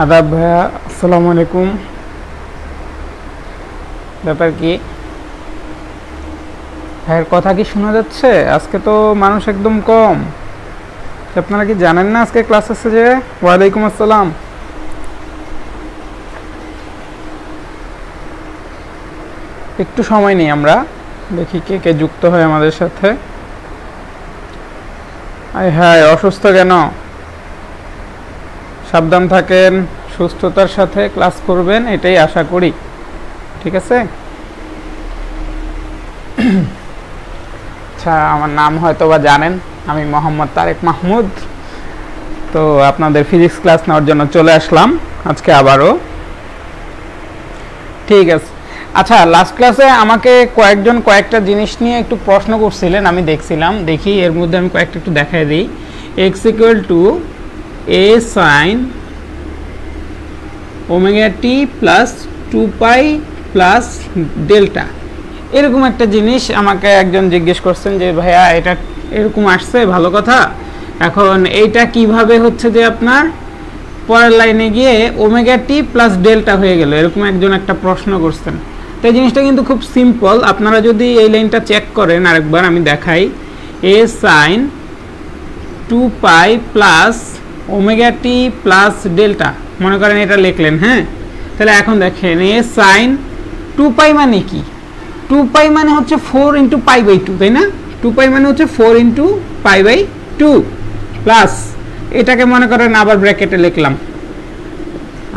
আদাব ভাইয়া, আসসালামু আলাইকুম। ব্যাপার কি ভাইয়ের কথা কি শোনা যাচ্ছে? আজকে তো মানুষ একদম কম। আপনারা কি জানেন না আজকে ক্লাস আছে? যে ওয়ালাইকুম আসসালাম। একটু সময় নেই, আমরা দেখি কে কে যুক্ত হয় আমাদের সাথে। হ্যাঁ, অসুস্থ কেন? সাবধান থাকেন, সুস্থতার সাথে ক্লাস করবেন, এটাই আশা করি। ঠিক আছে? আচ্ছা, আমার নাম হয়তো বা জানেন, আমি মোহাম্মদ তারেক মাহমুদ। তো আপনাদের ফিজিক্স ক্লাস নেওয়ার জন্য চলে আসলাম আজকে আবারও। ঠিক আছে। আচ্ছা, লাস্ট ক্লাসে আমাকে কয়েকজন কয়েকটা জিনিস নিয়ে একটু প্রশ্ন করছিলেন, আমি দেখছিলাম। দেখি এর মধ্যে আমি কয়েকটা একটু দেখাই দিই। X equal to a sine omega T plus 2 pi plus delta, এরকম একটা জিনিস আমাকে একজন জিজ্ঞেস করছেন যে ভাইয়া এটা এরকম আসছে, ভালো কথা। এখন এইটা কিভাবে হচ্ছে যে আপনার পরের লাইনে গিয়ে ওমেগা টি প্লাস ডেল্টা হয়ে গেল, এরকম একজন একটা প্রশ্ন করছেন। তো এই জিনিসটা কিন্তু খুব সিম্পল। আপনারা যদি এই লাইনটা চেক করেন আরেকবার, আমি দেখাই। এ সাইন 2 পাই plus omega t plus delta, মনে করেন এটা লিখলেন। হ্যাঁ, তাহলে এখন দেখেন এ সাইন 2 পাই মানে কি? 2 পাই মানে হচ্ছে 4 ইন্টু পাই বাই 2, তাই না? 2 পাই মানে হচ্ছে 4 ইন্টু পাই বাই 2 প্লাস এটাকে মনে করেন আবার ব্র্যাকেটে লিখলাম।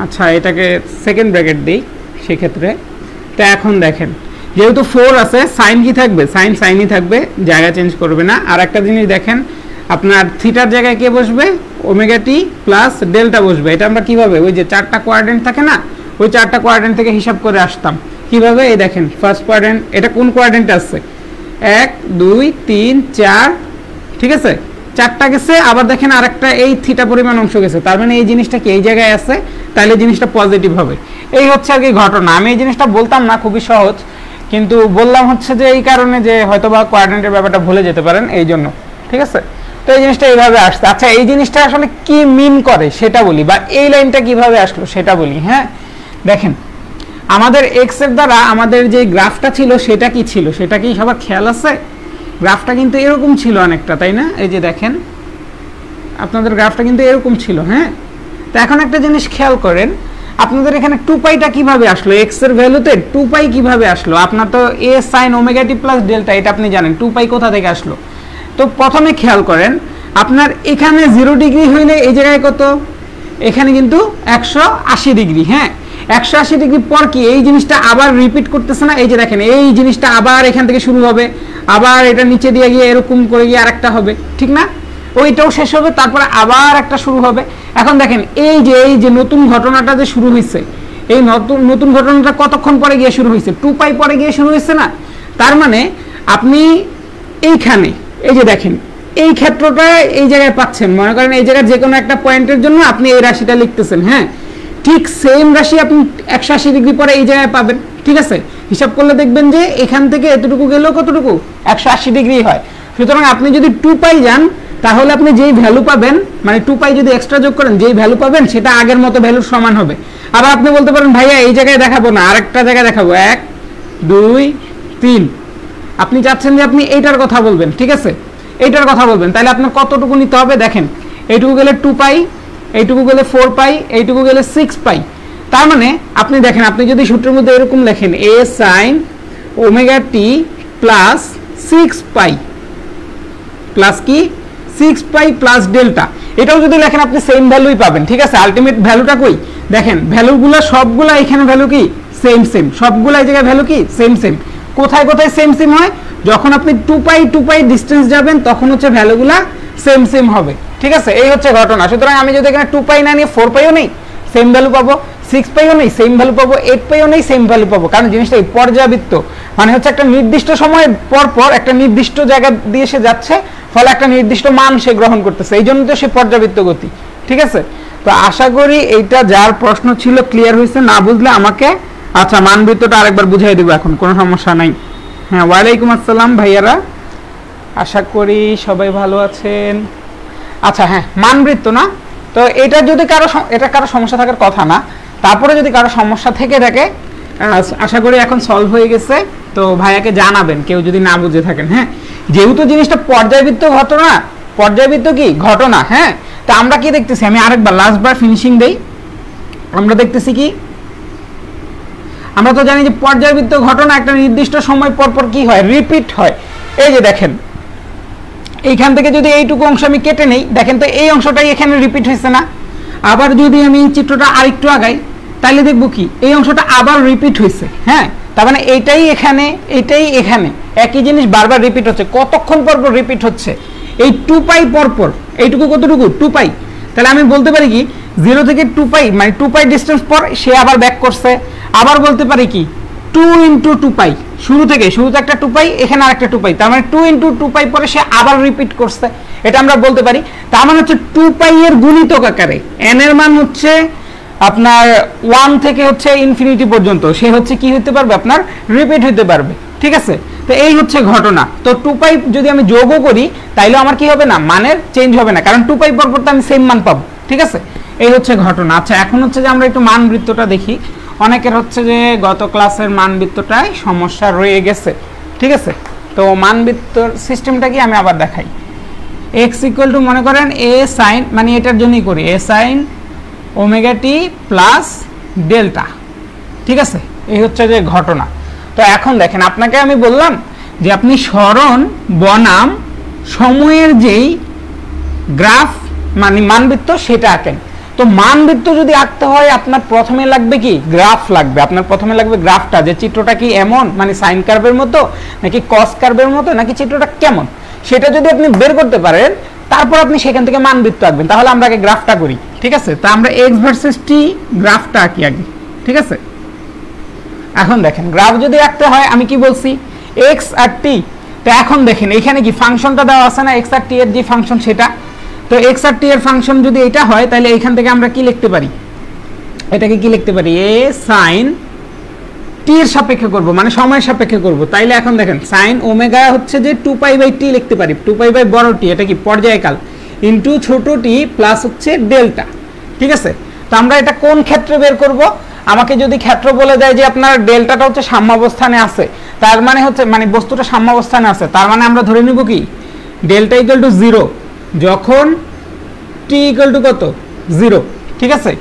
আচ্ছা, এটাকে সেকেন্ড ব্র্যাকেট দিই সেক্ষেত্রে। তো এখন দেখেন, যেহেতু 4 আছে, সাইন কি থাকবে? সাইন সাইনই থাকবে, জায়গা চেঞ্জ করবে না। আর একটা জিনিস দেখেন, আপনার থিটার জায়গায় কে বসবে? ওমেগা টি প্লাস ডেল্টা বসবে। এটা আমরা কিভাবে, ওই যে 4টা কোয়াড্রেন্ট থাকে না, ওই 4টা কোয়াড্রেন্ট থেকে হিসাব করে আসতাম। কিভাবে? এই দেখেন, ফার্স্ট কোয়াড্রেন্ট, এটা কোন কোয়াড্রেন্টে আছে? 1 2 3 4, ঠিক আছে, 4টা গেছে। আবার দেখেন আরেকটা এই থিটা পরিমাণ অংশ গেছে, তার মানে এই জিনিসটা কি এই জায়গায় আছে, তাহলে জিনিসটা পজিটিভ হবে। এই হচ্ছে আর কি ঘটনা। আমি এই জিনিসটা বলতাম না, খুবই সহজ, কিন্তু বললাম হচ্ছে যে এই কারণে যে হয়তো বা কোয়াড্রেন্টের ব্যাপারটা ভুলে যেতে পারেন, এই জন্য। ঠিক আছে? তো এই জিনিসটা এইভাবে আসছে। আচ্ছা, এই জিনিসটা আসলে কি মিন করে সেটা বলি, বা এই লাইনটা কিভাবে আসলো সেটা বলি। হ্যাঁ, দেখেন, আমাদের এক্স এর দ্বারা আমাদের যে গ্রাফটা ছিল সেটা কি ছিল, সেটা কি সবার খেয়াল আছে? গ্রাফটা কিন্তু এরকম ছিল অনেকটা, তাই না? এই যে দেখেন, আপনাদের গ্রাফটা কিন্তু এরকম ছিল। হ্যাঁ, তো এখন একটা জিনিস খেয়াল করেন, আপনাদের এখানে 2 পাইটা কিভাবে আসলো? এক্স এর ভ্যালুতে 2 পাই কিভাবে আসলো? আপনার তো এ সাইন ওমেগা টি প্লাস ডেল্টা, এটা আপনি জানেন 2 পাই কোথা থেকে আসলো। তো প্রথমে খেয়াল করেন, আপনার এখানে 0 ডিগ্রি হইলে এই জায়গায় কত? এখানে কিন্তু 180 ডিগ্রি। হ্যাঁ, 180 ডিগ্রি পর কি এই জিনিসটা আবার রিপিট করতেছে না? এই যে দেখেন, এই জিনিসটা আবার এখান থেকে শুরু হবে, আবার এটা নিচে দিয়ে গিয়ে এরকম করে গিয়ে আরেকটা হবে, ঠিক না? ওইটাও শেষ হবে, তারপরে আবার একটা শুরু হবে। এখন দেখেন, এই যে নতুন ঘটনাটা যে শুরু হয়েছে, এই নতুন ঘটনাটা কতক্ষণ পরে গিয়ে শুরু হয়েছে? 2 পাই পরে গিয়ে শুরু হয়েছে না? তার মানে আপনি এইখানে এই যে দেখেন, এই ক্ষেত্রটা এই জায়গায় পাচ্ছেন। মনে করেন এই জায়গায় যে কোনো একটা পয়েন্টের জন্য আপনি এই রাশিটা লিখতেছেন। হ্যাঁ, ঠিক সেম রাশি আপনি 180 ডিগ্রি পরে এই জায়গায় পাবেন। ঠিক আছে? হিসাব করলে দেখবেন যে এখান থেকে এতটুকু গেলেও কতটুকু? 180 ডিগ্রি হয়। সুতরাং আপনি যদি 2 পাই যান, তাহলে আপনি যেই ভ্যালু পাবেন, মানে 2 পাই যদি এক্সট্রা যোগ করেন, যেই ভ্যালু পাবেন সেটা আগের মতো ভ্যালুর সমান হবে। আবার আপনি বলতে পারেন ভাইয়া এই জায়গায় দেখাবো না, আরেকটা জায়গায় দেখাবো, 1 2 3। আপনি চাচ্ছেন যে আপনি এইটার কথা বলবেন, ঠিক আছে, এইটার কথা বলবেন, তাহলে আপনার কতটুকু নিতে হবে? দেখেন, এইটুকু গেলে 2 পাই, এইটুকু গেলে 4 পাই, এইটুকু গেলে 6 পাই। তার মানে আপনি দেখেন, আপনি যদি সূত্রের মধ্যে এরকম লেখেন এ সাইন ওমেগা টি প্লাস 6 পাই প্লাস কি 6 পাই প্লাস ডেল্টা, এটাও যদি লেখেন আপনি সেম ভ্যালুই পাবেন। ঠিক আছে? আলটিমেট ভ্যালুটা কই? দেখেন, ভ্যালুগুলো সবগুলা এখানে ভ্যালু কি সেম, সবগুলা এই জায়গায় ভ্যালু কি সেম। কোথায় কোথায় সেম হয়? যখন আপনি 2 পাই ডিস্টেন্স যাবেন, তখন হচ্ছে ভ্যালুগুলা সেম হবে। ঠিক আছে? এই হচ্ছে ঘটনা। সুতরাং আমি যদি এখানে 2 পাই না নিয়ে 4 পাইও নেই, সেম ভ্যালু পাবো, 6 পাইও নেই, সেম ভ্যালু পাবো, 8 পাইও নেই, সেম ভ্যালু পাবো। কারণ জিনিসটা এই পর্যাবৃত্ত, মানে হচ্ছে একটা নির্দিষ্ট সময় পর একটা নির্দিষ্ট জায়গা দিয়ে সে যাচ্ছে, ফলে একটা নির্দিষ্ট মান সে গ্রহণ করতেছে, এই জন্য তো সে পর্যাবৃত্ত গতি। ঠিক আছে? তো আশা করি এইটা যার প্রশ্ন ছিল ক্লিয়ার হয়েছে। না বুঝলে আমাকে আচ্ছা মানবৃত্তটা আরেকবার বুঝিয়ে দেবো, এখন কোনো সমস্যা নাই। হ্যাঁ, ওয়ালাইকুম আসসালাম ভাইয়ারা, আশা করি সবাই ভালো আছেন। আচ্ছা, হ্যাঁ, মানবৃত্ত না, তো এটা যদি কারো সমস্যা থাকার কথা না, তারপরে যদি কারো সমস্যা থেকে থাকে আশা করি এখন সলভ হয়ে গেছে। তো ভাইয়াকে জানাবেন কেউ যদি না বুঝে থাকেন। হ্যাঁ, যেহেতু জিনিসটা পর্যায়বৃত্ত ঘটনা, পর্যায়বৃত্ত কি ঘটনা, হ্যাঁ, তা আমরা কি দেখতেছি, আমি আরেকবার লাস্টবার ফিনিশিং দেই। আমরা দেখতেছি কি, আমরা তো জানি যে পর্যায়বৃত্ত ঘটনা একটা নির্দিষ্ট সময় পর পর কি হয়, রিপিট হয়। এই যে দেখেন এইখান থেকে যদি এইটুকু অংশ আমি কেটে নেই, দেখেন তো এই অংশটাই এখানে রিপিট হয়েছে না। আবার যদি আমি চিত্রটা আরেকটু আগাই তাহলে দেখবো কি এই অংশটা আবার রিপিট হয়েছে। হ্যাঁ, তার মানে এইটাই এখানে, এইটাই এখানে, একই জিনিস বারবার রিপিট হচ্ছে। কতক্ষণ পর পর রিপিট হচ্ছে? এই 2 পাই পর পর। এইটুকু কতটুকু? 2 পাই। তাহলে আমি বলতে পারি কি 0 থেকে 2 পাই, মানে 2 পাই ডিস্টেন্স পর সে আবার ব্যাক করছে। আবার বলতে পারি কি 2 × 2 পাই, শুরুতে একটা 2 পাই, এখানে আরেকটা 2 পাই, তার মানে 2 × 2 পাই পরে সে আবার রিপিট করছে। এটা আমরা বলতে পারি। তার মানে হচ্ছে 2 পাই এর গুণিতক আকারে n এর মান হচ্ছে আপনার 1 থেকে হচ্ছে ইনফিনিটি পর্যন্ত সে হচ্ছে কি হতে পারবে, আপনার রিপিট হতে পারবে। ঠিক আছে, তো এই হচ্ছে ঘটনা। তো 2 পাই যদি আমি যোগও করি তাইলে আমার কি হবে না, মানের চেঞ্জ হবে না, কারণ 2 পাই পর পর তো আমি সেম মান পাবো। ঠিক আছে, এই হচ্ছে ঘটনা। আচ্ছা, এখন হচ্ছে যে আমরা একটু মানবৃত্তটা দেখি। অনেকের হচ্ছে যে গত ক্লাসের মানবৃত্তটায় সমস্যা রয়ে গেছে। ঠিক আছে, তো মানবৃত্তর সিস্টেমটা কি আমি আবার দেখাই। x = মনে করেন a sin, মানে এটার জন্যই করি, a sin omega t plus delta. ঠিক আছে, এই হচ্ছে যে ঘটনা। তো এখন দেখেন আপনাকে আমি বললাম যে আপনি সরণ বনাম সময়ের যেই গ্রাফ মানে মানবৃত্ত সেটা আঁকেন। তো মানবৃত্ত যদি আঁকতে হয় আপনার প্রথমে লাগবে কি, গ্রাফ লাগবে। আপনার প্রথমে লাগবে গ্রাফটা, যে চিত্রটা কি এমন মানে সাইন কার্ভের মতো নাকি কস কার্ভের মতো নাকি চিত্রটা কেমন, সেটা যদি আপনি বের করতে পারেন তারপর আপনি সেখান থেকে মানবৃত্ত আঁকবেন। তাহলে আমরা আগে গ্রাফটা করি। ঠিক আছে, তো আমরা x ভার্সেস t গ্রাফটা আঁকি আগে। ঠিক আছে, এখন দেখেন গ্রাফ যদি আঁকতে হয় আমি কি বলছি, x আর t। তো এখন দেখেন এখানে কি ফাংশনটা দেওয়া আছে না, x আর t এর যে ফাংশন সেটা। তো x আর t এর ফাংশন যদি এটা হয় তাহলে এখান থেকে আমরা কি লিখতে পারি, এটাকে কি লিখতে পারি, a sin t এর সাপেক্ষে করব, মানে সময়ের সাপেক্ষে করব। তাইলে এখন দেখেন sin ওমেগা হচ্ছে যে 2 পাই বাই t লিখতে পারি, 2 পাই বাই বড় t, এটা কি পর্যায়কাল, ইনটু ছোট t প্লাস হচ্ছে ডেল্টা। ঠিক আছে, তো আমরা এটা কোন ক্ষেত্রে বের করব, আমাকে যদি ক্ষেত্র বলে দেয় যে আপনার ডেল্টাটা হচ্ছে সাম্যাবস্থানে আছে, তার মানে হচ্ছে মানে বস্তুটা সাম্যাবস্থানে আছে, তার মানে আমরা ধরে নিব কি ডেল্টা = 0 যখন t = কত 0। ঠিক আছে,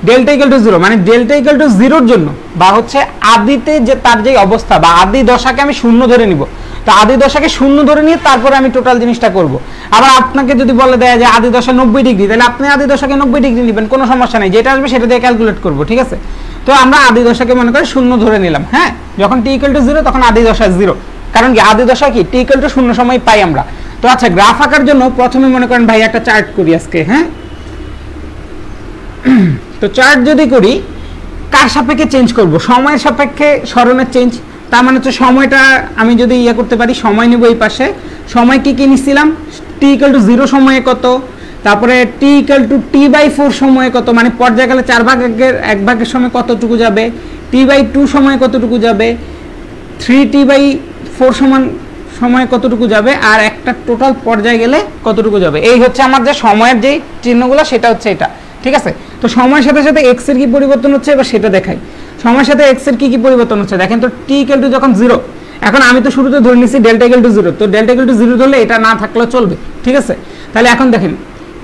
ডেল্টা = 0 মানে ডেল্টা = 0 জন্য বা হচ্ছে আদিতে যে তার যে অবস্থা বা আদি দশাকে আমি শূন্য ধরে নিব। তো আদি দশাকে শূন্য ধরে নিয়ে তারপরে আমি টোটাল জিনিসটা করব। আবার আপনাকে যদি বলে দেয় যে আদি দশা 90 ডিগ্রি, তাহলে আপনি আদি দশাকে 90 ডিগ্রি নেবেন, কোনো সমস্যা নেই, যেটা আসবে সেটা দিয়ে ক্যালকুলেট করব। ঠিক আছে, তো আমরা আদি দশাকে মনে করে শূন্য ধরে নিলাম। হ্যাঁ, যখন t = 0 তখন আদি দশা 0, কারণ কি আদি দশা কি t = 0 সময় পাই আমরা। তো আচ্ছা, গ্রাফ আঁকার জন্য প্রথমে মনে করেন ভাই একটা চার্ট করি আজকে। হ্যাঁ, তো চার্ট যদি করি কার সাপেক্ষে চেঞ্জ করব, সময়ের সাপেক্ষে সরণের চেঞ্জ। তার মানে হচ্ছে সময়টা আমি যদি ইয়ে করতে পারি, সময় নেব এই পাশে। সময় কি কি নিছিলাম, t = 0 সময়ে কত, তারপরে t = t/4 সময়ে কত, মানে পর্যায়কালে 4 ভাগের 1 ভাগের সময় কতটুকু যাবে, t/2 সময়ে কতটুকু যাবে, 3t/4 সময়ে কতটুকু যাবে, আর একটা টোটাল পর্যায়ে গেলে কতটুকু যাবে। এই হচ্ছে আমার যে সময়ের যে চিহ্নগুলো সেটা হচ্ছে এটা। ঠিক আছে, তো সময়ের সাথে সাথে x এর কি পরিবর্তন হচ্ছে এবার সেটা দেখাই। সময়ের সাথে x এর কি কি পরিবর্তন হচ্ছে দেখেন তো। t = যখন 0, এখন আমি তো শুরুতে ধরে নিছি ডেল্টা = 0, তো ডেল্টা = 0 ধরলে এটা না থাকলেও চলবে। ঠিক আছে, তাহলে এখন দেখেন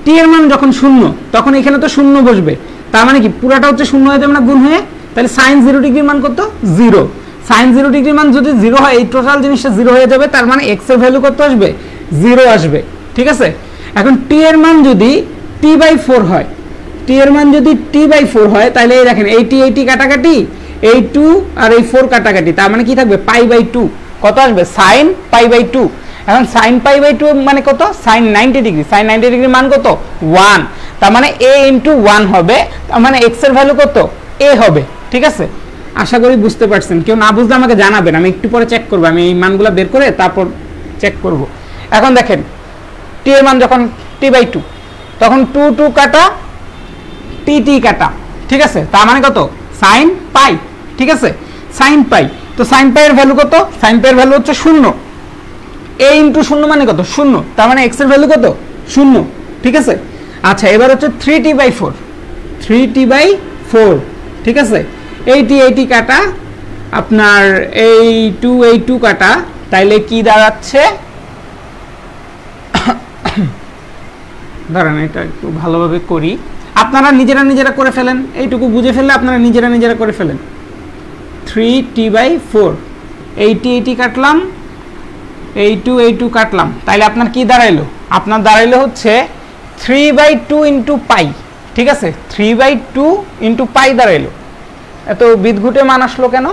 t এর মান যখন 0 তখন এখানে তো 0 বসবে, তার মানে কি পুরাটা হচ্ছে 0 হয়ে যাবে না গুণ হয়ে, তাহলে sin 0 ডিগ্রির মান কত 0। sin 0 ডিগ্রির মান যদি 0 হয় এই টোটাল জিনিসটা 0 হয়ে যাবে, তার মানে x এর ভ্যালু কত আসবে 0 আসবে। ঠিক আছে, এখন t এর মান যদি t/4 হয়, t এর মান যদি t/4 হয় তাহলে এই দেখেন এই t কাটাকাটি, এই 2 আর এই 4 কাটাকাটি, তার মানে কি থাকবে π/2, কত আসবে sin π/2। এখন sin π/2 মানে কত, sin 90 ডিগ্রি, sin 90 ডিগ্রির মান কত 1, তার মানে a × 1 হবে, তার মানে x এর ভ্যালু কত a হবে। ঠিক আছে, আশা করি বুঝতে পারছেন। কেউ না বুঝলে আমাকে জানাবেন, আমি একটু পরে চেক করব, আমি এই মানগুলো বের করে তারপর চেক করব। এখন দেখেন t এর মান যখন t/2 তখন 2 কাটা t কাটা। ঠিক আছে, তার মানে কত sin π। ঠিক আছে, sin π, তো sin π এর ভ্যালু কত, sin π এর ভ্যালু হচ্ছে 0, a × 0 মানে কত 0, তার মানে x এর ভ্যালু কত 0। ঠিক আছে, আচ্ছা এবার হচ্ছে 3t/4, 3t/4 ঠিক আছে, 80 কাটা আপনার এই 2 কাটা, তাইলে কি দাঁড়াচ্ছে, দাঁড়ান এটা একটু ভালোভাবে করি, আপনারা নিজেরা করে ফেলেন, এইটুকু বুঝে ফেললে আপনারা নিজেরা করে ফেলেন। 3t/4, 80 কাটলাম, 2 কাটলাম, তাইলে আপনার কি দাঁড়াইলো, আপনার দাঁড়াইলো হচ্ছে 3/2 ইন্টু পাই, ঠিক আছে, 3/2 ইন্টু পাই দাঁড়াইলো। এত বিদঘুটে মান আসলো কেন?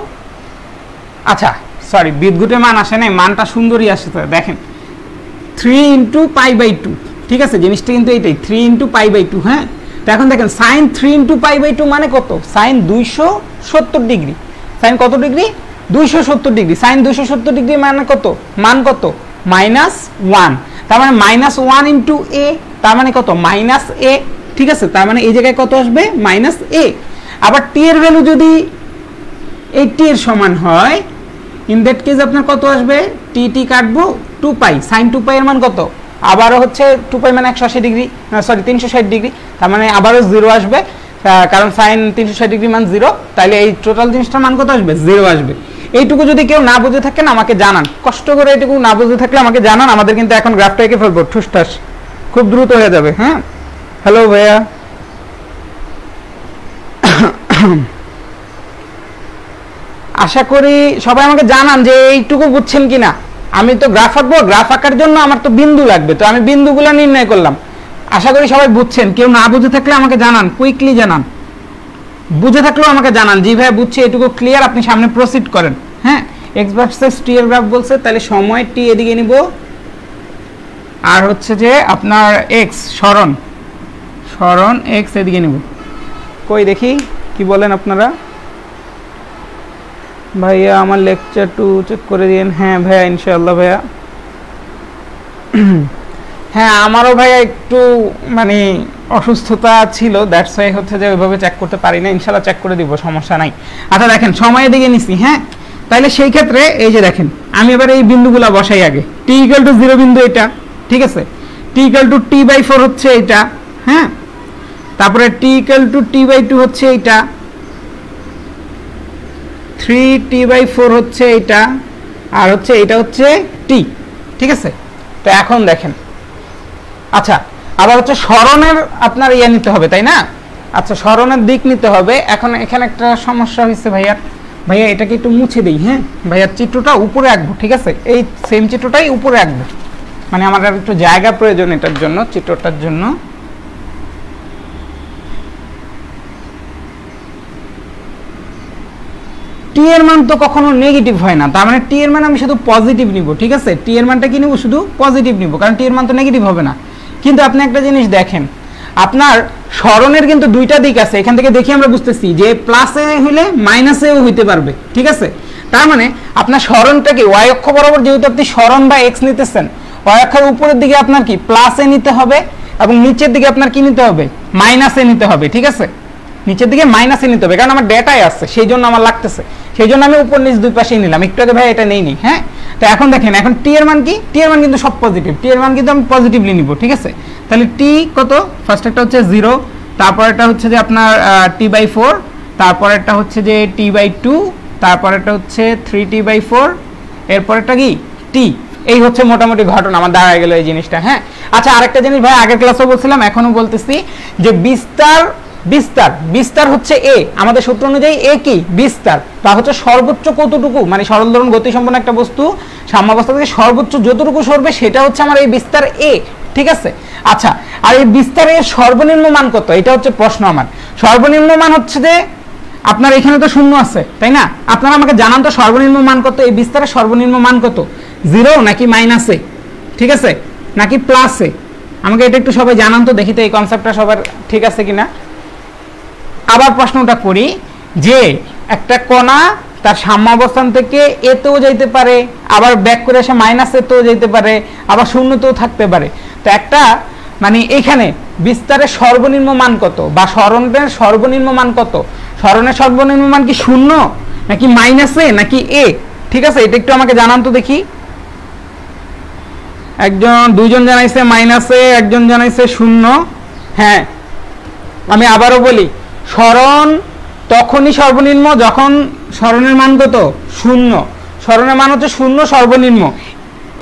আচ্ছা সরি, বিদঘুটে মান আসে নাই, মানটা সুন্দরই আসে। দেখেন 3 ইন্টু পাই/2, ঠিক আছে, জিনিসটা কিন্তু এইটাই 3 ইন্টু পাই/2। হ্যাঁ, তো এখন দেখেন সাইন 3 ইন্টু পাই/2 মানে কত, সাইন 270 ডিগ্রি, সাইন কত ডিগ্রি, 270 ডিগ্রি, সাইন 270 ডিগ্রি মানে কত, মান কত, -1, তার মানে -1 ইন্টু এ, তার মানে কত, -a, ঠিক আছে, তার মানে এই জায়গায় কত আসবে, -a। আবার টি এর ভ্যালু যদি 80 এর সমান হয়, ইন দ্যাট কেস আপনার কত আসবে, টি কাটবো 2π, সাইন 2π এর মান কত, আবারও হচ্ছে 2π মানে 180 ডিগ্রি, সরি 360 ডিগ্রি, তার মানে আবারও 0 আসবে, কারণ সাইন 360 ডিগ্রি মান 0, তাহলে এই টোটাল জিনিসটার মান কত আসবে, 0 আসবে। এইটুকু যদি কেউ না বুঝে থাকেন আমাকে জানান, কষ্ট করে এইটুকু না বুঝে থাকলে আমাকে জানান, আমাদের কিন্তু এখন গ্রাফটা এঁকে ফেলবো ঠুসঠাস, খুব দ্রুত হয়ে যাবে। হ্যাঁ, হ্যালো ভাইয়া, আশা করি সবাই আমাকে জানান যে এইটুকু বুঝছেন কিনা। আমি তো গ্রাফ আঁকবো, গ্রাফ আঁকার জন্য আমার তো বিন্দু লাগবে, তো আমি বিন্দুগুলো নির্ণয় করলাম। আশা করি সবাই বুঝছেন, কেউ না বুঝে থাকলে আমাকে জানান, কুইকলি জানান, বুঝে থাকলেও আমাকে জানান যে ভাই বুঝছি, এটুকু ক্লিয়ার, আপনি সামনে প্রসিড করেন। হ্যাঁ, এক্স ভার্সেস টি এর গ্রাফ বলছে, তাহলে সময় টি এদিকে নিব, আর হচ্ছে যে আপনার এক্স সরণ এক্স এদিকে নিব। কই দেখি কি বলেন আপনারা, ভাইয়া আমার লেকচার টু চেক করে দিন। হ্যাঁ ভাইয়া, ইনশাআল্লাহ ভাইয়া। হ্যাঁ, আমারও ভাইয়া একটু মানে অসুস্থতা ছিল, দ্যাটস ওয়াই হচ্ছে যে ওইভাবে চেক করতে পারি না, ইনশাআল্লাহ চেক করে দিব, সমস্যা নাই। আচ্ছা দেখেন সময়ের দিকে নিছি। হ্যাঁ, তাহলে সেই ক্ষেত্রে এই যে দেখেন, আমি এবার এই বিন্দুগুলো বসাই আগে, t = 0 বিন্দু এটা, ঠিক আছে, t = t/4 হচ্ছে এটা। হ্যাঁ, তারপরে t = t/2 হচ্ছে এটা, 3t/4 হচ্ছে এটা, আর হচ্ছে এটা হচ্ছে t, ঠিক আছে। তো এখন দেখেন, আচ্ছা আবার হচ্ছে সরণের আপনার ইয়ে নিতে হবে, তাই না? আচ্ছা, সরণের দিক নিতে হবে। এখন এখানে একটা সমস্যা হয়েছে ভাইয়া এটাকে একটু মুছে দিই। হ্যাঁ ভাইয়া, চিত্রটা উপরে আঁকবো, ঠিক আছে, এই সেম চিত্রটাই উপরে আঁকবো, মানে আমার একটু জায়গা প্রয়োজন এটার জন্য, চিত্রটার জন্য। টি এর মান তো কখনো নেগেটিভ হয় না, তার মানে টি এর মান আমি শুধু পজিটিভ নিব, ঠিক আছে, টি এর মানটা কি নিব, শুধু পজিটিভ নিব, কারণ টি এর মান তো নেগেটিভ হবে না। কিন্তু আপনি একটা জিনিস দেখেন, আপনার সরণের কিন্তু দুইটা দিক আছে, এখান থেকে দেখি আমরা বুঝতেছি যে প্লাসে হইলে মাইনাসেও হইতে পারবে, ঠিক আছে। তার মানে আপনার সরণটাকে ওয়াই অক্ষ বরাবর, যেহেতু আপনি সরণ বা এক্স নিতেছেন, ওয়াই অক্ষের উপরের দিকে আপনার কি প্লাসে নিতে হবে, এবং নিচের দিকে আপনার কি নিতে হবে, মাইনাসে নিতে হবে, ঠিক আছে, নিচের দিকে মাইনাসে নিতে হবে, কারণ আমার ডেটাই আছে, সেই জন্য আমার লাগতেছে, সেই জন্য আমি উপর নিচ দুই পাশেই নিলাম, একটু আগে ভাই এটা নেইনি। হ্যাঁ, তো এখন দেখেন, এখন টি এর মান কি, টি এর মান কিন্তু সব পজিটিভ, টি এর মান কিন্তু আমি পজিটিভলি নিব, ঠিক আছে। তাহলে টি কত, ফার্স্ট একটা হচ্ছে 0, তারপর এটা হচ্ছে যে আপনার t/4, তারপর একটা হচ্ছে যে t/2, তারপর একটা হচ্ছে 3t/4, এরপর একটা কি t। এই হচ্ছে মোটামুটি ঘটনা আমার দাঁড়ায় গেল এই জিনিসটা। হ্যাঁ, আচ্ছা আরেকটা জিনিস ভাই, আগের ক্লাসেও বলছিলাম, এখনো বলতেছি, যে বিস্তার হচ্ছে এ, আমাদের সূত্র অনুযায়ী এ কি বিস্তার, তা হচ্ছে সর্বোচ্চ কতটুকু, মানে সরল ধরন গতি সম্পন্ন একটা বস্তু সাম্যাবস্থা থেকে সর্বোচ্চ যতটুকু সরবে সেটা হচ্ছে আমার এই বিস্তার এ, ঠিক আছে। আচ্ছা, আর এই বিস্তারের সর্বনিম্ন মান কত, এটা হচ্ছে প্রশ্ন আমার। সর্বনিম্ন মান হচ্ছে যে আপনার এখানে তো শূন্য আছে, তাই না, আপনারা আমাকে জানান তো সর্বনিম্ন মান কত, এই বিস্তারের সর্বনিম্ন মান কত, 0 নাকি মাইনাসে, ঠিক আছে, নাকি প্লাসে, আমাকে এটা একটু সবাই জানান তো, দেখি তো এই কনসেপ্টটা সবার ঠিক আছে কিনা। আবার প্রশ্নটা করি, যে একটা কণা তার সাম্যাবস্থান থেকে এতেও যাইতে পারে, আবার ব্যাক করে এসে মাইনাস এতেও যাইতে পারে, আবার শূন্যতেও থাকতে পারে, তো একটা মানে এখানে বিস্তারের সর্বনিম্ন মান কত, বা সরণের সর্বনিম্ন মান কত, সরণের সর্বনিম্ন মান কি 0 নাকি মাইনাসে নাকি এ, ঠিক আছে, এটা একটু আমাকে জানান তো দেখি। দুইজন জানাইছে মাইনাসে, একজন জানাইছে 0, হ্যাঁ আমি আবারও বলি, সরণ তখনই সর্বনিম্ন যখন সরণের মান কত, শূন্য। সরণের মান হচ্ছে শূন্য সর্বনিম্ন।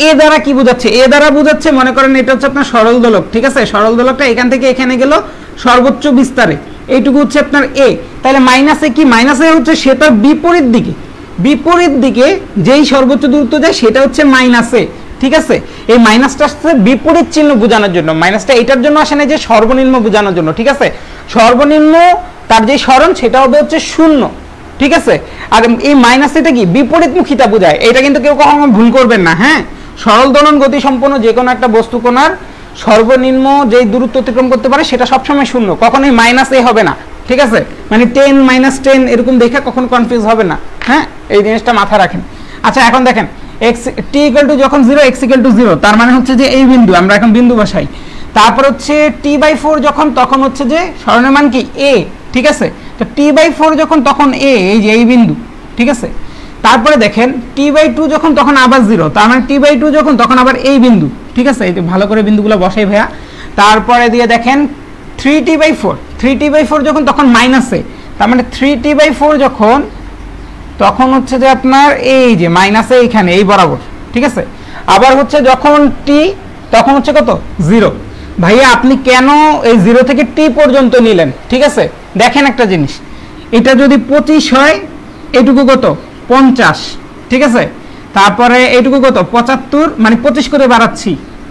এ দ্বারা কি বোঝাচ্ছে, এ দ্বারা বোঝাচ্ছে মনে করেন এটা হচ্ছে আপনার সরল দোলক, ঠিক আছে, সরল দোলকটা এখান থেকে এখানে গেল সর্বোচ্চ বিস্তারে, এইটুকু হচ্ছে আপনার এ। তাহলে মাইনাসে কি, মাইনাসে হচ্ছে সেটার বিপরীত দিকে, বিপরীত দিকে যেই সর্বোচ্চ দূরত্ব যায় সেটা হচ্ছে মাইনাসে, ঠিক আছে। এই মাইনাসটা আসছে বিপরীত চিহ্ন বোঝানোর জন্য, মাইনাসটা এটার জন্য আসে না যে সর্বনিম্ন বোঝানোর জন্য, ঠিক আছে। সর্বনিম্ন তার যে সরণ সেটা হবে হচ্ছে শূন্য, ঠিক আছে। আর এই মাইনাস এটা কি বিপরীতমুখিতা বোঝায়, এটা কিন্তু কেউ কখনো ভুল করবেন না। হ্যাঁ, সরল দোলন গতি সম্পন্ন যে কোনো একটা বস্তু কোণার সর্বনিম্ন যে দূরত্ব অতিক্রম করতে পারে সেটা সবসময় শূন্য, কখনোই মাইনাস এ হবে না, ঠিক আছে। মানে 10 - 10 এরকম দেখে কখনো কনফিউজ হবে না। হ্যাঁ, এই জিনিসটা মাথায় রাখেন। আচ্ছা এখন দেখেন x t = যখন 0 x = 0, তার মানে হচ্ছে যে এই বিন্দু, আমরা এখন বিন্দু বসাই। তারপর হচ্ছে t/4 যখন, তখন হচ্ছে যে সরণের মান কি a, ঠিক আছে। তো t/4 যখন, তখন a, এই যে এই বিন্দু, ঠিক আছে। তারপরে দেখেন t/2 যখন, তখন আবার 0, তার মানে t/2 যখন, তখন আবার এই বিন্দু, ঠিক আছে। এই ভালো করে বিন্দুগুলো বসাই ভাইয়া। তারপরে দিয়ে দেখেন 3t/4 যখন, তখন মাইনাসে, তার মানে 3t/4 যখন, তখন হচ্ছে যে আপনার এই যে মাইনাসে এইখানে এই বরাবর, ঠিক আছে। আবার হচ্ছে যখন t, তখন হচ্ছে কত 0। ভাইয়া আপনি কেন এই 0 থেকে t পর্যন্ত নিলেন, ঠিক আছে। দেখেন একটা জিনিস, এটা যদি 25 হয়, এইটুকু কত 50, ঠিক আছে। তারপরে এইটুকু কত 75, মানে 25 করে বাড়াচ্ছি।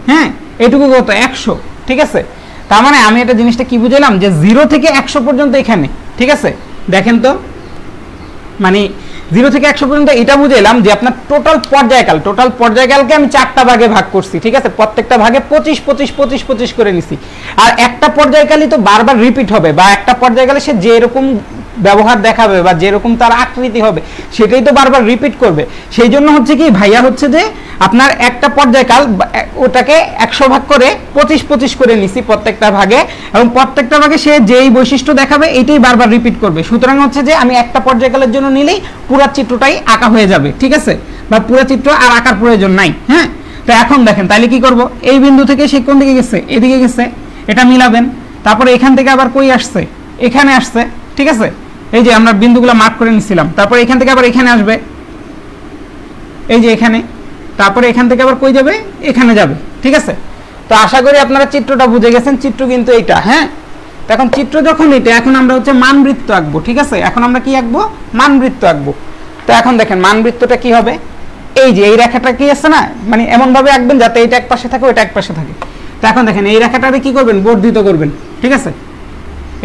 হ্যাঁ, এইটুকু কত 100, ঠিক আছে। তার মানে আমি এটা জিনিসটা কি বুঝলাম, যে 0 থেকে 100 পর্যন্ত এখানে, ঠিক আছে। দেখেন তো, মানে 0 থেকে 100 পর্যন্ত এটা বুঝাইলাম যে আপনার টোটাল পর্যায়কালকে আমি 4টা ভাগে ভাগ করছি, ঠিক আছে। প্রত্যেকটা ভাগে 25 25 25 25 করে নিছি। আর একটা পর্যায়কালই তো বারবার রিপিট হবে, বা একটা পর্যায়কালে সে যেরকম ব্যবহার দেখাবে বা যেরকম তার আকৃতি হবে সেটাই তো বারবার রিপিট করবে। সেই জন্য হচ্ছে কি ভাইয়া, হচ্ছে যে আপনার একটা পর্যায়কাল ওটাকে 100 ভাগ করে 25 25 করে নিছি প্রত্যেকটা ভাগে, এবং প্রত্যেকটা ভাগে সে যেই বৈশিষ্ট্য দেখাবে এইটাই বারবার রিপিট করবে। সুতরাং হচ্ছে যে আমি একটা পর্যায়কালের জন্য নিলেই পুরো চিত্রটাই আঁকা হয়ে যাবে, ঠিক আছে, বা পুরো চিত্র আর আঁকার প্রয়োজন নাই। হ্যাঁ, তো এখন দেখেন তাহলে কি করব, এই বিন্দু থেকে সে কোন দিকে গেছে, এদিকে গেছে, এটা মিলাবেন। তারপরে এখান থেকে আবার কই আসছে, এখানে আসছে, ঠিক আছে। এই যে আমরা বিন্দুগুলো মার্ক করে নিছিলাম। তারপরে এখান থেকে আবার এখানে আসবে, এই যে এখানে। তারপরে এখান থেকে আবার কই যাবে, এখানে যাবে, ঠিক আছে। তো আশা করি আপনারা চিত্রটা বুঝে গেছেন। চিত্র কিন্তু এইটা। হ্যাঁ, এখন চিত্র যখন এটা, এখন আমরা হচ্ছে মানবৃত্ত আঁকবো, ঠিক আছে। এখন আমরা কি আঁকবো, মানবৃত্ত আঁকবো। তো এখন দেখেন মানবৃত্তটা কি হবে, এই যে এই রেখাটা কি আছে না, মানে এমন ভাবে আঁকবেন যাতে এটা এক পাশে থাকে ওটা এক পাশে থাকে। তো এখন দেখেন এই রেখাটারে কি করবেন, বর্ধিত করবেন, ঠিক আছে।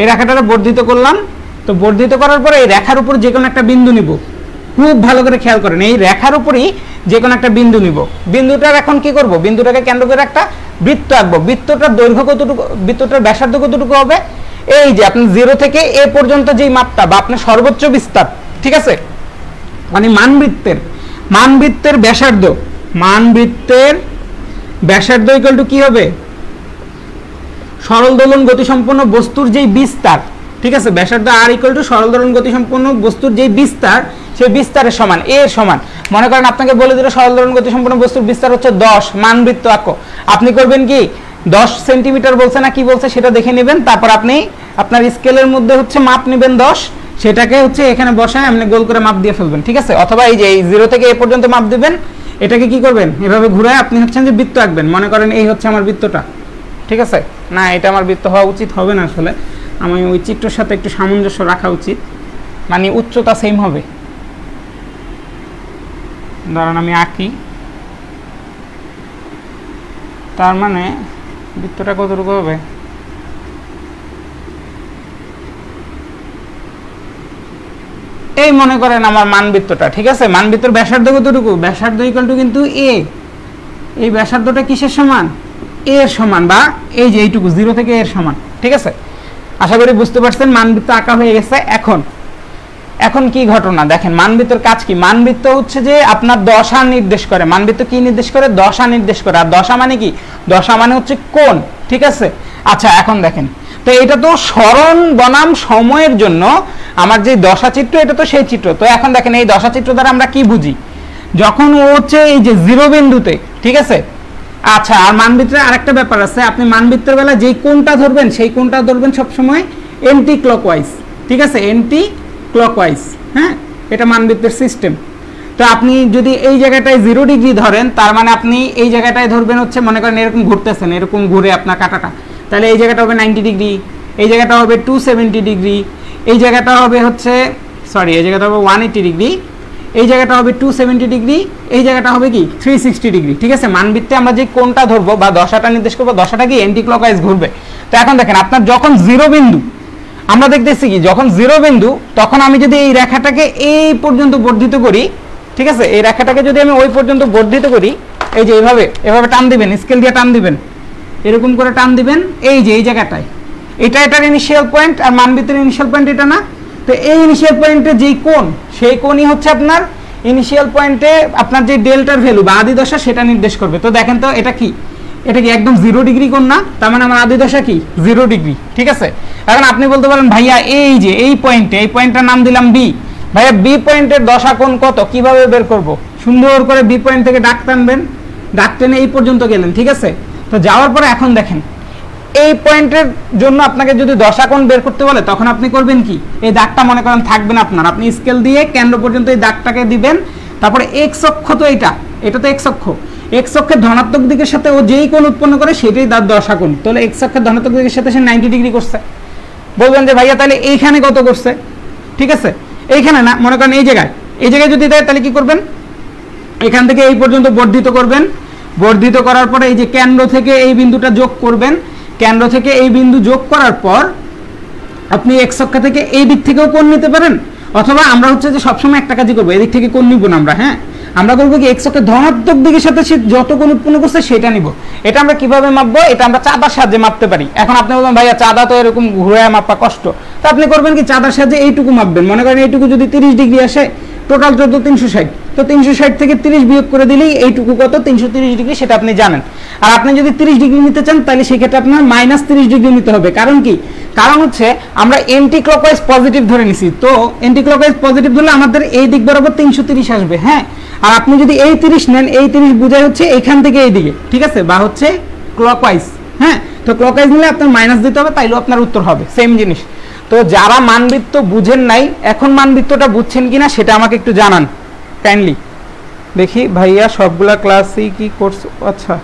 এই রেখাটারে বর্ধিত করলাম। তো বর্ধিত করার পরে এই রেখার উপর যে কোনো একটা বিন্দু নিব, খুব ভালো করে খেয়াল করেন, এই রেখার উপরই যে কোনো একটা বিন্দু নিব। বিন্দুটার এখন কি করব, বিন্দুটাকে কেন্দ্র করে একটা বৃত্ত আঁকবো। বৃত্তটার দৈর্ঘ্য কতটুকু, বৃত্তটার ব্যাসার্ধ কতটুকু হবে, এই যে আপনি 0 থেকে এ পর্যন্ত যেই মাপটা বা আপনার সর্বোচ্চ বিস্তার, ঠিক আছে, মানে মানবৃত্তের ব্যাসার্ধ, মানবৃত্তের ব্যাসার্ধ ইকুয়াল টু কি হবে, সরল দোলন গতিসম্পন্ন বস্তুর যেই বিস্তার, ঠিক আছে। ব্যাসার্ধ আর ইকুয়াল টু সরল দোলন গতিসম্পন্ন বস্তুর যেই বিস্তার, সেই বিস্তারের সমান, এর সমান। মনে করেন আপনাকে বলে দিল সরল দোলন গতিসম্পন্ন বস্তুর বিস্তার হচ্ছে 10, মানবৃত্ত আঁকো। আপনি করবেন কি, 10 সেন্টিমিটার বলছে না কি বলছে সেটা দেখে নেবেন। তারপর আপনি আপনার স্কেলের মধ্যে হচ্ছে মাপ নেবেন 10, সেটাকে হচ্ছে এখানে বসায় আপনি গোল করে মাপ দিয়ে ফেলবেন, ঠিক আছে। অথবা এই যে এই 0 থেকে এ পর্যন্ত মাপ দিবেন, এটাকে কি করবেন, এভাবে ঘুরায় আপনি হচ্ছেন যে বৃত্ত আঁকবেন। মনে করেন এই হচ্ছে আমার বৃত্তটা, ঠিক আছে। না, এটা আমার বৃত্ত হওয়া উচিত হবে না, আসলে আমি ওই চিত্রের সাথে একটু সামঞ্জস্য রাখা উচিত, মানে উচ্চতা সেম হবে। ধরেন আমি আঁকি, তার মানে বৃত্তটা কতটুকু হবে, এই মনে করেন আমার মানবৃত্তটা, ঠিক আছে। মানবৃত্তের ব্যাসার্ধ কতটুকু, ব্যাসার্ধ ইকুয়াল টু কিন্তু এ, এই ব্যাসার্ধটা কিসের সমান, এর সমান, বা এই যে এইটুকু 0 থেকে এর সমান, ঠিক আছে। আশা করি বুঝতে পারছেন, মানবৃত্ত আঁকা হয়ে গেছে। এখন কি ঘটনা দেখেন, মানবৃত্তের কাজ কি, মানবৃত্ত হচ্ছে যে আপনার দশা নির্দেশ করে। মানবৃত্ত কি নির্দেশ করে, দশা নির্দেশ করে। আর দশা মানে কি, দশা মানে হচ্ছে কোণ, ঠিক আছে। আচ্ছা এখন দেখেন, তো এটা তো সরণ বনাম সময়ের জন্য আমার যে দশা চিত্র, এটা তো সেই চিত্র। তো এখন দেখেন এই দশা চিত্র দ্বারা আমরা কি বুঝি, যখন ও হচ্ছে এই যে 0 বিন্দুতে, ঠিক আছে, আচ্ছা, আর মানবৃত্তের আরেকটা ব্যাপার আছে, আপনি মানবৃত্তের বেলা যেই কোণটা ধরবেন সেই কোণটা ধরবেন সবসময় এন্টি ক্লকওয়াইজ, ঠিক আছে, এন্টি ক্লকওয়াইজ। হ্যাঁ, এটা মানবৃত্তের সিস্টেম। তো আপনি যদি এই জায়গাটায় 0 ডিগ্রি ধরেন, তার মানে আপনি এই জায়গাটায় ধরবেন হচ্ছে, মনে করেন এরকম ঘুরতেছেন, এরকম ঘুরে আপনার কাঁটাটা, তাহলে এই জায়গাটা হবে 90 ডিগ্রি, এই জায়গাটা হবে 270 ডিগ্রি, এই জায়গাটা হবে হচ্ছে সরি এই জায়গাটা হবে 180 ডিগ্রি, এই জায়গাটা হবে 270 ডিগ্রি, এই জায়গাটা হবে কি 360 ডিগ্রি। ঠিক আছে, মানবৃত্তে আমরা যে কোণটা ধরবো বা দশাটা নির্দেশ করবো, দশাটা কি এন্টি ক্লকওয়াইজ ঘুরবে। তো এখন দেখেন আপনার যখন 0 বিন্দু, আমরা দেখতেছি কি যখন 0 বিন্দু, তখন আমি যদি এই রেখাটাকে এই পর্যন্ত বর্ধিত করি, ঠিক আছে, এই রেখাটাকে যদি আমি ওই পর্যন্ত বর্ধিত করি, এই যে এইভাবে এভাবে টান দিবেন, স্কেল দিয়ে টান দিবেন, এরকম করে টান দিবেন, এই যে এই জায়গাটায়, এটা এটার ইনিশিয়াল পয়েন্ট, আর মানবৃত্তের ইনিশিয়াল পয়েন্ট এটা না। তো এই ইনিশিয়াল পয়েন্টে যেই কোণ, সেই কোণই হচ্ছে আপনার ইনিশিয়াল পয়েন্টে আপনার যে ডেল্টার ভ্যালু বা আদি দশা সেটা নির্দেশ করবে। তো দেখেন তো এটা কি, এটা কি একদম 0 ডিগ্রি কোণ না? তার মানে আমার আদি দশা কি 0 ডিগ্রি। ঠিক আছে, এখন আপনি বলতে পারেন ভাইয়া এই যে এই পয়েন্টে, এই পয়েন্টটার নাম দিলাম বি, ভাইয়া বি পয়েন্টের দশা কোণ কত, কিভাবে বের করব? সুন্দর করে বি পয়েন্ট থেকে ডাক টানবেন, ডাক টেনে এই পর্যন্ত গেলেন। ঠিক আছে, তো যাওয়ার পরে এখন দেখেন এই পয়েন্টের জন্য আপনাকে যদি দশা কোণ বের করতে বলে, তখন আপনি করবেন কি, এই দাগটা মনে করেন থাকবেন আপনার, আপনি স্কেল দিয়ে কেন্দ্র পর্যন্ত এই দাগটাকে দিবেন, তারপরে এক্স অক্ষ, তো এটা তো এক্স অক্ষ, এক্স অক্ষের ধনাত্মক দিকের সাথে ও যেই কোণ উৎপন্ন করে সেটাই তার দশা কোণ। তাহলে এক্স অক্ষের ধনাত্মক দিকের সাথে সে 90 ডিগ্রি করছে। বলবেন যে ভাইয়া তাহলে এইখানে কত করছে? ঠিক আছে, এইখানে না, মনে করেন এই জায়গায় যদি দেয় তাহলে কি করবেন, এখান থেকে এই পর্যন্ত বর্ধিত করবেন, বর্ধিত করার পরে এই যে কেন্দ্র থেকে এই বিন্দুটা যোগ করবেন, কেন্দ্র থেকে এই বিন্দু যোগ করার পর আপনি এক্স অক্ষ থেকে এই দিক থেকেও কোণ নিতে পারেন, অথবা আমরা হচ্ছে যে সবসময় একটা কাজই করবো, এদিক থেকে কোণ নিব না আমরা। হ্যাঁ, আমরা করবো কি এক্স অক্ষের ধনাত্মক দিকের সাথে সে যত কোণ উৎপন্ন করছে সেটা নিব। এটা আমরা কিভাবে মাপবো? এটা আমরা চাঁদার সাহায্যে মাপতে পারি। এখন আপনি বলবেন ভাইয়া চাঁদা তো এরকম ঘুরে মাপা কষ্ট, তো আপনি করবেন কি চাঁদার সাহায্যে এইটুকু মাপবেন। মনে করেন এইটুকু যদি 30 ডিগ্রি আসে, টোটাল 360, তো 360 থেকে 30 বিয়োগ করে দিলেই এইটুকু কত 330 ডিগ্রি, সেটা আপনি জানেন। আর আপনি যদি 30 ডিগ্রি নিতে চান তাহলে সেক্ষেত্রে আপনার -30 ডিগ্রি নিতে হবে। কারণ কি, কারণ হচ্ছে আমরা এন্টি ক্লকওয়াইজ পজিটিভ ধরে নিছি, তো এন্টি ক্লকওয়াইজ পজিটিভ ধরলে আমাদের এই দিক বরাবর 330 আসবে। হ্যাঁ, আর আপনি যদি এই 30 নেন, এই 30 বোঝায় হচ্ছে এইখান থেকে এই দিকে, ঠিক আছে, বা হচ্ছে ক্লকওয়াইজ। হ্যাঁ, তো ক্লকওয়াইজ নিলে আপনার মাইনাস দিতে হবে, তাইলেও আপনার উত্তর হবে সেম জিনিস। তো যারা মানবৃত্ত বুঝেন নাই, এখন মানবৃত্তটা বুঝছেন কিনা সেটা আমাকে একটু জানান কাইন্ডলি। দেখি ভাইয়া সবগুলা ক্লাসই কি কোর্স, আচ্ছা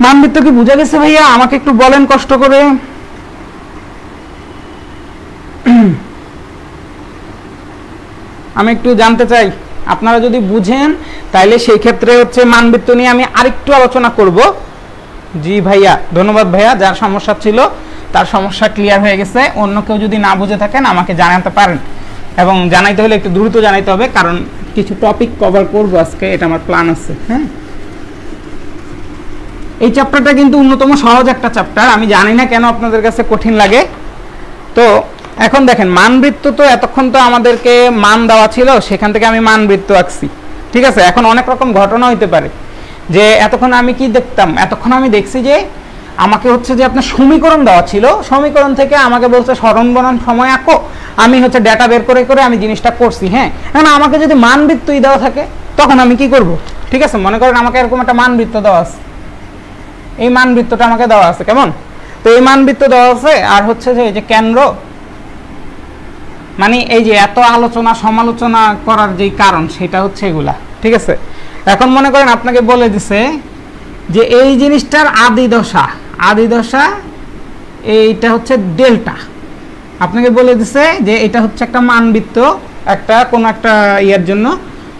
মানবৃত্ত কি বুঝা গেছে ভাইয়া? আমাকে একটু বলেন কষ্ট করে। আমি একটু জানতে চাই, আপনারা যদি বুঝেন তাইলে সেই ক্ষেত্রে হচ্ছে মানবৃত্ত নিয়ে আমি আরেকটু আলোচনা করব। জি ভাইয়া, ধন্যবাদ ভাইয়া, যার সমস্যা ছিল তার সমস্যা ক্লিয়ার হয়ে গেছে। অন্য কেউ যদি না বুঝে থাকেন আমাকে জানাতে পারেন, এবং জানাইতে হলে একটু দ্রুত জানাইতে হবে, কারণ কিছু টপিক কভার করব আজকে, এটা আমার প্ল্যান আছে। হ্যাঁ, এই চ্যাপ্টারটা কিন্তু অন্যতম সহজ একটা চ্যাপ্টার, আমি জানি না কেন আপনাদের কাছে কঠিন লাগে। তো এখন দেখেন মানবৃত্ত, তো এতক্ষণ তো আমাদেরকে মান দেওয়া ছিল, সেখান থেকে আমি মানবৃত্ত আঁকছি। ঠিক আছে, এখন অনেক রকম ঘটনা হইতে পারে যে এতক্ষণ আমি কি দেখতাম, এতক্ষণ আমি দেখছি যে আমাকে হচ্ছে যে আপনার সমীকরণ দেওয়া ছিল, সমীকরণ থেকে আমাকে বলছে স্মরণ বনাম সময় আঁকো, আমি হচ্ছে ডেটা বের করে করে আমি জিনিসটা করছি। হ্যাঁ, এখন আমাকে যদি মানবৃত্তই দেওয়া থাকে তখন আমি কি করব? ঠিক আছে, মনে করেন আমাকে এরকম একটা মানবৃত্ত দেওয়া আছে, এই মানবৃত্তটা আমাকে দেওয়া আছে, কেমন? তো এই মানবৃত্ত দেওয়া আছে, আর হচ্ছে যে এই যে কেন্দ্র, মানে এই যে এত আলোচনা সমালোচনা করার যেই কারণ সেটা হচ্ছে এগুলা। ঠিক আছে, এখন মনে করেন আপনাকে বলে দিছে যে এই জিনিসটার আদি দশা এইটা হচ্ছে ডেল্টা, আপনাকে বলে দিছে যে এটা হচ্ছে একটা মানবৃত্ত, একটা কোন একটা ইয়ার জন্য।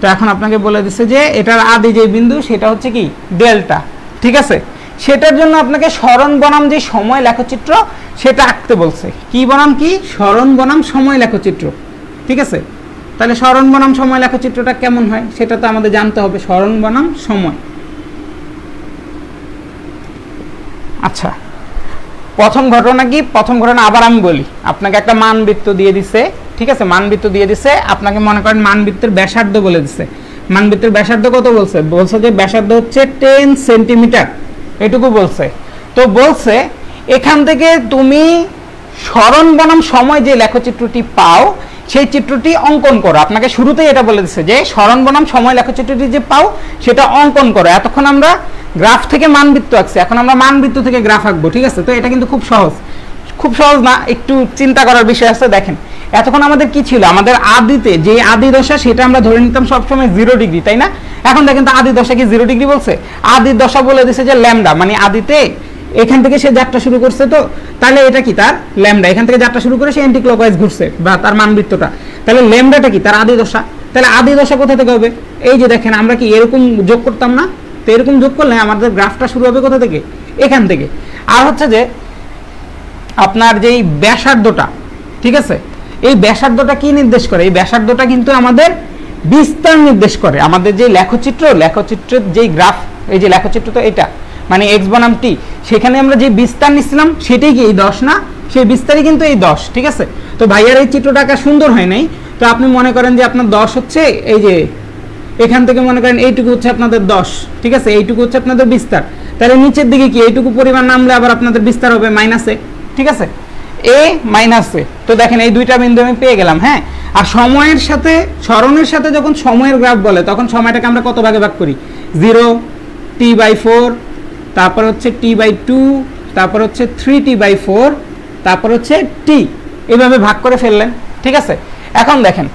তো এখন আপনাকে বলে দিছে যে এটার আদি যে বিন্দু সেটা হচ্ছে কি ডেল্টা। ঠিক আছে, সেটার জন্য আপনাকে স্মরণ বনাম যে সময় লেখচিত্র সেটা আঁকতে বলছে। কি বনাম কি? স্মরণ বনাম সময় লেখচিত্র। ঠিক আছে, তাহলে স্মরণ বনাম সময় লেখচিত্রটা কেমন হয় সেটা তো আমাদের জানতে হবে। স্মরণ বনাম সময়, আচ্ছা প্রথম ঘটনা কি? প্রথম ঘটনা আবার আমি বলি, আপনাকে একটা মানবৃত্ত দিয়ে দিছে। ঠিক আছে, মানবৃত্ত দিয়ে দিছে, আপনাকে মনে করেন মানবৃত্তের ব্যাসার্ধ বলে দিছে। মানবৃত্তের ব্যাসার্ধ কত বলছে? বলছে যে ব্যাসার্ধ হচ্ছে 10 সেন্টিমিটার, এটুকু বলছে। তো বলছে এখান থেকে তুমি স্মরণ বনাম সময় যে লেখচিত্রটি পাও সেই চিত্রটি অঙ্কন করো। আপনাকে শুরুতেই এটা বলে দিচ্ছে যে স্মরণ বনাম সময় লেখচিত্রটি যে পাও সেটা অঙ্কন করো। এতক্ষণ আমরা গ্রাফ থেকে মানবৃত্ত আঁকছি, এখন আমরা মানবৃত্ত থেকে গ্রাফ আঁকবো, ঠিক আছে। তো এটা কিন্তু খুব সহজ, খুব সহজ না, একটু চিন্তা করার বিষয় আছে। দেখেন এতক্ষণ আমাদের কি ছিল, আমাদের আদিতে যে আদি দশা সেটা আমরা ধরে নিতাম সবসময় 0 ডিগ্রি, তাই না? এখন দেখেন তো আদি দশা কি 0 ডিগ্রি বলছে? আদি দশা বলে দিছে যে ল্যামডা, মানে আদিতে এখান থেকে সে যাত্রা শুরু করছে, তো তাহলে এটা কি তার ল্যামডা, এখান থেকে যাত্রা শুরু করে সে অ্যান্টি ক্লকওয়াইজ ঘুরছে বা তার মানবৃত্তটা, তাহলে ল্যামডাটা কি তার আদি দশা। তাহলে আদি দশা কোথা থেকে হবে? এই যে দেখেন আমরা কি এরকম যোগ করতাম না, তো এরকম যোগ করলে আমাদের গ্রাফটা শুরু হবে কোথা থেকে? এখান থেকে। আর হচ্ছে যে আপনার যেই ব্যাসার্ধটা, ঠিক আছে, এই ব্যাসার্ধটা কি নির্দেশ করে? এই ব্যাসার্ধটা কিন্তু আমাদের বিস্তার নির্দেশ করে। আমাদের যে লেখচিত্রের যেই গ্রাফ, এই যে লেখচিত্র তো এটা মানে x বনাম t, সেখানে আমরা যে বিস্তার নিছিলাম সেটাই কি এই 10 না? সেই বিস্তারই কিন্তু এই 10, ঠিক আছে। তো ভাইয়ার এই চিত্রটা আঁকা সুন্দর হয় নাই, তো আপনি মনে করেন যে আপনার 10 হচ্ছে এই যে এখান থেকে মনে করেন এইটুকু হচ্ছে আপনাদের 10, ঠিক আছে, এইটুকু হচ্ছে আপনাদের বিস্তার। তাহলে নিচের দিকে কি এইটুকু পরিমাণ নামলে আবার আপনাদের বিস্তার হবে মাইনাসে, ঠিক আছে, a মাইনাসে। তো দেখেন এই দুইটা বিন্দু আমি পেয়ে গেলাম, হ্যাঁ। আর সময়ের সাথে সরণের সাথে যখন সময়ের গ্রাফ বলে তখন সময়টাকে আমরা কত ভাগে ভাগ করি? 0, t/4, তারপর হচ্ছে t/2, তারপর হচ্ছে 3t/4, তারপর হচ্ছে t, এইভাবে ভাগ করে ফেললেন, ঠিক আছে। এখন দেখেন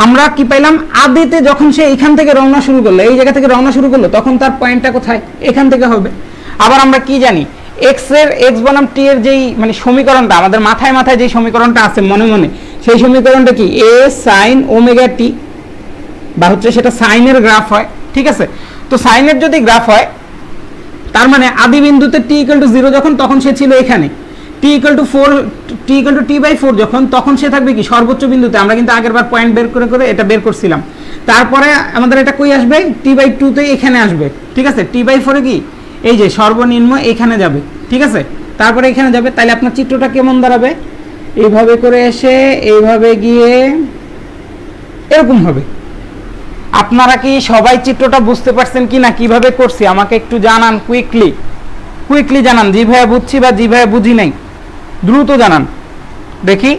আমরা কি পাইলাম, আদিতে যখন সে এখান থেকে রওনা শুরু করলো, এই জায়গা থেকে রওনা শুরু করলো, তখন তার পয়েন্টটা কোথায়? এখান থেকে হবে। আবার আমরা কি জানি, x বনাম t এর যেই মানে সমীকরণটা আমাদের মাথায় মাথায় যে সমীকরণটা আছে মনে মনে, সেই সমীকরণটা কি a sin ωt, বা হচ্ছে সেটা সাইনের গ্রাফ হয়, ঠিক আছে। তো সাইনের যদি গ্রাফ হয় তার মানে আদি বিন্দুতে t = 0 যখন, তখন সে ছিল এখানে, t/4 যখন, তখন সে থাকবে কি সর্বোচ্চ বিন্দুতে। আমরা কিন্তু আগের বার পয়েন্ট বের করে করে এটা বের করছিলাম। তারপরে আমাদের এটা কই আসবে? t/2 তে এখানে আসবে, ঠিক আছে। t/4 এ কি এই যে সর্বনিম্ন এখানে যাবে, ঠিক আছে, তারপরে এখানে যাবে। তাহলে আপনার চিত্রটা কেমন দাঁড়াবে? এইভাবে করে এসে এইভাবে গিয়ে এরকম হবে। আপনারা কি সবাই চিত্রটা বুঝতে পারছেন কিনা, কিভাবে করছি আমাকে একটু জানান, কুইকলি জানান, জি ভাইয়া বুঝছি বা জি ভাইয়া বুঝি নাই, দ্রুত জানান দেখি।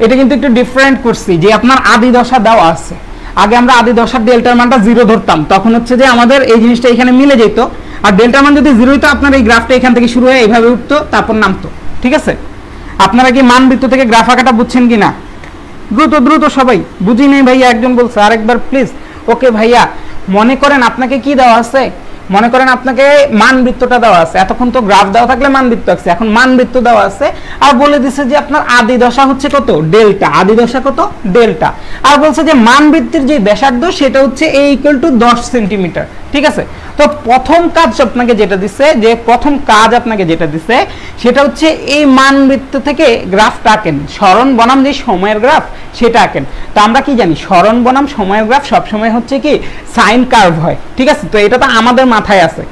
এটা কিন্তু একটু ডিফারেন্ট করছি, যে আপনার আদি দশা দেওয়া আছে। আগে আমরা আদি দশার ডেল্টার মানটা 0 ধরতাম, তখন হচ্ছে যে আমাদের এই জিনিসটা এখানে মিলে যেত। আর ডেল্টার মান যদি 0 হইতো, আপনার এই গ্রাফটা এখান থেকে শুরু হয়ে এইভাবে উঠতো, তারপর নামতো, ঠিক আছে। আপনারা কি মানবৃত্ত থেকে গ্রাফ আঁকাটা বুঝছেন কিনা? দ্রুত সবাই। বুঝি নেই ভাইয়া একজন বলছে, আরেকবার প্লিজ। ওকে ভাইয়া, মনে করেন আপনাকে কি দেওয়া আছে, মনে করেন আপনাকে মানবৃত্তটা দেওয়া আছে, এতক্ষণ তো গ্রাফ দেওয়া থাকলে মানবৃত্ত আছে, এখন মানবৃত্ত দেওয়া আছে, আর বলে দিছে যে আপনার আদি দশা হচ্ছে কত? ডেল্টা। আদি দশা কত? ডেল্টা। আর বলছে যে মানবৃত্তের যে ব্যাসার্ধ সেটা হচ্ছে a = 10 সেন্টিমিটার, ঠিক আছে। তো প্রথম কাজ আপনাকে যেটা দিছে, সেটা হচ্ছে এই মানবৃত্ত থেকে গ্রাফটা আঁকেন, সরণ বনাম যে সময়ের গ্রাফ সেটা আঁকেন। তো আমরা কি জানি, সরণ বনাম সময়ের গ্রাফ সবসময় হচ্ছে কি সাইন কার্ভ হয়, ঠিক আছে। তো এটা তো আমাদের মাথায় আছে,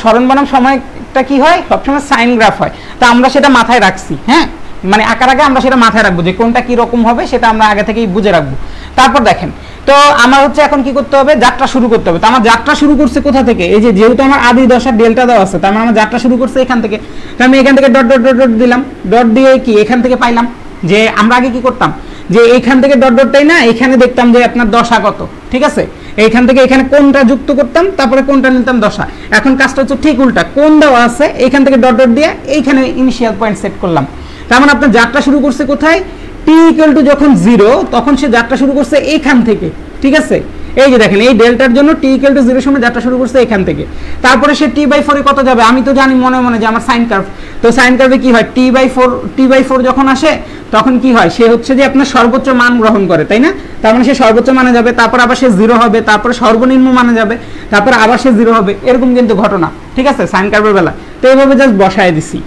সরণ বনাম সময়টা কি হয়? সবসময় সাইন গ্রাফ হয়। তো আমরা সেটা মাথায় রাখছি, হ্যাঁ, মানে আঁকার আগে আমরা সেটা মাথায় রাখবো যে কোনটা কি রকম হবে, সেটা আমরা আগে থেকেই বুঝে রাখবো। তারপর দেখেন, তো আমার হচ্ছে এখন কি করতে হবে? যাত্রা শুরু করতে হবে। তো আমার যাত্রা শুরু করছে কোথা থেকে? এই যে যেহেতু আমার আদি দশার ডেল্টা দেওয়া আছে, তার মানে আমার যাত্রা শুরু করছে এখান থেকে। তো আমি এখান থেকে ডট ডট ডট ডট দিলাম, ডট দিয়ে কি এখান থেকে পাইলাম যে আমরা আগে কি করতাম, যে এইখান থেকে ডট ডটটাই না, এখানে দেখতাম যে আপনার দশা কত, ঠিক আছে। এইখান থেকে এখানে কোনটা যুক্ত করতাম, তারপরে কোনটা নিতাম দশা। এখন কাজটা হচ্ছে ঠিক উল্টা, কোন দেওয়া আছে এইখান থেকে ডট ডট দিয়ে এইখানে ইনিশিয়াল পয়েন্ট সেট করলাম। তার মানে আপনার যাত্রা শুরু করছে কোথায়? t = যখন 0 তখন সে যাত্রা শুরু করছে এখান থেকে, ঠিক আছে। এই যে দেখেন, এই ডেল্টার জন্য t = 0 সময় যাত্রা শুরু করছে এখান থেকে। তারপরে সে t/4 এ কত যাবে? আমি তো জানি মনে মনে যে আমার সাইন কার্ভ, তো সাইন কার্ভে কি হয়? t/4 যখন আসে তখন কি হয়? সে হচ্ছে যে আপনার সর্বোচ্চ মান গ্রহণ করে, তাই না? তার মানে সে সর্বোচ্চ মানে যাবে, তারপর আবার সে 0 হবে, তারপর সর্বনিম্ন মানে যাবে, তারপর আবার সে 0 হবে, এরকম কিন্তু ঘটনা, ঠিক আছে, সাইন কার্ভের বেলা। তো এইভাবে জাস্ট বসায় দিছি।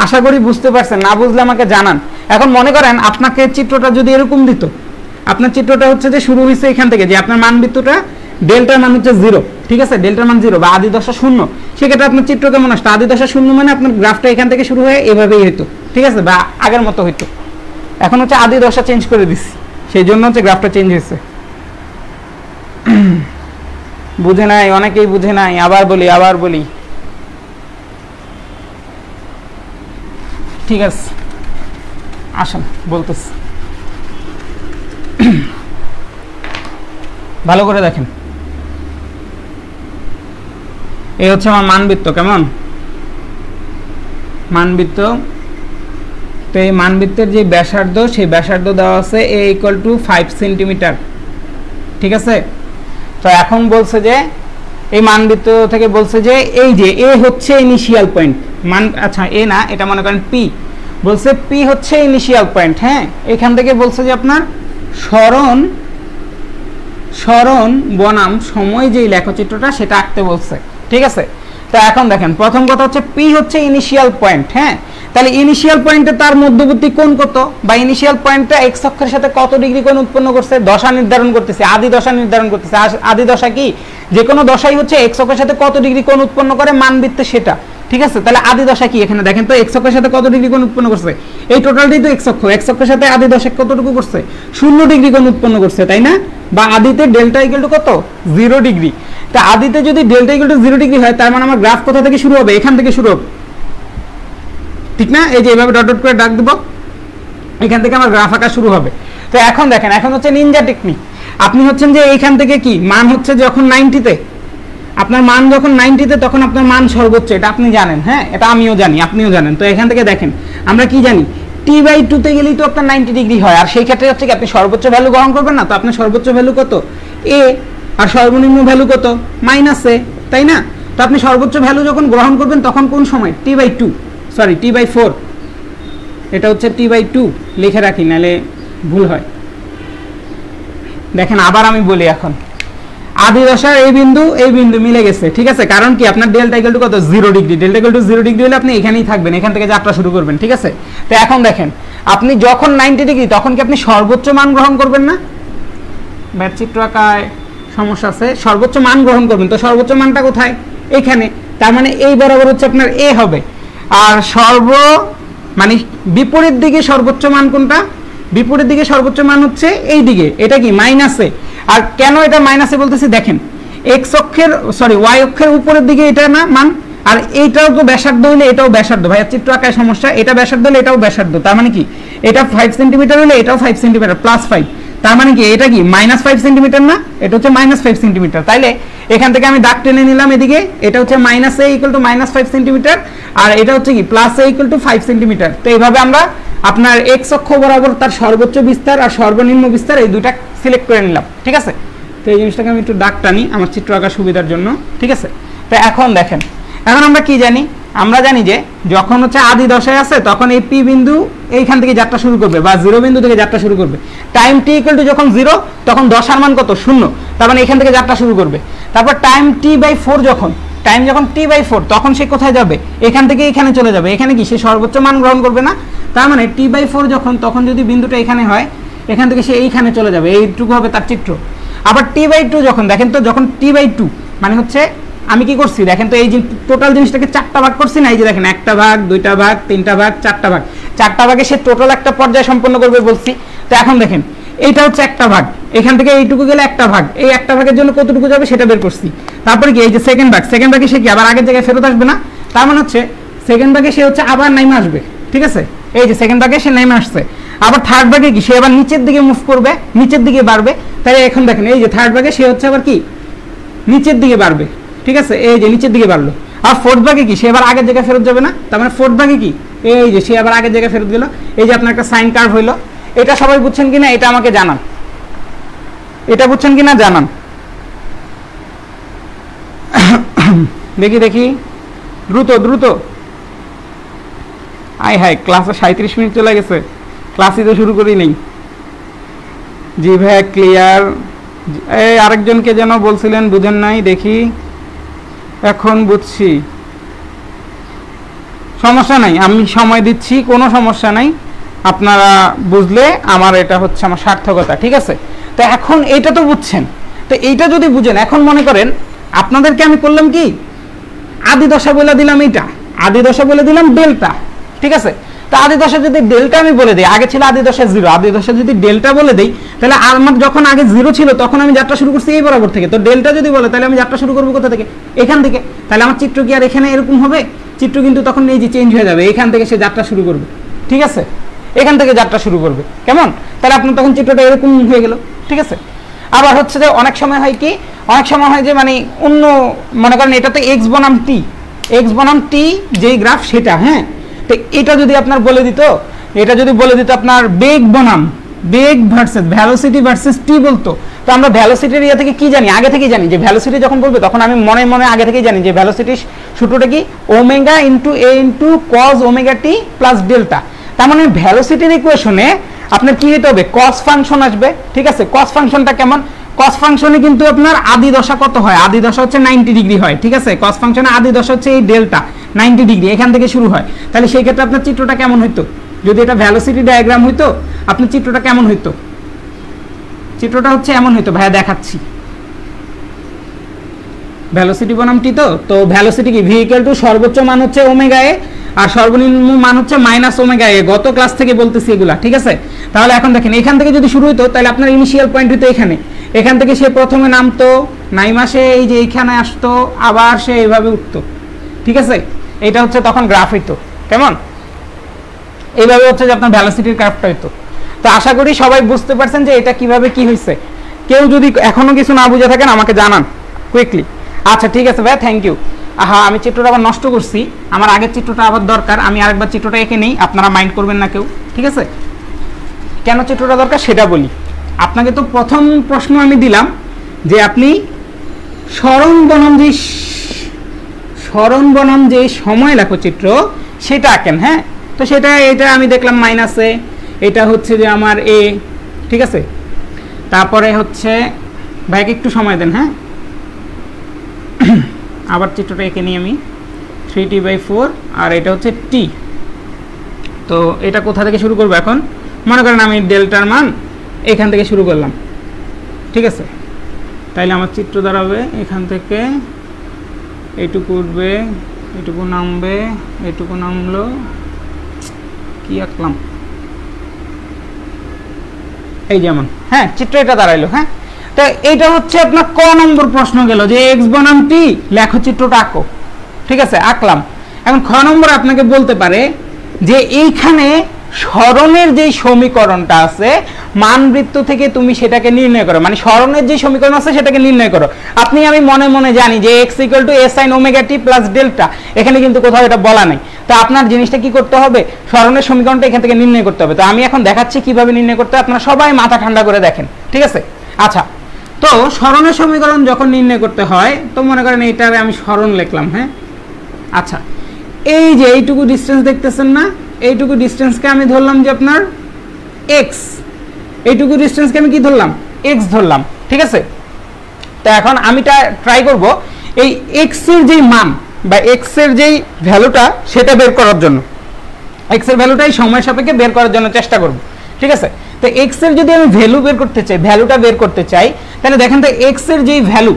আশা করি বুঝতে পারছেন, না বুঝলে আমাকে জানান। এখন মনে করেন আপনাকে চিত্রটা যদি এরকম দিত, আপনার চিত্রটা হচ্ছে যে শুরু হয়েছে এখান থেকে, যে আপনার মানবৃত্তটা ডেল্টার মান হচ্ছে 0, ঠিক আছে, ডেল্টার মান 0 বা আদি দশা 0, সেক্ষেত্রে আপনার চিত্র কেমন আসতো? আদি দশা 0 মানে আপনার গ্রাফটা এখান থেকে শুরু হয়ে এভাবেই হইতো, ঠিক আছে, বা আগের মতো হইতো। এখন হচ্ছে আদি দশা চেঞ্জ করে দিচ্ছি, সেই জন্য হচ্ছে গ্রাফটা চেঞ্জ হয়েছে। বুঝে নাই, অনেকেই বুঝে নাই, আবার বলি, ঠিক আছে, আসেন বলতেছি, ভালো করে দেখেন। এই হচ্ছে আমার মানবৃত্ত, কেমন মানবৃত্ত। তো এই মানবৃত্তের যে ব্যাসার্ধ, সেই ব্যাসার্ধ দেওয়া আছে a = 5 সেন্টিমিটার, ঠিক আছে। তো এখন বলছে যে এই মানবৃত্ত থেকে বলছে যে এই যে এ হচ্ছে ইনিশিয়াল পয়েন্ট, আচ্ছা এ না, এটা মনে করেন পি, বলছে পি হচ্ছে ইনিশিয়াল পয়েন্ট। হ্যাঁ, এখান থেকে বলছে যে আপনার সরণ বনাম সময় যেই লেখচিত্রটা সেটা আঁকতে বলছে, ঠিক আছে। তো এখন দেখেন প্রথম কথা হচ্ছে পি হচ্ছে ইনিশিয়াল পয়েন্ট। হ্যাঁ, তাহলে ইনিশিয়াল পয়েন্টে তার মধ্যবর্তী কোণ কত, বা ইনিশিয়াল পয়েন্টটা এক্স অক্ষের সাথে কত ডিগ্রি কোণ উৎপন্ন করছে, দশা নির্ধারণ করতেছে, আদি দশা নির্ধারণ করতেছে। আদি দশা কি, যে কোনো দশাই হচ্ছে এক্স অক্ষের সাথে কত ডিগ্রি কোণ উৎপন্ন করে মানবৃত্তে সেটা, ঠিক আছে। তাহলে আদি দশা কি, এখানে দেখেন তো এক্স অক্ষের সাথে কত ডিগ্রি কোণ উৎপন্ন করছে, এই টোটালটাই তো এক্স অক্ষের সাথে আদি দশা কতটুকু করছে, 0 ডিগ্রি কোণ উৎপন্ন করছে, তাই না। বা আদিতে ডেল্টা ইকুয়াল টু কত, 0 ডিগ্রি। তা আদিতে যদি ডেল্টা ইকুয়াল টু 0 ডিগ্রি হয়, তার মানে আমার গ্রাফ কোথা থেকে শুরু হবে, এখান থেকে শুরু হবে, ঠিক না। এই যে এইভাবে ডট ডট করে ডাক দেব, এখান থেকে আমার গ্রাফ আঁকা শুরু হবে। তো এখন দেখেন, এখন হচ্ছে নিনজা টেকনিক। আপনি হচ্ছেন যে এইখান থেকে কি মান হচ্ছে যখন 90-তে, আপনার মান যখন 90-তে, তখন আপনার মান সর্বোচ্চ, এটা আপনি জানেন। হ্যাঁ, এটা আমিও জানি, আপনিও জানেন। তো এখান থেকে দেখেন আমরা কি জানি, t/2-তে গেলেই তো আপনার 90 ডিগ্রি হয়, আর সেই ক্ষেত্রে হচ্ছে কি আপনি সর্বোচ্চ ভ্যালু গ্রহণ করবেন না, তো আপনার সর্বোচ্চ ভ্যালু কত, a, আর সর্বনিম্ন ভ্যালু কত, -a, তাই না। তো আপনি সর্বোচ্চ ভ্যালু যখন গ্রহণ করবেন তখন কোন সময়, t/4, এটা হচ্ছে t/2 লিখে রাখি, নাহলে ভুল হয়। দেখেন আবার আমি বলি, এখন আদি দশার এই বিন্দু মিলে গেছে, ঠিক আছে। কারণ কি আপনার ডেল্টা ইকুয়াল টু কত, 0 degree. Delta equal two 0 degree হলে আপনি এখানেই থাকবেন, এখান থেকে যাত্রা শুরু করবেন, ঠিক আছে। তো এখন দেখেন, আপনি যখন 90 ডিগ্রি, তখন কি আপনি সর্বোচ্চ মান গ্রহণ করবেন না, চিত্র আঁকায় সমস্যা আছে, সর্বোচ্চ মান গ্রহণ করবেন। তো সর্বোচ্চ মানটা কোথায়, এখানে। তার মানে এই বরাবর হচ্ছে আপনার এ হবে, আর মানে বিপরীত দিকে সর্বোচ্চ মান কোনটা, বিপরীত দিকে সর্বোচ্চ মান হচ্ছে এই দিকে, এটা কি -এ। আর কেন এটা -এ বলতেছি, দেখেন এক্স অক্ষের ওয়াই অক্ষের উপরের দিকে এটা না মান, আর এইটাও তো ব্যাসার্ধ হলে এটাও ব্যাসার্ধ, ভাইয়া চিত্র আঁকায় সমস্যা, এটা ব্যাসার্ধ হলে এটাও ব্যাসার্ধ, তার মানে কি এটা 5 সেন্টিমিটার হলে এটাও 5 সেন্টিমিটার +5, তার মানে কি এটা কি -5 সেন্টিমিটার না, এটা হচ্ছে -5 সেন্টিমিটার। তাইলে এখান থেকে আমি দাগ টেনে নিলাম এদিকে, এটা হচ্ছে -a = -5 সেন্টিমিটার, আর এটা হচ্ছে কি +a = 5 সেন্টিমিটার। তো এইভাবে আমরা আপনার এক্স অক্ষ বরাবর তার সর্বোচ্চ বিস্তার আর সর্বনিম্ন বিস্তার এই দুইটা সিলেক্ট করে নিলাম, ঠিক আছে। তো এই জিনিসটাকে আমি একটু দাগ টানি আমার চিত্র আঁকার সুবিধার জন্য, ঠিক আছে। তো এখন দেখেন, এখন আমরা কি জানি, আমরা জানি যে যখন হচ্ছে আদি দশায় আছে, তখন এই পি বিন্দু এইখান থেকে যাত্রা শুরু করবে, বা 0 বিন্দু থেকে যাত্রা শুরু করবে। টাইম টি ইকুয়াল টু যখন 0, তখন দশার মান কত, 0, তার মানে এখান থেকে যাত্রা শুরু করবে। তারপর টাইম t/4 যখন t/4, তখন সে কোথায় যাবে, এখান থেকে এখানে চলে যাবে। এখানে কি সে সর্বোচ্চ মান গ্রহণ করবে না, তার মানে t/4 যখন, তখন যদি বিন্দুটা এখানে হয়, এখান থেকে সে এইখানে চলে যাবে, এইটুকু হবে তার চিত্র। আবার t/2 যখন, দেখেন তো যখন t/2 মানে হচ্ছে আমি কি করছি, দেখেন তো এই যে টোটাল জিনিসটাকে 4টা ভাগ করছি না, এই যে দেখেন 1টা ভাগ, 2টা ভাগ, 3টা ভাগ, 4টা ভাগ, 4টা ভাগে সে টোটাল একটা পর্যায় সম্পন্ন করবে বলছি। তো এখন দেখেন এইটা হচ্ছে একটা ভাগ, এখান থেকে এইটুকু গেলে একটা ভাগ, এই একটা ভাগের জন্য কতটুকু যাবে সেটা বের করছি। তারপরে কি এই যে সেকেন্ড ভাগে সে কি আবার আগের জায়গায় ফেরত আসবে না, তার মানে হচ্ছে সেকেন্ড ভাগে সে হচ্ছে আবার নেমে আসবে, ঠিক আছে। এই যে সেকেন্ড ভাগে সে নেমে আসছে। আবার থার্ড ভাগে কি সে আবার নিচের দিকে মুভ করবে, নিচের দিকে বাড়বে। তাহলে এখন দেখেন এই যে থার্ড ভাগে সে হচ্ছে আবার কি নিচের দিকে বাড়বে, ঠিক আছে, এই যে নিচের দিকে বাড়লো। আর ফোর্থ ভাগে কি সে আবার আগের জায়গায় ফেরত যাবে না, তার মানে ফোর্থ ভাগে কি এই যে সে আবার আগের জায়গায় ফেরত গেল। এই যে আপনার একটা সাইন কার্ভ হইলো, এটা সবাই বুঝছেন কিনা এটা আমাকে জানান, এটা বুঝছেন কিনা জানান। দেখি দ্রুত হাই ক্লাসে 37 মিনিট চলে গেছে, ক্লাসই তো শুরু করি নেই। জি ভাই ক্লিয়ার। এই আরেকজনকে যেন বলছিলেন বুঝেন নাই, দেখি এখন বুঝছি, সমস্যা নাই, আমি সময় দিচ্ছি, কোনো সমস্যা নাই, আপনারা বুঝলে আমার এটা হচ্ছে আমার সার্থকতা, ঠিক আছে। তো এখন এইটা তো বুঝছেন, তো এইটা যদি বুঝেন, এখন মনে করেন আপনাদেরকে আমি করলাম কি আদি দশা বলে দিলাম, এইটা আদি দশা বলে দিলাম ডেল্টা, ঠিক আছে। তো আদি দশা যদি ডেল্টা আমি বলে দিই, আগে ছিল আদি দশা 0, আদি দশা যদি ডেল্টা বলে দেই, তাহলে আমার যখন আগে 0 ছিল তখন আমি যাত্রা শুরু করছি এই বরাবর থেকে। তো ডেল্টা যদি বলে তাহলে আমি যাত্রা শুরু করবো কোথা থেকে, এখান থেকে। তাহলে আমার চিত্র কি আর এখানে এরকম হবে, চিত্র কিন্তু তখন এই যে চেঞ্জ হয়ে যাবে, এখান থেকে সে যাত্রা শুরু করবে, ঠিক আছে, এখান থেকে যাত্রা শুরু করবে, কেমন। তাহলে আপনার তখন চিত্রটা এরকম হয়ে গেল, ঠিক আছে। আবার হচ্ছে যে অনেক সময় হয় কি অনেক সময় হয় যে মানে অন্য মনে করেন এটা তো এক্স বনাম টি যেই গ্রাফ সেটা, হ্যাঁ। তো এটা যদি আপনার বলে দিত, আপনার বেগ ভার্সেস ভ্যালোসিটি ভার্সেস টি বলতো, তো আমরা ভ্যালোসিটির ইয়া থেকে কি জানি, আগে থেকেই জানি যে ভ্যালোসিটি যখন বলবে তখন আমি মনে মনে আগে থেকেই জানি যে ভ্যালোসিটির সূত্রটা কি ওমেগা ইন্টু এ into cos omega t plus delta. তার মানে ভ্যালোসিটির ইকুয়েশনে আপনার কি হতে হবে, কস ফাংশন আসবে, ঠিক আছে। কস ফাংশনটা কেমন, কস ফাংশনে কিন্তু আপনার আদি দশা কত হয়, আদি দশা হচ্ছে 90 ডিগ্রি হয়, ঠিক আছে। কস ফাংশনে আদি দশা হচ্ছে এই ডেল্টা 90 ডিগ্রি, এখান থেকে শুরু হয়। তাহলে সেই ক্ষেত্রে আপনার চিত্রটা কেমন হইতো, যদি এটা ভ্যালোসিটি ডায়াগ্রাম হইতো আপনার চিত্রটা কেমন হইতো, চিত্রটা হচ্ছে এমন হইতো, ভাইয়া দেখাচ্ছি। ভ্যালোসিটি বনাম টি, তো ভ্যালোসিটি কি ভি ইকুয়াল টু সর্বোচ্চ মান হচ্ছে ওমেগা এ আর সর্বনিম্ন মান হচ্ছে মাইনাস ওমেগা এ, গত ক্লাস থেকে বলতেছি এগুলা, ঠিক আছে। তাহলে এখন দেখেন এখান থেকে যদি শুরু হইতো তাহলে আপনার ইনিশিয়াল পয়েন্ট হইতো এখান থেকে সে প্রথমে নামতো, নাইমাসে এই যে এইখানে আসতো, আবার সে এইভাবে উঠতো, ঠিক আছে। এটা হচ্ছে তখন গ্রাফ হইতো কেমন, এইভাবে হচ্ছে যে আপনার ভ্যালোসিটির গ্রাফটা হইতো। তো আশা করি সবাই বুঝতে পারছেন যে এটা কিভাবে কি হয়েছে। কেউ যদি এখনো কিছু না বুঝে থাকেন আমাকে জানান কুইকলি। আচ্ছা ঠিক আছে ভাইয়া, থ্যাংক ইউ। আমি চিত্রটা আবার নষ্ট করছি, আমার আগের চিত্রটা আবার দরকার, আমি আরেকবার চিত্রটা এঁকে নেই, আপনারা মাইন্ড করবেন না কেউ, ঠিক আছে। কেন চিত্রটা দরকার সেটা বলি। আপনাকে তো প্রথম প্রশ্ন আমি দিলাম যে আপনি সরণ বনাম যে সময় লেখো চিত্র সেটা আঁকেন, হ্যাঁ। তো এটা আমি দেখলাম মাইনাসে, এটা হচ্ছে যে আমার এ, ঠিক আছে। তারপরে হচ্ছে ভাইকে একটু সময় দেন, হ্যাঁ। আবার চিত্রটা এঁকে নিই আমি, 3t/4 আর এটা হচ্ছে টি। তো এটা কোথা থেকে শুরু করবো এখন, মনে করেন আমি ডেল্টার মান এখান থেকে শুরু করলাম, ঠিক আছে। তাইলে আমার চিত্র দাঁড়াবে এখান থেকে এইটুকু উঠবে, এইটুকু নামবে, এইটুকু নামলো, কি আঁকলাম এই যেমন, হ্যাঁ চিত্র এটা দাঁড়াইলো, হ্যাঁ। তো এইটা হচ্ছে আপনার ক নম্বর প্রশ্ন গেল যে এক্স বনাম টি লেখো চিত্রটা আঁকো, ঠিক আছে, আঁকলাম। এখন খ নম্বর আপনাকে বলতে পারে যে এইখানে সরণের যে সমীকরণটা আছে মানবৃত্ত থেকে তুমি সেটাকে নির্ণয় করো, মানে সরণের যে সমীকরণ আছে সেটাকে নির্ণয় করো। আমি মনে মনে জানি যে x = a sin omega t plus delta, এখানে কিন্তু কোথাও এটা বলা নাই। তো আপনার জিনিসটা কি করতে হবে, সরণের সমীকরণটা এখান থেকে নির্ণয় করতে হবে। তো আমি এখন দেখাচ্ছি কিভাবে নির্ণয় করতে হয়, আপনারা সবাই মাথা ঠান্ডা করে দেখেন, ঠিক আছে। আচ্ছা, তো সরণের সমীকরণ যখন নির্ণয় করতে হয়, তো মনে করেন এইটারে আমি সরণ লিখলাম, হ্যাঁ। আচ্ছা, এই যে এইটুকু ডিস্টেন্স দেখতেছেন না, এইটুকু ডিস্টেন্সকে আমি ধরলাম যে আপনার x, এইটুকু ডিস্টেন্সকে আমি কি ধরলাম, x ধরলাম, ঠিক আছে। তো এখন আমি ট্রাই করব এই x এর যেই মান বা x এর যেই ভ্যালুটা সেটা বের করার জন্য, x এর ভ্যালুটাই সময়ের সাপেক্ষে বের করার জন্য চেষ্টা করব, ঠিক আছে। তো x এর যদি আমি ভ্যালু বের করতে চাই, ভ্যালুটা বের করতে চাই, তাহলে দেখেন তো x এর যেই ভ্যালু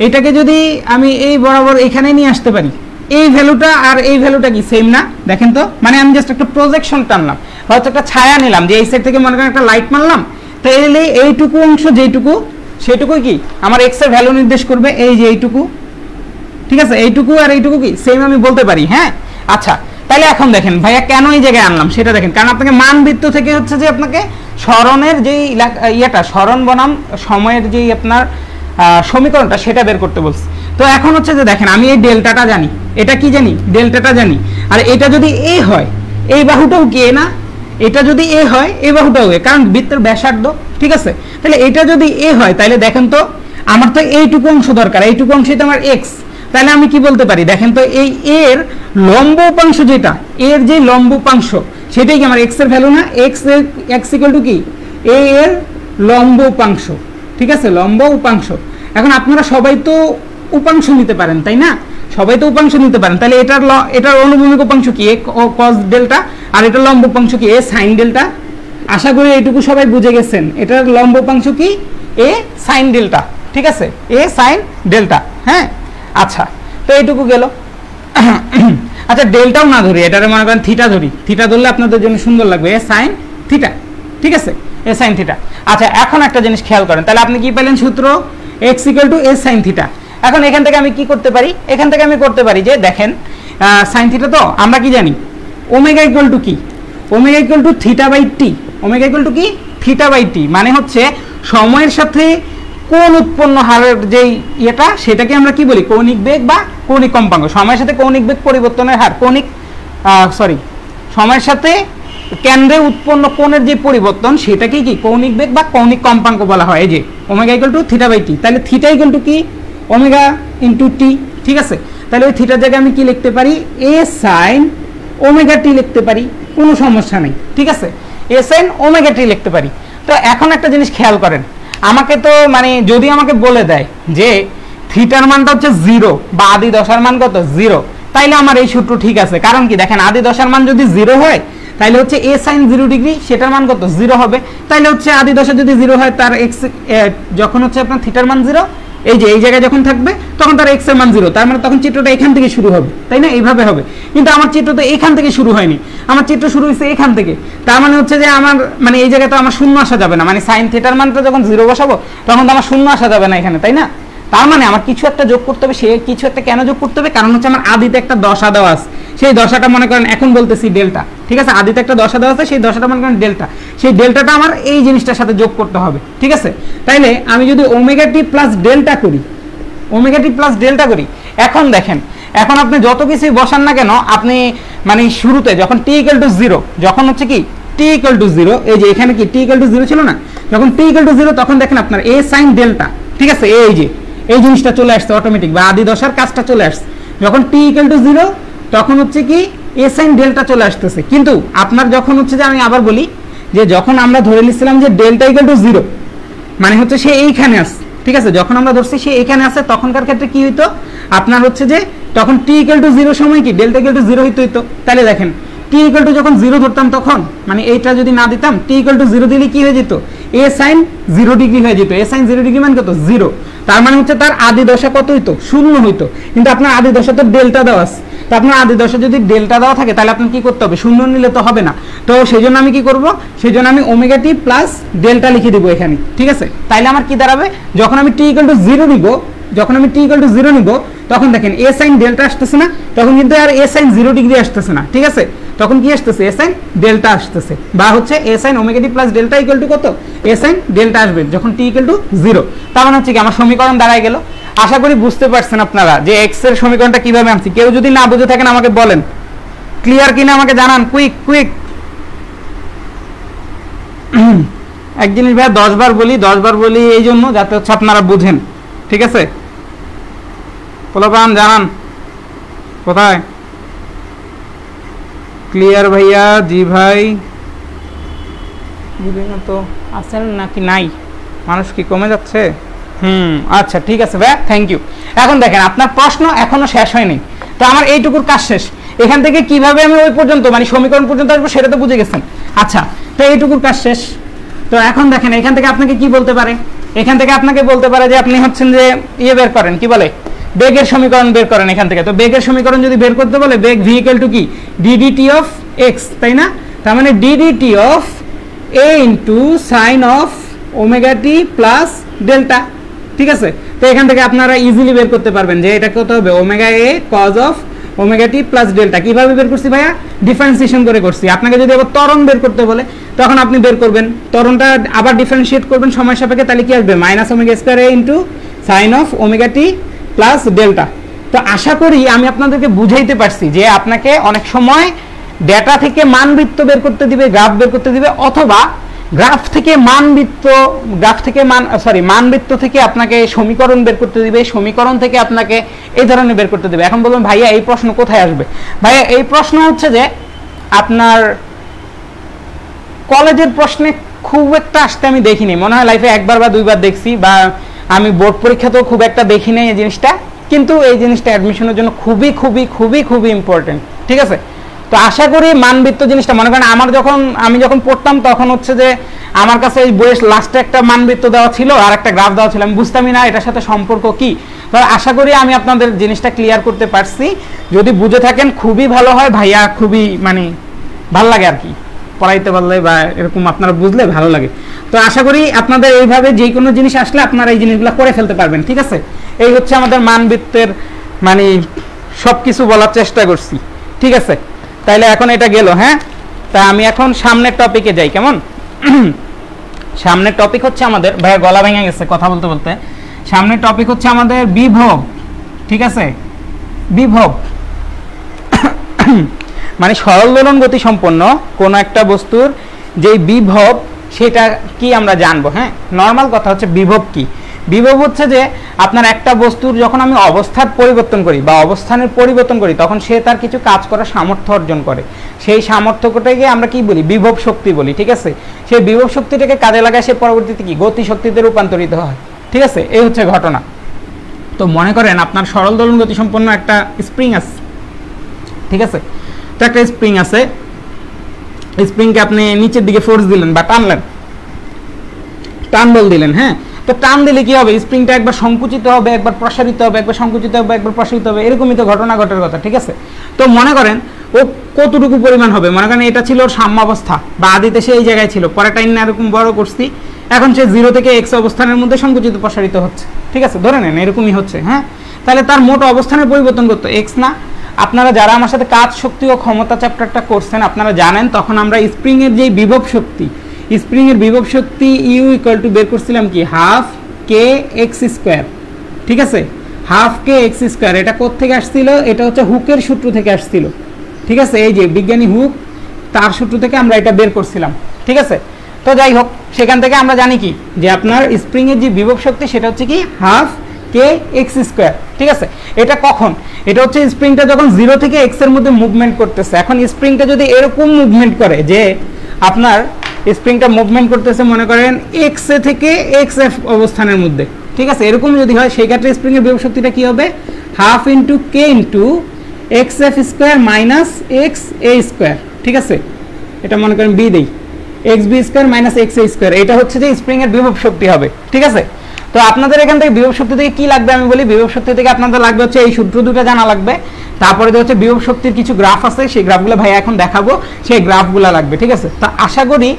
এটাকে যদি আমি এই বরাবর এখানে নিয়ে আসতে পারি, এই ভ্যালুটা আর এই ভ্যালুটা কি সেম না, দেখেন তো। মানে আমি জাস্ট একটা প্রজেকশন টানলাম, হয়তো একটা ছায়া নিলাম, যে এই সাইড থেকে মনে করেন একটা লাইট মারলাম, তাহলে এইটুকু অংশ যেটুকু সেটুকুই কি আমার x এর ভ্যালু নির্দেশ করবে, এই যে এইটুকু, ঠিক আছে। এইটুকু আর এইটুকু কি সেম আমি বলতে পারি, হ্যাঁ। আচ্ছা, তাহলে এখন দেখেন ভাইয়া কেন এই জায়গায় আনলাম সেটা দেখেন, কারণ আপনাকে মানবৃত্ত থেকে হচ্ছে যে আপনাকে সরণের যেই ইয়েটা, সরণ বনাম সময়ের যেই আপনার সমীকরণটা সেটা বের করতে বলছি। তো এখন হচ্ছে যে দেখেন আমি এই ডেল্টাটা জানি, এটা কি জানি, ডেল্টাটা জানি। আর এটা যদি এ হয়, এই বাহুটাও কি এ না, এটা যদি এ হয় এই বাহুটাও এ, কারণ বৃত্তের ব্যাসার্ধ, ঠিক আছে। তাহলে এটা যদি এ হয় তাহলে দেখেন তো আমার তো এইটুকু অংশ দরকার, এইটুকু অংশই তো আমার এক্স। তাহলে আমি কি বলতে পারি, দেখেন তো এই এর লম্ব উপাংশ যেটা, এর যে লম্ব উপাংশ সেটাই কি আমার এক্স এর ভ্যালু না, এক্স = কি এ এর লম্ব উপাংশ, ঠিক আছে, লম্ব উপাংশ। এখন আপনারা সবাই তো উপাংশ নিতে পারেন, তাই না, সবাই তো উপাংশ নিতে পারেন। তাহলে এটার অনুভূমিক উপাংশ কি a cos ডেল্টা, আর এটার লম্ব উপাংশ কি a sin ডেল্টা। আশা করি এইটুকু সবাই বুঝে গেছেন, এটার লম্ব উপাংশ কি a sin ডেল্টা, ঠিক আছে, a sin ডেল্টা, হ্যাঁ। আচ্ছা, তো এইটুকু গেল। আচ্ছা, ডেল্টাও না ধরি, এটারে মনে করেন থিটা ধরি, থিটা ধরলে আপনাদের জন্য সুন্দর লাগবে, a sin থিটা, ঠিক আছে, a sin থিটা। আচ্ছা, এখন একটা জিনিস খেয়াল করেন, তাহলে আপনি কি পেলেন সূত্র, x = a sin থিটা। এখন এখান থেকে আমি কি করতে পারি, এখান থেকে আমি করতে পারি যে দেখেন sin থিটা, তো আমরা কি জানি ওমেগা = কি, ওমেগা = θ/t, ওমেগা = কি θ/t, মানে হচ্ছে সময়ের সাথে কোণ উৎপন্ন হারের যেই এটা সেটাকে আমরা কি বলি কৌণিক বেগ বা কৌণিক কম্পাঙ্ক। সময়ের সাথে কৌণিক বেগ পরিবর্তনের হার সময়ের সাথে কেন্দ্রে উৎপন্ন কোণের যে পরিবর্তন সেটাকে কি কৌণিক বেগ বা কৌণিক কম্পাঙ্ক বলা হয়। এই যে omega equal to theta by t, তাহলে থিটা ইকুয়াল টু কি ওমেগা ইন্টু টি, ঠিক আছে। তাহলে ওই থিটার জায়গায় আমি কি লিখতে পারি এ সাইন ওমেগা টি লিখতে পারি, কোনো সমস্যা নেই, ঠিক আছে, এ সাইন ওমেগা টি লিখতে পারি। তো এখন একটা জিনিস খেয়াল করেন, আমাকে তো মানে যদি আমাকে বলে দেয় যে থিটার মানটা হচ্ছে 0 বা আদি দশার মান কত 0, তাইলে আমার এই সূত্র ঠিক আছে। কারণ কি দেখেন আদি দশার মান যদি 0 হয় তাহলে হচ্ছে a sin 0 ডিগ্রি সেটার মান কত 0 হবে। তাইলে হচ্ছে আদি দশা যদি 0 হয় তার x যখন হচ্ছে আপনার থিটার মান 0, এই যে এই জায়গায় যখন থাকবে তখন তার x এর মান 0, তার মানে তখন চিত্রটা এখান থেকে শুরু হবে, তাই না, এইভাবে হবে। কিন্তু আমার চিত্র তো এখান থেকে শুরু হয়নি, আমার চিত্র শুরু হয়েছে এখান থেকে। তার মানে হচ্ছে যে আমার মানে এই জায়গায় তো আমার শূন্য আসা যাবে না, মানে সাইন থিটার মানটা যখন 0 বসাবো তখন তো আমার শূন্য আসা যাবে না এখানে, তাই না। তার মানে আমার কিছু একটা যোগ করতে হবে। সে কিছু একটা কেন যোগ করতে হবে, কারণ হচ্ছে আমার আদিতে একটা দশা দেওয়া আছে, সেই দশাটা মনে করেন এখন বলতেছি ডেল্টা, ঠিক আছে, আদিতে একটা দশা দেওয়া আছে, সেই দশাটা মনে করেন ডেল্টা, সেই ডেল্টাটা আমার এই জিনিসটার সাথে যোগ করতে হবে, ঠিক আছে। তাইলে আমি যদি ওমেগা টি প্লাস ডেল্টা করি, ওমেগা টি প্লাস ডেল্টা করি, এখন দেখেন এখন আপনি যত কিছুই বসান না কেন আপনি মানে শুরুতে যখন টি ইকুয়াল টু 0, যখন হচ্ছে কি টি ইকুয়াল টু 0, এই যে এখানে কি টি ইকুয়াল টু 0 ছিল না, যখন টি ইকুয়াল টু 0 তখন দেখেন আপনার এ সাইন ডেল্টা, ঠিক আছে, এই যে এই জিনিসটা চলে আসছে অটোমেটিক, বা আদি দশার কাজটা চলে আসছে। যখন টি ইকুয়াল টু 0 তখন হচ্ছে কি এ সাইন ডেল্টা চলে আসতেছে। কিন্তু আপনার যখন হচ্ছে যে আমি আবার বলি যে যখন আমরা ধরে নিচ্ছিলাম যে ডেল্টা ইকুয়াল টু 0 মানে হচ্ছে সে এইখানে আসছে, ঠিক আছে, যখন আমরা ধরছি সে এইখানে আসে তখনকার ক্ষেত্রে কি হইতো আপনার হচ্ছে যে তখন টি ইকুয়াল টু 0 সময় কি ডেল্টা ইকুয়াল টু 0 হইতো। তাহলে দেখেন টি ইকুয়াল টু যখন 0 ধরতাম তখন মানে এইটা যদি না দিতাম টি ইকুয়াল টু 0 দিলে কি হয়ে যেত এ সাইন 0 ডিগ্রি হয়ে যেত। এ সাইন 0 ডিগ্রি মানে কত 0, তার মানে হচ্ছে তার আদি দশা কত হইতো 0 হইতো। কিন্তু আপনার আদি দশা তো ডেল্টা দেওয়া আছে, তো আপনার আদি দশা যদি ডেল্টা দেওয়া থাকে তাহলে আপনার কি করতে হবে 0 নিলে তো হবে না। তো সেই জন্য আমি কি করব, সেই জন্য আমি ওমেগা টি প্লাস ডেল্টা লিখে দিব এখানে, ঠিক আছে। তাইলে আমার কি দাঁড়াবে যখন আমি টি ইকুয়াল টু 0 নিব, যখন আমি টি ইকুয়াল টু 0 নিব তখন দেখেন এ সাইন ডেল্টা আসতেছে না, তখন কিন্তু আর এ সাইন 0 ডিগ্রি আসতেছে না, ঠিক আছে, তখন কি আসতেছে এ সাইন ডেল্টা আসতেছে, বা হচ্ছে a sine omega T plus delta equal to কত এ সাইন ডেল্টা আসবে যখন টি ইকুয়াল টু 0। তার মানে হচ্ছে কি আমার সমীকরণ দাঁড়ায় গেল। আশা করি বুঝতে পারছেন আপনারা যে এক্স এর সমীকরণটা কিভাবে আনছি। কেউ যদি না বুঝে থাকেন আমাকে বলেন, ক্লিয়ার কিনা আমাকে জানান, কুইক কুইক। এক জিনিস ভাই 10 বার বলি এই জন্য যাতে হচ্ছে আপনারা বুঝেন, ঠিক আছে। পোলাপান জানান কোথায়, ক্লিয়ার ভাইয়া? জি ভাই, তো আছেন নাকি নাই, মানুষ কি কমে যাচ্ছে? আচ্ছা ঠিক আছে ভাইয়া, থ্যাংক ইউ। এখন দেখেন আপনার প্রশ্ন এখনো শেষ হয়নি, তো আমার এইটুকুর কাজ শেষ। এখান থেকে কিভাবে আমি ওই পর্যন্ত মানে সমীকরণ পর্যন্ত আসবো সেটা তো বুঝে গেছেন। আচ্ছা, তো এইটুকুর কাজ শেষ। তো এখন দেখেন এখান থেকে আপনাকে কি বলতে পারে, এখান থেকে আপনাকে বলতে পারে যে আপনি হচ্ছেন যে ইয়ে বের করেন, কি বলে বেগের সমীকরণ বের করেন এখান থেকে। তো বেগের সমীকরণ যদি বের করতে বলে বেগ ভি ইকুয়াল টু কি ডিডিটি অফ এক্স, তাই না, তার মানে DDT of A into sign of omega T plus delta, ঠিক আছে। তো এখান থেকে আপনারা ইজিলি বের করতে পারবেন যে এটা কত হবে omega A cos of omega T plus delta. কিভাবে বের করছি ভাইয়া, ডিফারেন্সিয়েশন করে করছি। আপনাকে যদি আবার ত্বরণ বের করতে বলে তখন আপনি বের করবেন, ত্বরণটা আবার ডিফারেন্সিয়েট করবেন সময় সাপেক্ষে, তাহলে কি আসবে minus omega square A into sign of omega T plus delta. তো আশা করি আমি আপনাদেরকে বুঝাইতে পারছি যে আপনাকে অনেক সময় ডেটা থেকে মানবৃত্ত বের করতে দিবে, গ্রাফ বের করতে দিবে, অথবা মানবৃত্ত থেকে আপনাকে সমীকরণ বের করতে দিবে, সমীকরণ থেকে আপনাকে এই ধরনের বের করতে দিবে। এখন বলুন ভাইয়া এই প্রশ্ন কোথায় আসবে? ভাইয়া এই প্রশ্ন হচ্ছে যে আপনার কলেজের প্রশ্নে খুব একটা আসতে আমি দেখিনি, মনে হয় লাইফে একবার বা দুইবার দেখছি, বা আমি বোর্ড পরীক্ষাতেও খুব একটা দেখি নাই এই জিনিসটা। কিন্তু এই জিনিসটা অ্যাডমিশনের জন্য খুবই খুবই খুবই খুবই ইম্পর্টেন্ট, ঠিক আছে। তো আশা করি মানবৃত্ত জিনিসটা মনে করেন আমি যখন পড়তাম তখন হচ্ছে যে আমার কাছে এই বইয়ের লাস্টে একটা মানবৃত্ত দেওয়া ছিল আর একটা গ্রাফ দেওয়া ছিল, আমি বুঝতামই না এটার সাথে সম্পর্ক কি। তো আশা করি আমি আপনাদের জিনিসটা ক্লিয়ার করতে পারছি। যদি বুঝে থাকেন খুবই ভালো হয় ভাইয়া, খুবই মানে ভালো লাগে আর কি পড়াইতে পারলে, বা এরকম আপনারা বুঝলে ভালো লাগে। তো আশা করি আপনাদের এইভাবে যে কোনো জিনিস আসলে আপনারা এই জিনিসগুলো করে ফেলতে পারবেন, ঠিক আছে। এই হচ্ছে আমাদের মানবৃত্তের মানে সবকিছু বলার চেষ্টা করছি, ঠিক আছে। তাইলে এখন এটা গেল, হ্যাঁ। তা আমি এখন সামনের টপিকে যাই, কেমন? সামনের টপিক হচ্ছে আমাদের, ভাইয়া গলা ভেঙে গেছে কথা বলতে বলতে, সামনের টপিক হচ্ছে আমাদের বিভব, ঠিক আছে, বিভব মানে সরল দোলন গতি সম্পন্ন কোন একটা বস্তুর যে বিভব সেটা কি আমরা জানবো। হ্যাঁ, নর্মাল কথা হচ্ছে বিভব কি। বিভব হচ্ছে যে আপনার একটা বস্তুর যখন আমি অবস্থার পরিবর্তন করি বা অবস্থানের পরিবর্তন করি তখন সে তার কিছু কাজ করার সামর্থ্য অর্জন করে, সেই সামর্থ্যটাকে আমরা কি বলি, বিভব শক্তি বলি, ঠিক আছে। সেই বিভব শক্তিটাকে কাজে লাগায় সে পরবর্তীতে কি গতি শক্তিতে রূপান্তরিত হয়, ঠিক আছে। এই হচ্ছে ঘটনা। তো মনে করেন আপনার সরল দোলন গতি সম্পন্ন একটা স্প্রিং আছে, ঠিক আছে। তো একটা স্প্রিং আছে, স্প্রিংকে আপনি নিচের দিকে ফোর্স দিলেন বা টানলেন, টান বল দিলেন। হ্যাঁ, তো টান দিলে কি হবে, স্প্রিংটা একবার সংকুচিত হবে, একবার প্রসারিত হবে, একবার সংকুচিত হবে, একবার প্রসারিত হবে, এরকমই তো ঘটনা ঘটার কথা, ঠিক আছে। তো মনে করেন ও কতটুকু পরিমাণ হবে, মনে করেন এটা ছিল ওর সাম্যাবস্থা বা আদিতে সে এই জায়গায় ছিল, পরে টাইম না এরকম বড় করছি, এখন সে 0 থেকে x অবস্থানের মধ্যে সংকুচিত প্রসারিত হচ্ছে, ঠিক আছে, ধরে নেন এরকমই হচ্ছে। হ্যাঁ, তাহলে তার মোট অবস্থানের পরিবর্তন করতে x না। আপনারা যারা আমার সাথে কাজ শক্তি ও ক্ষমতা চ্যাপ্টারটা করছেন আপনারা জানেন, তখন আমরা স্প্রিং এর যে বিভব শক্তি, স্প্রিং এর বিভব শক্তি ইউ ইকুয়াল টু বের করছিলাম কি হাফ কে এক্স স্কোয়ার, ঠিক আছে, হাফ কে এক্স স্কোয়ার। এটা কোথা থেকে আসছিল, এটা হচ্ছে হুকের সূত্র থেকে আসছিল, ঠিক আছে, এই যে বিজ্ঞানী হুক তার সূত্র থেকে আমরা এটা বের করছিলাম, ঠিক আছে। তো যাই হোক, সেখান থেকে আমরা জানি কি যে আপনার স্প্রিং এর যে বিভব শক্তি সেটা হচ্ছে কি হাফ কে এক্স স্কোয়ার, ঠিক আছে। এটা কখন, এটা হচ্ছে স্প্রিংটা যখন 0 থেকে x এর মধ্যে মুভমেন্ট করতেছে। এখন স্প্রিংটা যদি এরকম মুভমেন্ট করে যে আপনার স্প্রিংটা মুভমেন্ট করতেছে মনে করেন x এ থেকে xf অবস্থানের মধ্যে, ঠিক আছে, এরকম যদি হয় সেই ক্ষেত্রে স্প্রিং এর বিভব শক্তিটা কি হবে, half into k into xf square minus x a square, ঠিক আছে। এটা মনে করেন বি দেই, xb square minus x a square, এটা হচ্ছে যে স্প্রিং এর বিভব শক্তি হবে, ঠিক আছে। তো আপনাদের এখান থেকে বিভব শক্তি থেকে কি লাগবে আমি বলি, বিভব শক্তি থেকে আপনাদের লাগবে হচ্ছে এই সূত্র দুটো জানা লাগবে, তারপরে যে হচ্ছে বিভব শক্তির কিছু গ্রাফ আছে সেই গ্রাফগুলো ভাই এখন দেখাবো, সেই গ্রাফগুলো লাগবে, ঠিক আছে। তো আশা করি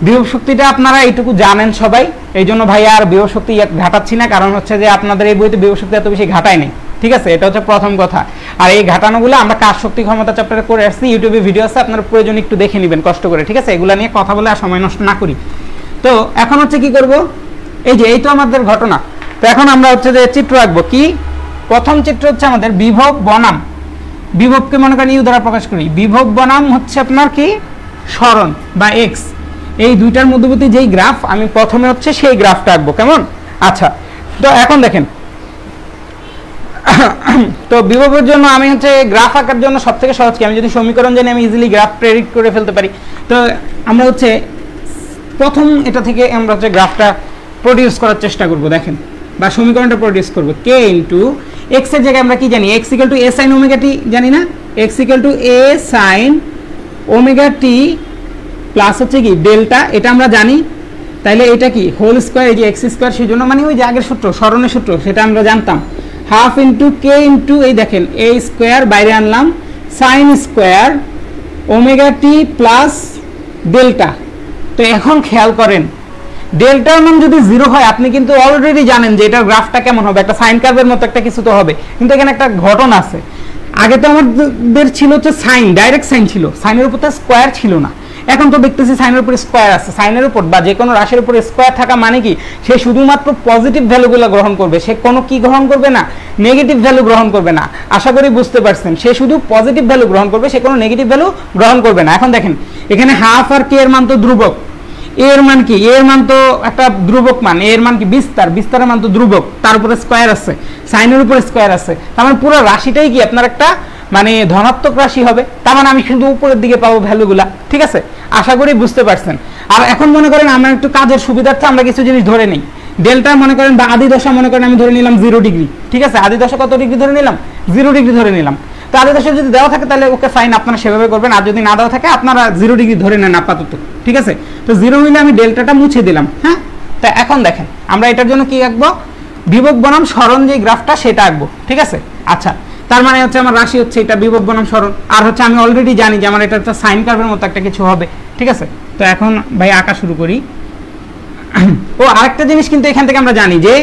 বিভব শক্তিটা আপনারা এইটুকু জানেন সবাই, এই জন্য ভাই আর বিভব শক্তি ঘাটাচ্ছি না, কারণ হচ্ছে যে আপনাদের এই বইতে বিভব শক্তি এত বেশি ঘাটায় নেই, ঠিক আছে, এটা হচ্ছে প্রথম কথা। আর এই ঘাটানোগুলো আমরা কাজ শক্তি ক্ষমতা চ্যাপ্টারে করে আসছি, ইউটিউবে ভিডিও আছে, আপনারা প্রয়োজন একটু দেখে নেবেন কষ্ট করে, ঠিক আছে। এগুলা নিয়ে কথা বলে আর সময় নষ্ট না করি। তো এখন হচ্ছে কি করব, এই যে এই তো আমাদের ঘটনা। তো এখন আমরা হচ্ছে যে চিত্র আঁকবো, কি প্রথম চিত্র হচ্ছে আমাদের বিভব বনাম, বিভবকে মনে করেন ইউ দ্বারা প্রকাশ করি, বিভব বনাম হচ্ছে আপনার কি সরণ বা এক্স, এই দুইটার মধ্যবর্তী যেই গ্রাফ আমি প্রথমে হচ্ছে সেই গ্রাফটা আঁকবো, কেমন। আচ্ছা, তো এখন দেখেন, তো বিভবের জন্য আমি হচ্ছে গ্রাফ আঁকার জন্য সব থেকে সহজ কি, আমি যদি সমীকরণ জানি আমি ইজিলি গ্রাফ প্রেডিক্ট করে ফেলতে পারি। তো আমরা হচ্ছে প্রথম এটা থেকে আমরা হচ্ছে গ্রাফটা প্রডিউস করার চেষ্টা করব, দেখেন, বা সমীকরণটা প্রডিউস করব, কে ইন্টু এক্স এর জায়গায় আমরা কি জানি, x equal to a sine omega t জানি না, x equal to a sine omega T plus হচ্ছে কি ডেল্টা, এটা আমরা জানি। তাইলে এটা কি হোল স্কোয়ার, এই যে এক্স স্কোয়ার, সেই জন্য মানে ওই যে আগের সূত্র সরণের সূত্র সেটা আমরা জানতাম, হাফ ইন্টু কে ইন্টু এই দেখেন এ স্কোয়ার বাইরে আনলাম, সাইন স্কোয়ার ওমেগা টি প্লাস ডেল্টা। তো এখন খেয়াল করেন ডেল্টার মান যদি 0 হয় আপনি কিন্তু অলরেডি জানেন যে এটার গ্রাফটা কেমন হবে, একটা সাইন কার্ভের মতো একটা কিছু তো হবে। কিন্তু এখানে একটা ঘটনা আছে, আগে তো আমাদের ছিল হচ্ছে সাইন, ডাইরেক্ট সাইন ছিল, সাইনের উপর তো স্কোয়ার ছিল না, এখন তো দেখতেছি সাইনের উপর স্কোয়ার আছে। সাইনের উপর বা যে কোনো রাশির উপর স্কোয়ার থাকা মানে কি সে শুধুমাত্র পজিটিভ ভ্যালুগুলো গ্রহণ করবে, সে কোনো কি গ্রহণ করবে না, নেগেটিভ ভ্যালু গ্রহণ করবে না। আশা করি বুঝতে পারছেন, সে শুধু পজিটিভ ভ্যালু গ্রহণ করবে, সে কোনো নেগেটিভ ভ্যালু গ্রহণ করবে না। এখন দেখেন এখানে হাফ আর কে এর মান তো ধ্রুবক, এর মান কি, এর মান তো একটা ধ্রুবক মান, এর মান কি বিস্তার, বিস্তারের মান তো ধ্রুবক, তার উপরে স্কোয়ার আছে, সাইনের উপরে স্কোয়ার আছে, তার মানে পুরো রাশিটাই কি আপনার একটা মানে ধনাত্মক রাশি হবে, তার মানে আমি শুধু উপরের দিকে পাবো ভ্যালুগুলা, ঠিক আছে। আশা করি বুঝতে পারছেন। আর এখন মনে করেন আমরা একটু কাজের সুবিধার্থে আমরা কিছু জিনিস ধরে নিই, ডেল্টা মনে করেন বা আদি দশা মনে করেন আমি ধরে নিলাম 0 ডিগ্রি, ঠিক আছে, আদি দশা কত ডিগ্রি ধরে নিলাম, 0 ডিগ্রি ধরে নিলাম। তো আদি দশা যদি দেওয়া থাকে তাহলে ওকে ফাইন, আপনারা সেভাবে করবেন, আর যদি না দেওয়া থাকে আপনারা 0 ডিগ্রি ধরে নেন আপাতত, ঠিক আছে। তো 0 হইলে আমি ডেল্টাটা মুছে দিলাম। হ্যাঁ, তা এখন দেখেন আমরা এটার জন্য কি আঁকবো, বিভব বনাম সরণ যে গ্রাফটা সেটা আঁকবো, ঠিক আছে। আচ্ছা, তার মানে হচ্ছে আমার রাশি হচ্ছে এটা বিভব বনাম সরণ, আর হচ্ছে আমি অলরেডি জানি যে আমার এটা একটা সাইন কার্ভের মতো একটা কিছু হবে, ঠিক আছে। তো এখন ভাই আঁকা শুরু করি। ও আরেকটা জিনিস কিন্তু এখান থেকে আমরা জানি যে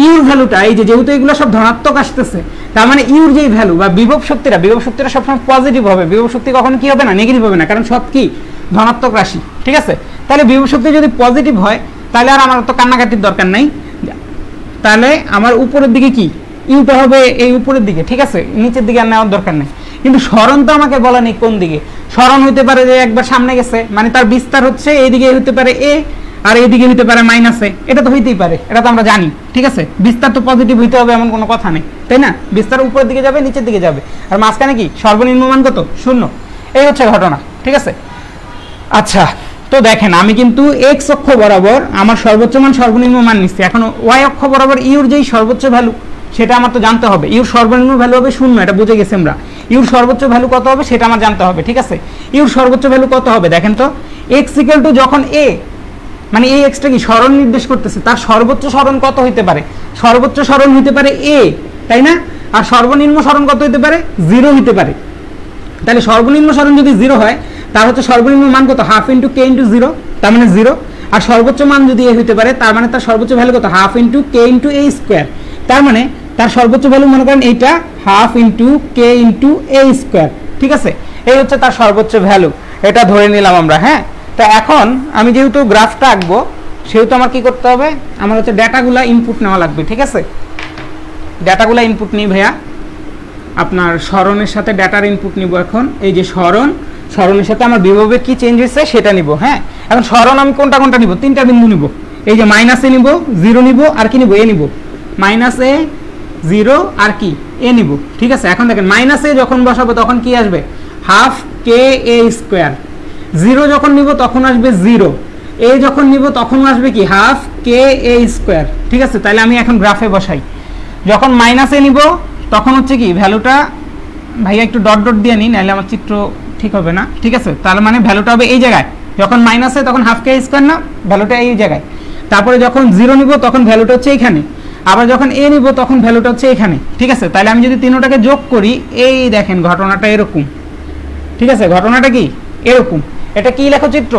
ইউর ভ্যালুটা, এই যে যেহেতু এগুলো সব ধনাত্মক আসতেছে, তার মানে ইউর যেই ভ্যালু বা বিভব শক্তিটা সবসময় পজিটিভ হবে, বিভব শক্তি কখনো কি হবে না, নেগেটিভ হবে না, কারণ সব কি ধনাত্মক রাশি, ঠিক আছে। তাহলে বিভব শক্তি যদি পজিটিভ হয় তাহলে আর আমার তো কান্নাকাটির দরকার নাই, তাহলে আমার উপরের দিকে কি ইউটা হবে এই উপরের দিকে, ঠিক আছে, নিচের দিকে আর নেওয়ার দরকার নেই। কিন্তু সরণ তো আমাকে বলা নেই কোন দিকে, সরণ হইতে পারে যে একবার সামনে গেছে, মানে তার বিস্তার হচ্ছে এইদিকে হইতে পারে এ আর এইদিকে হইতে পারে মাইনাসে, এটা তো হইতেই পারে, এটা তো আমরা জানি, ঠিক আছে। বিস্তার তো পজিটিভ হইতে হবে এমন কোনো কথা নেই, তাই না? বিস্তার উপরের দিকে যাবে, নিচের দিকে যাবে, আর মাঝখানে কি সর্বনিম্ন মান কত? 0। এই হচ্ছে ঘটনা, ঠিক আছে। আচ্ছা, তো দেখেন আমি কিন্তু এক্স অক্ষ বরাবর আমার সর্বোচ্চ মান সর্বনিম্ন মান নিচ্ছি। এখন ওয়াই অক্ষ বরাবর ইউর যেই সর্বোচ্চ ভ্যালু সেটা আমার তো জানতে হবে। ইউর সর্বনিম্ন ভ্যালু হবে 0, এটা বুঝে গেছি আমরা। ইউর সর্বোচ্চ ভ্যালু কত হবে সেটা আমার জানতে হবে, ঠিক আছে। ইউর সর্বোচ্চ ভ্যালু কত হবে দেখেন তো, এক্স ইকুয়াল টু যখন এ, মানে এই এক্সটা কি সরণ নির্দেশ করতেছে, তার সর্বোচ্চ সরণ কত হইতে পারে? সর্বোচ্চ সরণ হইতে পারে এ, তাই না? আর সর্বনিম্ন সরণ কত হইতে পারে? 0 হইতে পারে। তাহলে সর্বনিম্ন সরণ যদি 0 হয় তার হচ্ছে সর্বনিম্ন মান কত? হাফ ইন্টু কে ইন্টু 0, তার মানে 0। আর সর্বোচ্চ মান যদি এ হইতে পারে তার মানে তার সর্বোচ্চ ভ্যালু কত? Half into k into a square. তার মানে তার সর্বোচ্চ ভ্যালু মনে করেন এইটা half into k into a square, ঠিক আছে। এই হচ্ছে তার সর্বোচ্চ ভ্যালু, এটা ধরে নিলাম আমরা, হ্যাঁ। তা এখন আমি যেহেতু গ্রাফটা আঁকবো সেহেতু আমার কি করতে হবে, আমার হচ্ছে ডেটাগুলা ইনপুট নেওয়া লাগবে, ঠিক আছে। ডেটাগুলা ইনপুট নিই ভাইয়া, আপনার সরণের সাথে ডেটার ইনপুট নিব। এখন এই যে সরণের সাথে আমার বিভবে কি চেঞ্জ হয়েছে সেটা নিব, হ্যাঁ। এখন সরণ আমি কোনটা কোনটা নিব? 3টা বিন্দু নিব। এই যে মাইনাস এ নিব, 0 নিব, আর কি নিব? এ নিব। মাইনাস এ, 0 আর কি এ নিব, ঠিক আছে। এখন দেখেন মাইনাস এ যখন বসাবো তখন কি আসবে? হাফ কে এ স্কোয়ার। 0 যখন নিব তখন আসবে 0, এ যখন নিব তখন আসবে কি? হাফ কে এ স্কোয়ার, ঠিক আছে। তাহলে আমি এখন গ্রাফে বসাই। যখন মাইনাস এ নিব তখন হচ্ছে কি ভ্যালুটা, ভাইয়া একটু ডট ডট দিয়ে নিই নাহলে আমার চিত্র ঠিক হবে না, ঠিক আছে। তাহলে মানে ভ্যালুটা হবে এই জায়গায়, যখন মাইনাস এ তখন হাফ কে স্কোয়ার না, ভ্যালুটা এই জায়গায়। তারপরে যখন 0 নিব তখন ভ্যালুটা হচ্ছে এইখানে, আবার যখন এ নিব তখন ভ্যালুটা হচ্ছে এখানে, ঠিক আছে। তাহলে আমি যদি তিনটাকে যোগ করি, এই দেখেন ঘটনাটা এরকম, ঠিক আছে। ঘটনাটা কি এরকম, এটা কি লেখচিত্র?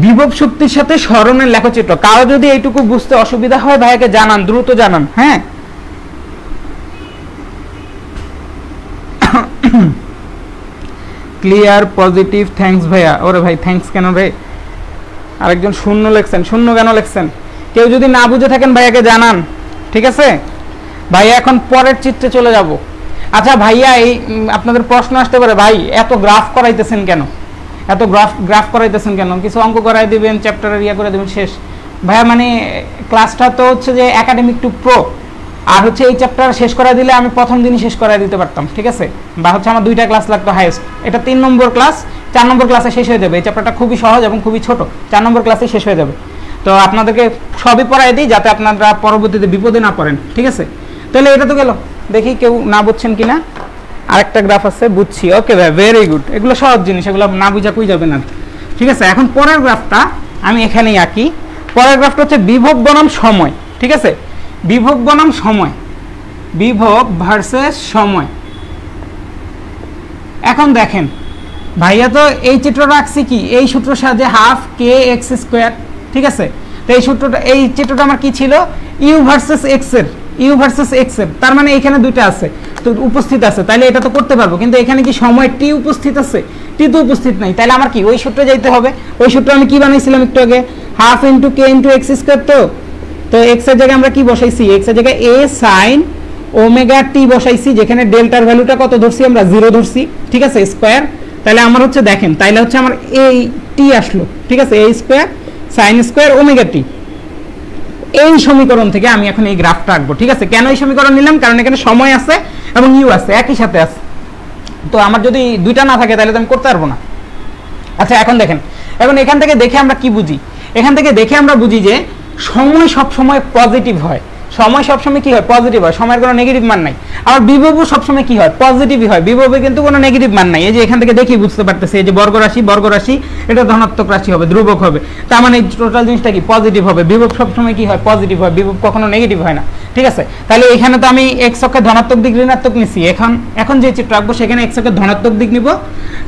বিভব শক্তির সাথে সরণের লেখচিত্র। কারো যদি এইটুকু বুঝতে অসুবিধা হয় ভাইয়াকে জানান, দ্রুত জানান, হ্যাঁ। ক্লিয়ার, পজিটিভ, থ্যাঙ্কস ভাইয়া। ওরে ভাই থ্যাঙ্কস কেন রে? আরেকজন শূন্য লেখছেন, শূন্য কেন লেখছেন? কেউ যদি না বুঝে থাকেন ভাইয়াকে জানান, ঠিক আছে। ভাইয়া এখন পরের চিত্রে চলে যাব। আচ্ছা ভাইয়া, এই আপনাদের প্রশ্ন আসতে পারে, ভাই এত গ্রাফ করাইতেছেন কেন? এত গ্রাফ করাইতেছেন কেন? কিছু অঙ্ক করাই দিবেন, চ্যাপ্টারের ইয়া করে দিবেন, শেষ। ভাইয়া মানে ক্লাসটা তো হচ্ছে যে একাডেমিক টু প্রো, আর হচ্ছে এই চ্যাপ্টার শেষ করাই দিলে আমি প্রথম দিনই শেষ করাই দিতে পারতাম, ঠিক আছে। বা হচ্ছে আমার 2টা ক্লাস লাগতো হাইয়েস্ট। এটা 3 নম্বর ক্লাস, 4 নম্বর ক্লাসে শেষ হয়ে যাবে। এই চ্যাপ্টারটা খুবই সহজ এবং খুবই ছোট, 4 নম্বর ক্লাসে শেষ হয়ে যাবে। তো আপনাদেরকে সবই পড়াই দিই যাতে আপনারা পরবর্তীতে বিপদে না পড়েন, ঠিক আছে। তাহলে এটা তো গেল, দেখি কেউ না বুঝছেন কিনা। আরেকটা গ্রাফ আছে, বুঝছি, ওকে ভাই, ভেরি গুড। এগুলো সহজ জিনিস, এগুলো না বুঝা কই যাবে না, ঠিক আছে। এখন পরের গ্রাফটা আমি এখানেই আঁকি। পরের গ্রাফটা হচ্ছে বিভব বনাম সময়, ঠিক আছে। বিভব বনাম সময়, বিভব ভার্সেস সময়। এখন দেখেন ভাইয়া তো এই চিত্রটা আঁকছি কি এই সূত্রের সাহায্যে, হাফ কে এক্স স্কোয়ার, ঠিক আছে। তো এই সূত্রটা, এই চিত্রটা আমার কি ছিল? ইউ ভার্সেস এক্স এর, ইউ ভার্সেস এক্স এর। তার মানে এখানে 2টা আছে তো উপস্থিত আছে, তাহলে এটা তো করতে পারবো। কিন্তু এখানে কি সময় টি উপস্থিত আছে? টি তো উপস্থিত নাই, তাহলে আমার কি ওই সূত্রে যাইতে হবে। ওই সূত্র আমি কি বানাইছিলাম একটু আগে? Half into k into x square. তো এক্স এর জায়গায় আমরা কি বসাইছি? এক্স এর জায়গায় এ সাইন ওমেগা টি বসাইছি, যেখানে ডেল্টার ভ্যালুটা কত ধরছি আমরা? 0 ধরছি, ঠিক আছে, স্কোয়ার। তাহলে আমার হচ্ছে দেখেন, তাইলে হচ্ছে আমার এই টি আসলো, ঠিক আছে, এ স্কোয়ার সাইন স্কোয়ার ওমেগা টি। এই সমীকরণ থেকে আমি এখন এই গ্রাফটা আঁকবো, ঠিক আছে। কেন এই সমীকরণ নিলাম? কারণ এখানে সময় আছে এবং ইউ আছে, একই সাথে আছে। তো আমার যদি 2টা না থাকে তাহলে তো আমি করতে পারবো না। আচ্ছা এখন দেখেন, এখন এখান থেকে দেখে আমরা কি বুঝি? এখান থেকে দেখে আমরা বুঝি যে সময় সবসময় পজিটিভ হয়। সময় সবসময় কি হয়? পজিটিভ হয়, সময়ের কোনো নেগেটিভ মান নাই। আর বিভবও সবসময় কি হয়? পজিটিভই হয়, বিভবে কিন্তু কোনো নেগেটিভ মান নাই। এই যে এখান থেকে দেখি বুঝতে পারতেছি, এই যে বর্গ রাশি এটা ধনাত্মক রাশি হবে, ধ্রুবক হবে, তার মানে এই টোটাল জিনিসটা কি? পজিটিভ হবে। বিভব সবসময় কি হয়? পজিটিভ হয়, বিভব কখনো নেগেটিভ হয় না, ঠিক আছে। তাহলে এখানে তো আমি এক্স অক্ষে ধনাত্মক দিক ঋণাত্মক নিছি। এখন যে চিত্র আঁকবো সেখানে এক্স অক্ষে ধনাত্মক দিক নিব,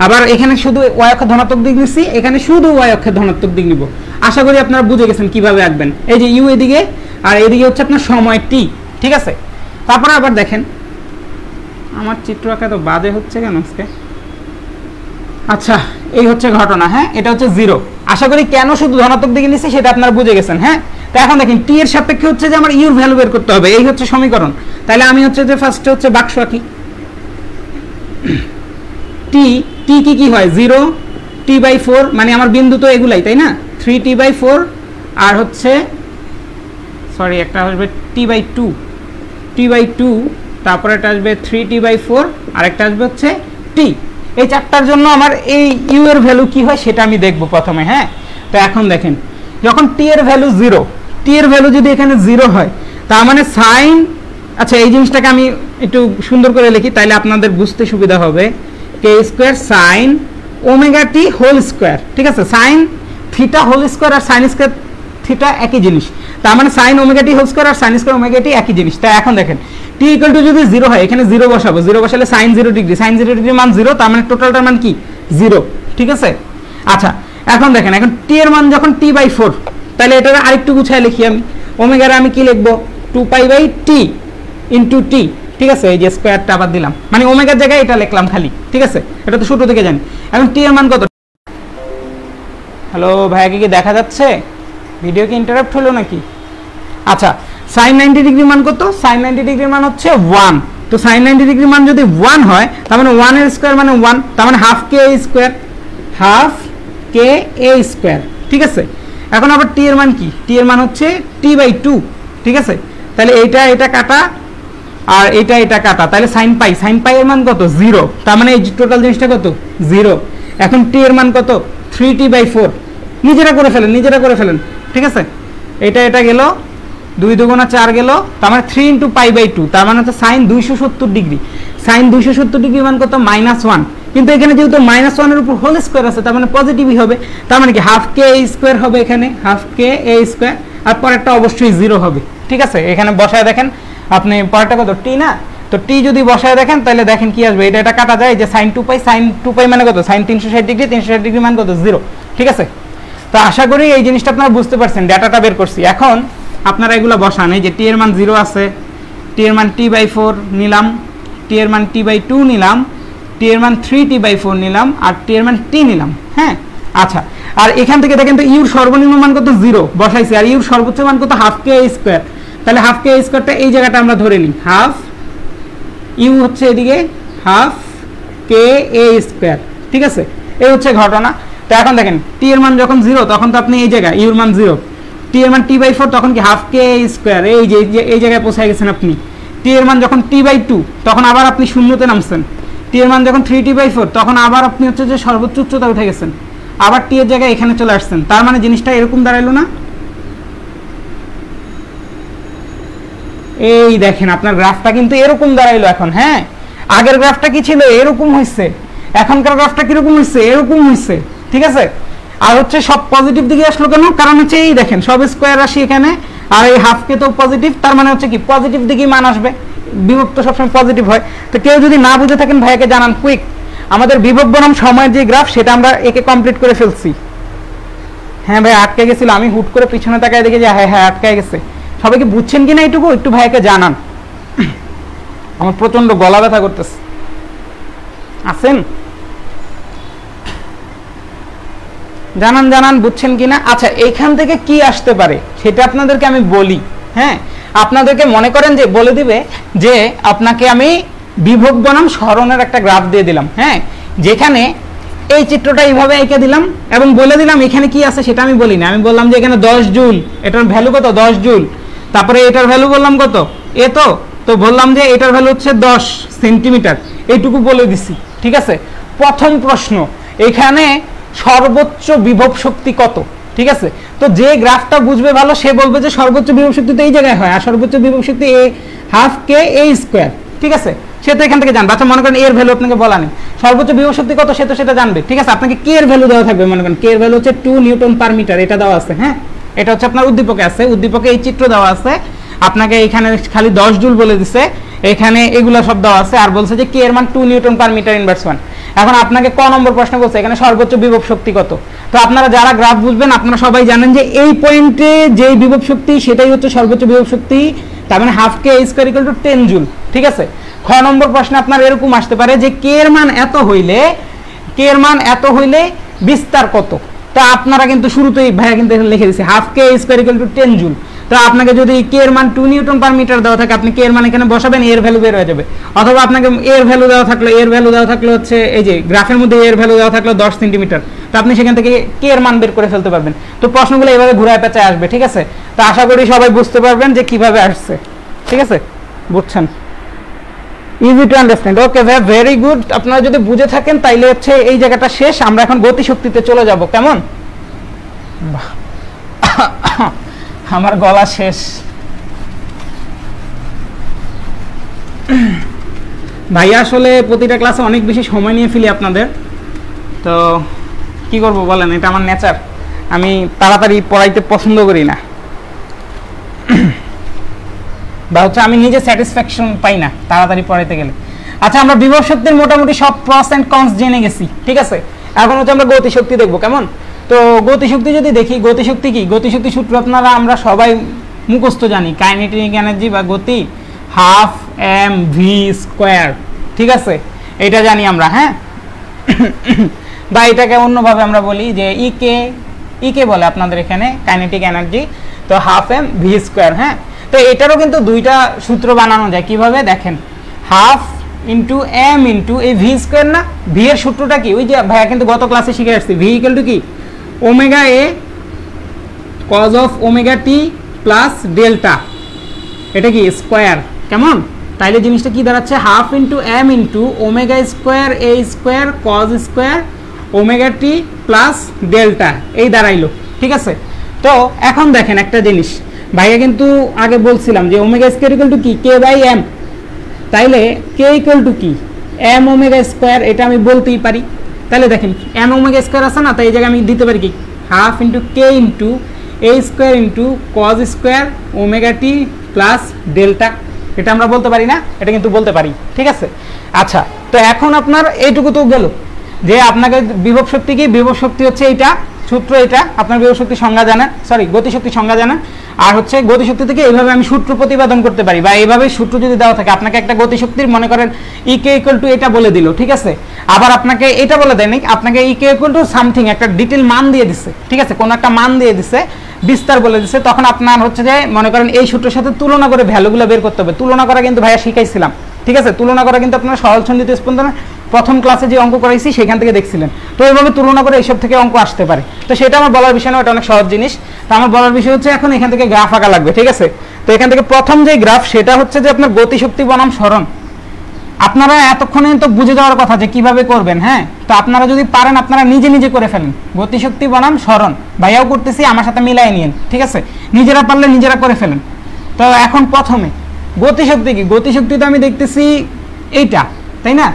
আবার এখানে শুধু ওয়াই অক্ষে ধনাত্মক দিক নিছি, এখানে শুধু ওয়াই অক্ষে ধনাত্মক দিক নিব। আশা করি আপনারা বুঝে গেছেন কিভাবে আঁকবেন। এই যে ইউ এদিকে আর এদিকে হচ্ছে আপনার সময় টি, ঠিক আছে। তারপরে আবার দেখেন, আমার চিত্র আঁকা তো বাজে হচ্ছে কেন আজকে? আচ্ছা এই হচ্ছে ঘটনা, হ্যাঁ, এটা হচ্ছে 0, আশা করি কেন শুধু ধনাত্মক দিকে নিচ্ছি সেটা আপনারা বুঝে গেছেন। হ্যাঁ, তো এখন দেখেন টি এর সাপেক্ষে হচ্ছে যে আমার ইউর ভ্যালু বের করতে হবে, এই হচ্ছে সমীকরণ। তাহলে আমি হচ্ছে যে ফার্স্টে হচ্ছে বাক্স আঁকি। টি টি কি হয় 0 t/4, মানে আমার বিন্দু তো এগুলাই, তাই না? 3t/4 আর হচ্ছে সরি একটা আসবে t/2 তারপরে এটা আসবে 3t/4 আর একটা আসবে হচ্ছে t। এই চারটার জন্য আমার এই ইউ এর ভ্যালু কি হয় সেটা আমি দেখব প্রথমে। হ্যাঁ, তো এখন দেখেন যখন t এর ভ্যালু 0, t এর ভ্যালু যদি এখানে 0 হয় তার মানে সাইন, আচ্ছা এই জিনিসটাকে আমি একটু সুন্দর করে লিখি তাইলে আপনাদের বুঝতে সুবিধা হবে। k² sin omega t whole square, ঠিক আছে? সাইন থিটা হোল স্কয়ার আর সাইন স্কয়ার থিটা একই জিনিস, তার মানে sine omega t whole square আর সাইন স্কয়ার ওমেগা t একই জিনিস। তাই এখন দেখেন t ইকুয়াল টু যদি 0 হয় এখানে 0 বসাবো, 0 বসালে sin 0 ডিগ্রি, sin 0 ডিগ্রি মান 0, তার মানে টোটালটার মান কি 0, ঠিক আছে? আচ্ছা এখন দেখেন এখন t এর মান যখন t/4, তাহলে এটা আরেকটু গুছায় লিখি আমি। ওমেগারে আমি কি লিখবো 2π/t ইনটু t, ঠিক আছে? এই যে স্কয়ারটা আবার দিলাম, মানে ওমেগার জায়গায় এটা লিখলাম খালি, ঠিক আছে? এটা তো শুরু থেকে জানি। এখন t এর মান কত? হ্যালো ভাইয়াকে কি দেখা যাচ্ছে? ভিডিও কি ইন্টারাপ্ট হলো নাকি? আচ্ছা sin 90 ডিগ্রি মান কত? sin 90 ডিগ্রির মান হচ্ছে 1। তো sin 90 ডিগ্রি মান যদি 1 হয় তার মানে 1 এর স্কয়ার মানে 1, তার মানে half K a square, half K a square, ঠিক আছে? এখন আবার t এর মান কি? t এর মান হচ্ছে t/2, ঠিক আছে? তাহলে এটা কাটা আর এটা কাটা, তাহলে sin π এর মান কত 0, তার মানে এই টোটাল জিনিসটা কত 0। এখন t এর মান কত 3t/4, নিজেরা করে ফেলেন, ঠিক আছে? এটা গেল 2 2 4 গেল, তার মানে 3 × π/2, তার মানে হচ্ছে sin 270 ডিগ্রি। sin 270 ডিগ্রি মান কত -1, কিন্তু এখানে যেহেতু -1 এর উপর হোল স্কয়ার আছে তার মানে পজিটিভই হবে, তার মানে কি হাফ কে a স্কয়ার হবে, এখানে হাফ কে a স্কয়ার, আর পরেরটা অবশ্যই 0 হবে, ঠিক আছে? এখানে বসায় দেখেন আপনি পরেরটা কত t না, তো t যদি বসায় দেখেন তাহলে দেখেন কি আসবে, এটা কাটা যায় যে sin 2π মানে কত sin 360 ডিগ্রি, 360 ডিগ্রি মান কত 0, ঠিক আছে? তো আশা করি এই জিনিসটা আপনারা বুঝতে পারছেন, ডাটাটা বের করছি। এখন আপনারা এগুলো বসান, এই যে t এর মান 0 আছে, t এর মান t/4 নিলাম, t এর মান t/2 নিলাম, t এর মান 3t/4 নিলাম, আর t এর মান t নিলাম। হ্যাঁ, আচ্ছা আর এখান থেকে দেখেন তো ইউর সর্বনিম্ন মান কত 0 বসাইছি, আর ইউর সর্বোচ্চ মান কত হাফ কে a স্কয়ার, তাহলে হাফ কে a স্কয়ারটা এই জায়গাটা আমরা ধরে নিই, হাফ ইউ হচ্ছে এদিকে হাফ কে a স্কয়ার, ঠিক আছে? এই হচ্ছে ঘটনা। তো এখন দেখেন t এর মান যখন 0 তখন তো আপনি এই জায়গায় ইউর মান 0, t এর মান t/4 তখন কি হাফ কে a স্কয়ার, এই যে এই জায়গায় পৌঁছে গেছেন আপনি। t এর মান যখন t/2 তখন আবার আপনি শূন্যতে নামছেন, t এর মান যখন 3t/4 তখন আবার আপনি হচ্ছে যে সর্বোচ্চ উচ্চতা উঠে গেছেন, আবার t এর জায়গায় এখানে চলে আসছেন, তার মানে জিনিসটা এরকম দাঁড়াইলো না? এই দেখেন আপনার গ্রাফটা কিন্তু এরকম দাঁড়াইলো এখন। হ্যাঁ, আগের গ্রাফটা কি ছিল? এরকম হয়েছে। এখনকার গ্রাফটা কিরকম হয়েছে? এরকম হয়েছে, ঠিক আছে? আর হচ্ছে সব পজিটিভ দিকে আসলো কেন? কারণ হচ্ছে এই দেখেন সব স্কয়ার রাশি এখানে, আর এই হাফ কে তো পজিটিভ, তার মানে হচ্ছে কি পজিটিভ দিকেই মান আসবে, বিভব তো সবসময় পজিটিভ হয়। তো কেউ যদি না বুঝে থাকেন ভাইয়াকে জানান কুইক, আমাদের বিভব বনাম সময়ের যে গ্রাফ সেটা আমরা একে কমপ্লিট করে ফেলছি। হ্যাঁ ভাই আটকে গেছিল, আমি হুট করে পিছনে তাকায় দেখি যে হ্যাঁ আটকে গেছে। সবাইকে বুঝছেন কিনা এইটুকু একটু ভাইয়াকে জানান, আমার প্রচন্ড গলা ব্যথা করতেছে। আছেন? জানান বুঝছেন কিনা। আচ্ছা এইখান থেকে কি আসতে পারে সেটা আপনাদেরকে আমি বলি। হ্যাঁ, আপনাদেরকে মনে করেন যে বলে দিবে যে আপনাকে আমি বিভব বনাম সরণের একটা গ্রাফ দিয়ে দিলাম। হ্যাঁ, যেখানে এই চিত্রটা এইভাবে এঁকে দিলাম এবং বলে দিলাম এখানে কি আছে সেটা আমি বলি না, আমি বললাম যে এখানে 10 জুল, এটার ভ্যালু কত 10 জুল, তারপরে এটার ভ্যালু বললাম কত এ, তো বললাম যে এটার ভ্যালু হচ্ছে 10 সেন্টিমিটার, এইটুকু বলে দিছি, ঠিক আছে? প্রথম প্রশ্ন, এখানে সর্বোচ্চ বিভব শক্তি কত, ঠিক আছে? তো যে গ্রাফটা বুঝবে ভালো সে বলবে যে সর্বোচ্চ বিভব শক্তি তো এই জায়গায় হয়, আর সর্বোচ্চ বিভব শক্তি এ হাফ কে a স্কয়ার, ঠিক আছে? সে তো এখান থেকে জানবে। আচ্ছা মনে করেন এর ভ্যালু আপনাকে বলা নেই, সর্বোচ্চ বিভব শক্তি কত সে তো সেটা জানবে, ঠিক আছে? আপনাকে কে এর ভ্যালু দেওয়া থাকবে, মনে করেন কে এর ভ্যালু হচ্ছে 2 নিউটন পার মিটার, এটা দেওয়া আছে। হ্যাঁ, এটা হচ্ছে আপনার উদ্দীপকে আছে, উদ্দীপকে এই চিত্র দেওয়া আছে, আপনাকে এখানে খালি 10 জুল বলে দিছে, এখানে এগুলা সব দেওয়া আছে, আর বলছে যে কে এর মান 2 নিউটন পার মিটার ইনভার্স 1। এখন আপনাকে ক নম্বর প্রশ্ন বলছে এখানে সর্বোচ্চ বিভব শক্তি কত। তো আপনারা যারা গ্রাফ বুঝবেন আপনারা সবাই জানেন যে এই পয়েন্টে যে বিভব শক্তি সেটাই হচ্ছে সর্বোচ্চ বিভব শক্তি, তার মানে half K square equal to 10 joule, ঠিক আছে? খ নম্বর প্রশ্নে আপনার এরকম আসতে পারে যে কে এর মান এত হইলে বিস্তার কত, তো আপনারা কিন্তু শুরুতেই ভাইয়া কিন্তু লিখে দিয়েছে half K square equal to 10 joule. তো আপনাকে যদি কে এর মান 2 নিউটন পার মিটার দেওয়া থাকে, আপনি কে এর মান এখানে বসাবেন, এর ভ্যালু বের হয়ে যাবে। অথবা আপনাকে এর ভ্যালু দেওয়া থাকলো হচ্ছে এই যে গ্রাফের মধ্যে এর ভ্যালু দেওয়া থাকলো 10 সেন্টিমিটার, তো আপনি সেখান থেকে কে এর মান বের করে ফেলতে পারবেন। তো প্রশ্নগুলো এইভাবে ঘুরায় পেঁচায় আসবে, ঠিক আছে। তো আশা করি সবাই বুঝতে পারবেন যে কিভাবে আসছে, ঠিক আছে, বুঝছেন, ইজি টু আন্ডারস্ট্যান্ড। ওকে ভাই, ভেরি গুড। আপনারা যদি বুঝে থাকেন তাইলে হচ্ছে এই জায়গাটা শেষ, আমরা এখন গতিশক্তিতে চলে যাব, কেমন? আমার গলা শেষ ভাইয়া, আসলে প্রতিটা ক্লাসে অনেক বেশি সময় নিয়ে ফেলি আপনাদের, তো কি করব বলেন, এটা আমার নেচার, আমি তাড়াতাড়ি পড়াইতে পছন্দ করি না, বা হচ্ছে আমি নিজে স্যাটিসফ্যাকশন পাই না তাড়াতাড়ি পড়াইতে গেলে। আচ্ছা, আমরা বিভব শক্তির মোটামুটি সব প্রস এন্ড কনস জেনে গেছি, ঠিক আছে। এখন হচ্ছে আমরা গতিশক্তি দেখবো, কেমন? তো গতিশক্তি যদি দেখি, গতিশক্তি কি, গতিশক্তি সূত্র আপনারা আমরা সবাই মুখস্থ জানি, কাইনেটিক এনার্জি বা গতি হাফ এম ভি স্কোয়ার, ঠিক আছে, এটা জানি আমরা, হ্যাঁ। বা এটাকে অন্যভাবে আমরা বলি যে ইকে বলে আপনাদের এখানে কাইনেটিক এনার্জি, তো হাফ এম ভি স্কোয়ার, হ্যাঁ। তো এটারও কিন্তু দুইটা সূত্র বানানো যায়, কিভাবে দেখেন, হাফ ইন্টু এম ইন্টু এই ভি স্কোয়ার না, ভি এর সূত্রটা কি, ওই যে ভাইয়া কিন্তু গত ক্লাসে শিখে আসছি, ভি ইকুয়াল টু কি, omega A cos of omega T plus delta, এটা কি স্কোয়ার, কেমন? তাইলে জিনিসটা কি দাঁড়াচ্ছে, half into m into omega square a square cos square omega T plus delta, এই দাঁড়াইলো, ঠিক আছে। তো এখন দেখেন একটা জিনিস, ভাইয়া কিন্তু আগে বলছিলাম যে ওমেগা স্কোয়ার ইকুয়াল টু কি, কে বাই এম, তাইলে কে ইকুয়াল টু কি, এম ওমেগা স্কোয়ার, এটা আমি বলতেই পারি। তাহলে দেখেন এম ওমেগা স্কোয়ার আছে না, তাই এই জায়গায় আমি দিতে পারি কি, half into k into a square into cos square omega T plus delta, এটা আমরা বলতে পারি না, এটা কিন্তু বলতে পারি, ঠিক আছে। আচ্ছা, তো এখন আপনার এইটুকু তো গেল যে আপনাকে বিভব শক্তি কি, বিভব শক্তি হচ্ছে এইটা সূত্র, এটা আপনার বিভব শক্তির সংজ্ঞা জানেন, সরি গতিশক্তির সংজ্ঞা জানেন। আর হচ্ছে গতিশক্তি থেকে এইভাবে আমি সূত্র প্রতিপাদন করতে পারি, বা এইভাবে সূত্র যদি দেওয়া থাকে আপনাকে একটা গতিশক্তির, মনে করেন ইকে ইকুয়াল টু এটা বলে দিল, ঠিক আছে। আবার আপনাকে এটা বলে দেয়নি, আপনাকে ইকে ইকুয়াল টু সামথিং একটা ডিটেল মান দিয়ে দিচ্ছে, ঠিক আছে, কোনো একটা মান দিয়ে দিচ্ছে, বিস্তার বলে দিচ্ছে, তখন আপনার হচ্ছে যে মনে করেন এই সূত্রের সাথে তুলনা করে ভ্যালুগুলো বের করতে হবে। তুলনা করা কিন্তু ভাইয়া শিখাইছিলাম, ঠিক আছে, তুলনা করা কিন্তু আপনারা সরল ছন্দিত স্পন্দন প্রথম ক্লাসে যে অঙ্ক করাইছি সেখান থেকে দেখছিলেন। তো এইভাবে তুলনা করে এইসব থেকে অঙ্ক আসতে পারে, তো সেটা আমার বলার বিষয় না, এটা অনেক সহজ জিনিস। তো আমার বলার বিষয় হচ্ছে এখন এখান থেকে গ্রাফ আঁকা লাগবে, ঠিক আছে। তো এখান থেকে প্রথম যে গ্রাফ সেটা হচ্ছে যে আপনার গতিশক্তি বনাম সরণ, আপনারা এতক্ষণে তো বুঝে যাওয়ার কথা যে কিভাবে করবেন, হ্যাঁ। তো আপনারা যদি পারেন আপনারা নিজে নিজে করে ফেলেন, গতিশক্তি বনাম সরণ, ভাইয়াও করতেছি, আমার সাথে মিলাই নিন, ঠিক আছে, নিজেরা পারলে নিজেরা করে ফেলেন। তো এখন প্রথমে গতিশক্তি কি, গতিশক্তি তো আমি দেখতেছি এইটা, তাই না,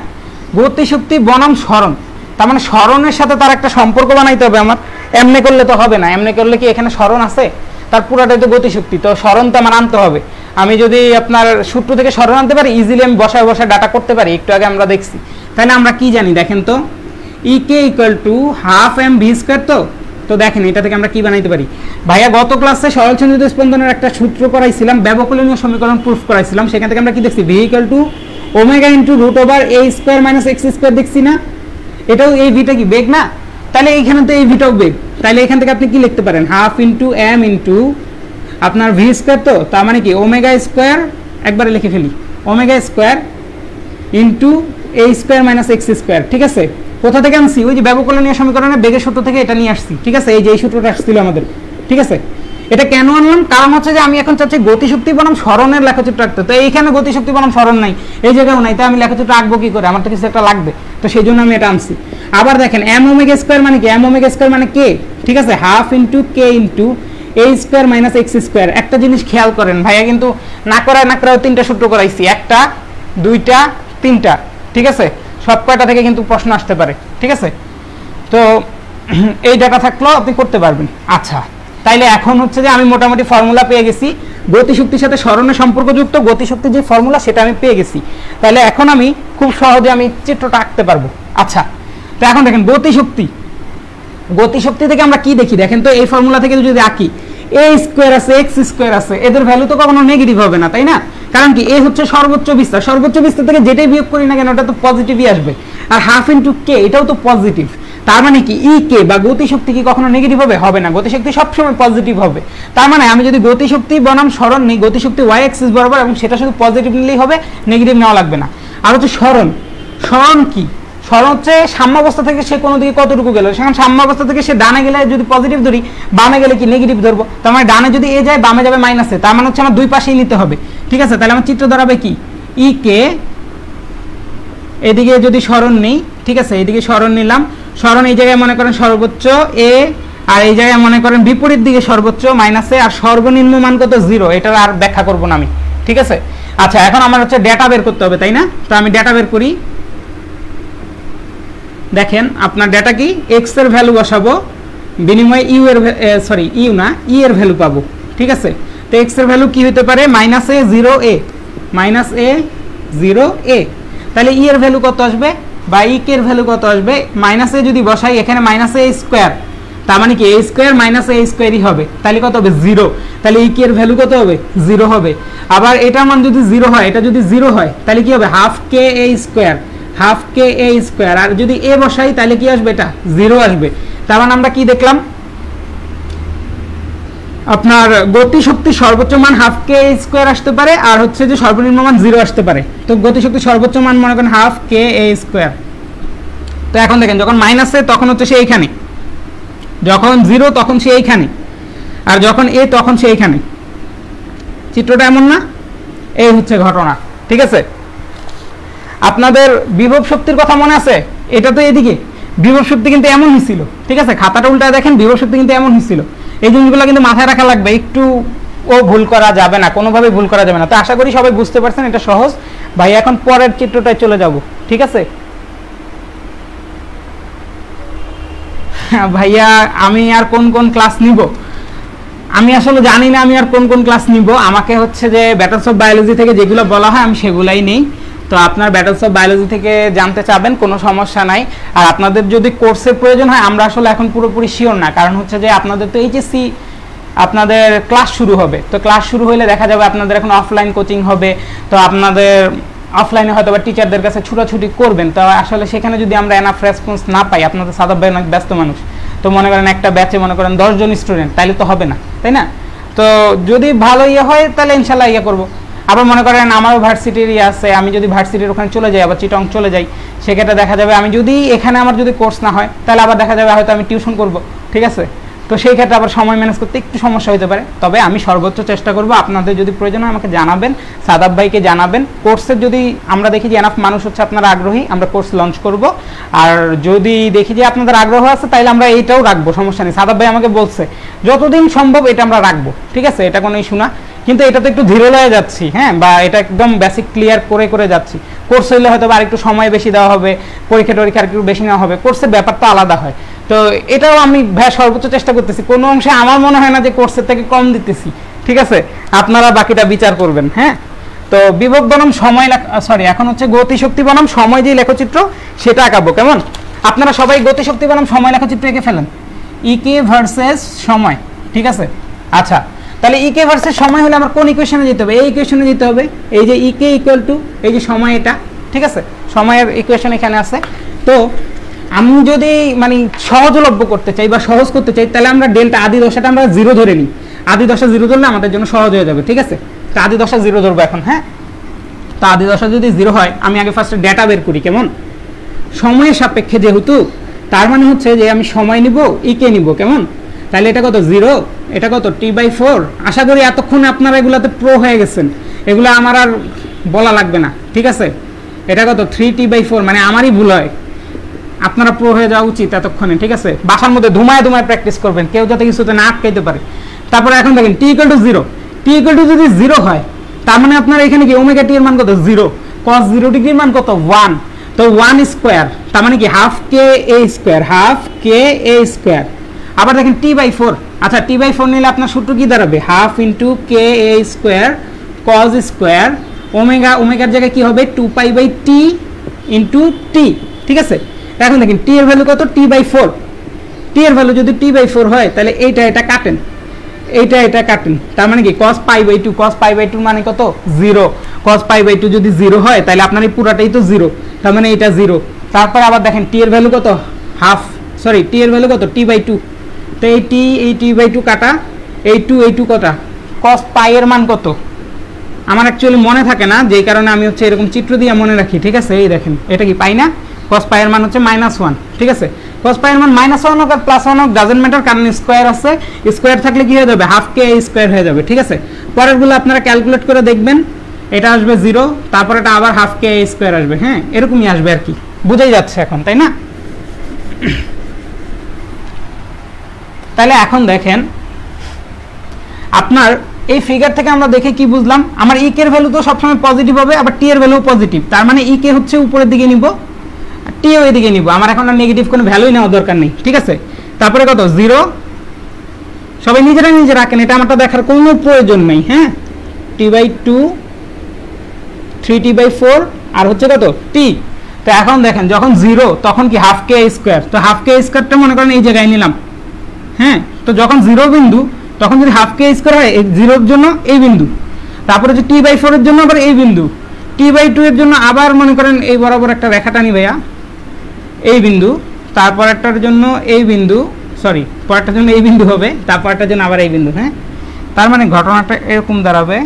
গতিশক্তি বনাম সরণ, তার মানে সরণের সাথে তার একটা সম্পর্ক বানাইতে হবে আমার, এমনি করলে তো হবে না, এমনি করলে কি এখানে সরণ আছে, তার পুরাটাই তো গতিশক্তি, তো সরণ তো আমার আনতে হবে। আমি যদি আপনার সূত্র থেকে সরণ আনতে পারি, ইজিলি আমি বসায় বসায় ডাটা করতে পারি, একটু আগে আমরা দেখছি। তাহলে আমরা কি জানি দেখেন তো, EK equal to half m v square, তো দেখেন এটা থেকে আমরা কি বানাইতে পারি। ভাইয়া গত ক্লাসে সরল ছন্দিত স্পন্দনের একটা সূত্র করাইছিলাম, ব্যবকলনীয় সমীকরণ প্রুফ করাইছিলাম, সেখান থেকে আমরা কি দেখছি, V equal to omega into root over A square minus X square দেখছি না, এটাও এই ভিটা কি বেগ না, তাহলে এইখানে তো এই ভিটাও বেগ, তাহলে এখান থেকে আপনি কি লিখতে পারেন, হাফ ইন্টু এম ইন্টু আপনার ভি স্কোয়ার, তো তার মানে কি ওমেগা স্কোয়ার, একবারে লিখে ফেলি, omega square into a square minus X square, ঠিক আছে। কোথা থেকে আনছি, ওই যে ব্যবকলনীয় সমীকরণে বেগের সূত্র থেকে এটা নিয়ে আসছি, ঠিক আছে, এই যে এই সূত্রটা আসছিল আমাদের, ঠিক আছে। এটা কেন আনলাম, কারণ হচ্ছে যে আমি এখন চাচ্ছি গতিশক্তি বনাম সরণের লেখচিত্র আঁকতে, তো এইখানে গতিশক্তি বনাম সরণ নাই, এই জায়গাও নাই, তাই আমি লেখচিত্র আঁকবো কি করে, আমার তো কিছু একটা লাগবে, তো সেই জন্য আমি এটা আনছি। আবার দেখেন এম ওমেগা স্কোয়ার মানে কি, এম ওমেগা স্কোয়ার মানে কে, ঠিক আছে, half into k into a square minus X square. একটা জিনিস খেয়াল করেন, ভাইয়া কিন্তু না করায় তিনটা সূত্র করাইছি, একটা দুইটা তিনটা, ঠিক আছে, সব কয়টা থেকে কিন্তু প্রশ্ন আসতে পারে, ঠিক আছে। তো এই ডাটা থাকলেও আপনি করতে পারবেন। আচ্ছা, তাইলে এখন হচ্ছে যে আমি মোটামুটি ফর্মুলা পেয়ে গেছি, গতিশক্তির সাথে সরণের সম্পর্কযুক্ত গতিশক্তির যে ফর্মুলা সেটা আমি পেয়ে গেছি, তাহলে এখন আমি খুব সহজে আমি চিত্রটা আঁকতে পারবো। আচ্ছা, তো এখন দেখেন গতিশক্তি থেকে আমরা কি দেখি দেখেন তো, এই ফর্মুলা থেকে যদি আঁকি, এ স্কোয়ার আছে এক্স স্কোয়ার আছে, এদের ভ্যালু তো কখনো নেগেটিভ হবে না, তাই না, কারণ কি এ হচ্ছে সর্বোচ্চ বিস্তার, সর্বোচ্চ বিস্তার থেকে যেটাই বিয়োগ করি না কেন ওটা তো পজিটিভই আসবে, আর হাফ ইন্টু কে এটাও তো পজিটিভ, তার মানে কি ই কে বা গতিশক্তি কি কখনো নেগেটিভ হবে? হবে না, গতিশক্তি সবসময় পজিটিভ হবে। তার মানে আমি যদি গতিশক্তি বনাম সরণ নিই, গতিশক্তি ওয়াই অ্যাক্সিস বরাবর, এবং সেটা শুধু পজিটিভ নিলেই হবে, নেগেটিভ নেওয়া লাগবে না। আর হচ্ছে সরণ, সরণ কি? সরণ হচ্ছে সাম্যাবস্থা থেকে সে কোনো দিকে কতটুকু গেল, সেখানে সাম্যাবস্থা থেকে সে ডানে গেলে যদি পজিটিভ ধরি, বামে গেলে কি নেগেটিভ ধরবো। তার মানে ডানে যদি এ যায়, বামে যাবে মাইনাসে, তার মানে হচ্ছে আমার দুই পাশেই নিতে হবে, ঠিক আছে। তাহলে আমার চিত্র দাঁড়াবে কি ই কে, এদিকে যদি সরণ নেই, ঠিক আছে, এদিকে সরণ নিলাম, সরণ এই জায়গায় মনে করেন সর্বোচ্চ এ, আর এই জায়গায় মনে করেন বিপরীত দিকে সর্বোচ্চ মাইনাসে, আর সর্বনিম্ন মান কত 0, এটা আর ব্যাখ্যা করব না আমি, ঠিক আছে। আচ্ছা, এখন আমার হচ্ছে ডেটা বের করতে হবে, তাই না? তো আমি ডেটা বের করি। দেখেন আপনার ডেটা কি, এক্স এর ভ্যালু বসাবো, বিনিময়ে ইউ এর ইউ না ই এর ভ্যালু পাবো, ঠিক আছে। তো এক্স এর ভ্যালু কি হতে পারে, -a 0a, -a 0a। তাহলে ই এর ভ্যালু কত আসবে, বা ই কে এর ভ্যালু কত আসবে, -a যদি বসাই, এখানে -a স্কয়ার, তার মানে কি a স্কয়ার -a স্কয়ারই হবে, তাহলে কত হবে 0। তাহলে ই কে এর ভ্যালু কত হবে, 0 হবে। আবার এটার মান যদি 0 হয়, এটা যদি 0 হয়, তাহলে কি হবে, হাফ কে এ স্কয়ার, হাফ কে এ স্কয়ার। আর যদি এ বসাই, তাহলে কি আসবে, এটা 0 আসবে। তার মানে আমরা কি দেখলাম, আপনার গতিশক্তির সর্বোচ্চ মান হাফ কে স্কয়ার আসতে পারে, আর হচ্ছে যে সর্বনিম্ন মান 0 আসতে পারে। তো গতিশক্তির সর্বোচ্চ মান মনে করেন হাফ কে এ স্কয়ার। তো এখন দেখেন, যখন মাইনাসে তখন হচ্ছে সে এইখানে, যখন 0 তখন সে এইখানে, আর যখন এ তখন সে এইখানে। চিত্রটা এমন না? এই হচ্ছে ঘটনা, ঠিক আছে। আপনাদের বিভব শক্তির কথা মনে আছে? এটা তো এদিকে বিভব শক্তি কিন্তু এমন হয়েছিল, ঠিক আছে। খাতাটা উল্টায় দেখেন, বিভব শক্তি কিন্তু এমন হয়েছিল। এই জিনিসগুলো কিন্তু মাথায় রাখা লাগবে, একটু ভুল করা যাবে না, কোনোভাবে ভুল করা যাবে না। তো আশা করি সবাই বুঝতে পারছেন, এটা সহজ। ভাই এখন পরের চিত্রটায় চলে যাব, ঠিক আছে। ভাইয়া আমি আর কোন কোন ক্লাস নিব, আমি আসলে জানি না আমি আর কোন কোন ক্লাস নিব। আমাকে হচ্ছে যে ব্যাটলস অফ বায়োলজি থেকে যেগুলো বলা হয় আমি সেগুলাই নেই। তো আপনার ব্যাটলস অফ বায়োলজি থেকে জানতে চাবেন, কোনো সমস্যা নাই। আর আপনাদের যদি কোর্সের প্রয়োজন হয়, আমরা আসলে এখন পুরোপুরি শিওর না, কারণ হচ্ছে যে আপনাদের তো এইচএসসি আপনাদের ক্লাস শুরু হবে। তো ক্লাস শুরু হলে দেখা যাবে আপনাদের এখন অফলাইন কোচিং হবে। তো আপনাদের অফলাইনে হয়তো বা টিচারদের কাছে ছুটাছুটি করবেন। তো আসলে সেখানে যদি আমরা এনাফ রেসপন্স না পাই, আপনাদের সাদাব ভাই অনেক ব্যস্ত মানুষ, তো মনে করেন একটা ব্যাচে মনে করেন 10 জন স্টুডেন্ট, তাইলে তো হবে না, তাই না? তো যদি ভালো ইয়ে হয় তাহলে ইনশাল্লাহ ইয়ে করবো। আবার মনে করেন আমারও ভার্সিটির ইয়ে আছে, আমি যদি ভার্সিটির ওখানে চলে যাই, আবার চিটং চলে যাই, সেক্ষেত্রে দেখা যাবে আমি যদি এখানে আমার যদি কোর্স না হয়, তাহলে আবার দেখা যাবে হয়তো আমি টিউশন করব, ঠিক আছে। তো সেই ক্ষেত্রে আবার সময় ম্যানেজ করতে একটু সমস্যা হতে পারে। তবে আমি সর্বোচ্চ চেষ্টা করব, আপনাদের যদি প্রয়োজন হয় আমাকে জানাবেন, সাদাব ভাইকে জানাবেন। কোর্সের যদি আমরা দেখি যে এনাফ মানুষ হচ্ছে আপনারা আগ্রহী, আমরা কোর্স লঞ্চ করব। আর যদি দেখি যে আপনাদের আগ্রহ আছে, তাহলে আমরা এইটাও রাখবো, সমস্যা নেই। সাদাব ভাই আমাকে বলছে যতদিন সম্ভব এটা আমরা রাখবো, ঠিক আছে, এটা কোনো ইস্যু না। কিন্তু এটা তো একটু ধীরে লয়ে যাচ্ছি, হ্যাঁ, বা এটা একদম বেসিক ক্লিয়ার করে করে যাচ্ছি। কোর্স হইলে হয়তো আর একটু সময় বেশি দেওয়া হবে, পরীক্ষা টরীক্ষা আর একটু বেশি নেওয়া হবে, কোর্সের ব্যাপারটা আলাদা হয়। তো এটাও আমি সর্বোচ্চ চেষ্টা করতেছি, কোনো অংশে আমার মনে হয় না যে কোর্সের থেকে কম দিতেছি, ঠিক আছে। আপনারা বাকিটা বিচার করবেন, হ্যাঁ। তো বিভব বনাম সময়, এখন হচ্ছে গতিশক্তি বনাম সময় যে লেখচিত্র সেটা আঁকাবো, কেমন? আপনারা সবাই গতিশক্তি বনাম সময় লেখচিত্র এঁকে ফেলেন, ইকে ভার্সেস সময়, ঠিক আছে। আচ্ছা, তাহলে ইকে ভার্সেস সময় হলে আমার কোন ইকুয়েশনে যেতে হবে? এই ইকুয়েশনে যেতে হবে, এই যে ইকে ইকুয়াল টু এই যে সময়, এটা, ঠিক আছে। সময়ের ইকুয়েশন এখানে আছে। তো আমি যদি মানে সহজলভ্য করতে চাই বা সহজ করতে চাই, তাহলে আমরা ডেল্টা আদি দশাটা আমরা 0 ধরে নিই। আদি দশা 0 ধরলে আমাদের জন্য সহজ হয়ে যাবে, ঠিক আছে। তো আদি দশা 0 ধরবো এখন, হ্যাঁ। তো আদি দশা যদি 0 হয়, আমি আগে ফার্স্টে ডেটা বের করি, কেমন? সময়ের সাপেক্ষে যেহেতু, তার মানে হচ্ছে যে আমি সময় নিব, ইকে নিব, কেমন? তাহলে এটা কত 0, এটা কত t/4। আশা করি এতক্ষণ আপনারা এগুলাতে প্রো হয়ে গেছেন, এগুলো আমার আর বলা লাগবে না, ঠিক আছে। এটা কত 3t/4, মানে আমারই ভুল হয়, আপনারা প্রো হয়ে যাওয়া উচিত এতক্ষণে, ঠিক আছে। বাসার মধ্যে ধুমায় ধুমায় প্র্যাকটিস করবেন, কেউ যাতে কিছুতে না আটকাইতে পারে। তারপরে এখন দেখেন t = 0, t = যদি 0 হয়, তার মানে আপনার এখানে কি ওমেগা টি এর মান কত 0, cos 0 ডিগ্রির মান কত 1, তো 1 স্কয়ার, তার মানে কি হাফ কে এ স্কয়ার, হাফ কে এ স্কয়ার। আবার দেখেন t/4, আচ্ছা t/4 নিলে আপনার সূত্র কি দাঁড়াবে, হাফ ইন্টু কে এ স্কয়ার cos স্কয়ার ওমেগা, ওমেগার জায়গায় কি হবে 2π/t ইন্টু টি, ঠিক আছে। এখন দেখেন টি এর ভ্যালু কত, t/4, টি এর ভ্যালু যদি t/4 হয়, তাহলে এইটা এটা কাটেন, এইটা এটা কাটেন, তার মানে কি cos π/2, cos π/2 মানে কত 0, cos π/2 যদি 0 হয়, তাহলে আপনার এই পুরাটাই তো 0, তার মানে এটা 0। তারপর আবার দেখেন টি এর ভ্যালু কত, হাফ সরি টি এর ভ্যালু কত t/2, তো এই t/2 কাটা, এই 2 কটা cos পাই এর মান কত আমার অ্যাকচুয়ালি মনে থাকে না, যেই কারণে আমি হচ্ছে এরকম চিত্র দিয়ে মনে রাখি, ঠিক আছে। এই দেখেন এটা কি পাই না, cos পাই এর মান হচ্ছে -1, ঠিক আছে। cos পাই এর মান -1 হোক আর +1 হোক ডাজন্ট ম্যাটার, কারণ স্কয়ার আছে, স্কয়ার থাকলে কি হয়ে যাবে, হাফ কে স্কয়ার হয়ে যাবে, ঠিক আছে। পরেরগুলো আপনারা ক্যালকুলেট করে দেখবেন, এটা আসবে 0, তারপর এটা আবার হাফ কে স্কয়ার আসবে, হ্যাঁ এরকমই আসবে আর কি, বুঝাই যাচ্ছে এখন, তাই না? তাহলে এখন দেখেন আপনার এই ফিগার থেকে আমরা দেখে কি বুঝলাম, আমার ই কে এর ভ্যালু তো সবসময় পজিটিভ হবে, আবার টি এর ভ্যালু পজিটিভ, তার মানে ই কে হচ্ছে উপরের দিকে নিব, টি ও এদিকে নিব, আমার এখন আর নেগেটিভ কোনো ভ্যালুই নেওয়ার দরকার নেই, ঠিক আছে। তারপরে কত 0, সবাই নিজেরা নিজে রাখেন, এটা আমারটা দেখার কোনো প্রয়োজন নেই, হ্যাঁ। t/2, 3t/4 আর হচ্ছে কত টি। তো এখন দেখেন যখন 0 তখন কি হাফ কে স্কয়ার, তো হাফ কে স্কয়ারটা মনে করেন এই জায়গায় নিলাম, হ্যাঁ। তো যখন 0 বিন্দু তখন যদি হাফ কে স্কয়ার হয়, এই 0 এর জন্য এই বিন্দু, তারপরে যে t/4 এর জন্য আবার এই বিন্দু, t/2 এর জন্য আবার মনে করেন এই বরাবর একটা রেখা টানি ভাইয়া, এই বিন্দু, তারপর একটার জন্য এই বিন্দু, সরি পরেরটার জন্য এই বিন্দু হবে, তারপরটার জন্য আবার এই বিন্দু, হ্যাঁ। তার মানে ঘটনাটা এরকম দাঁড়াবে,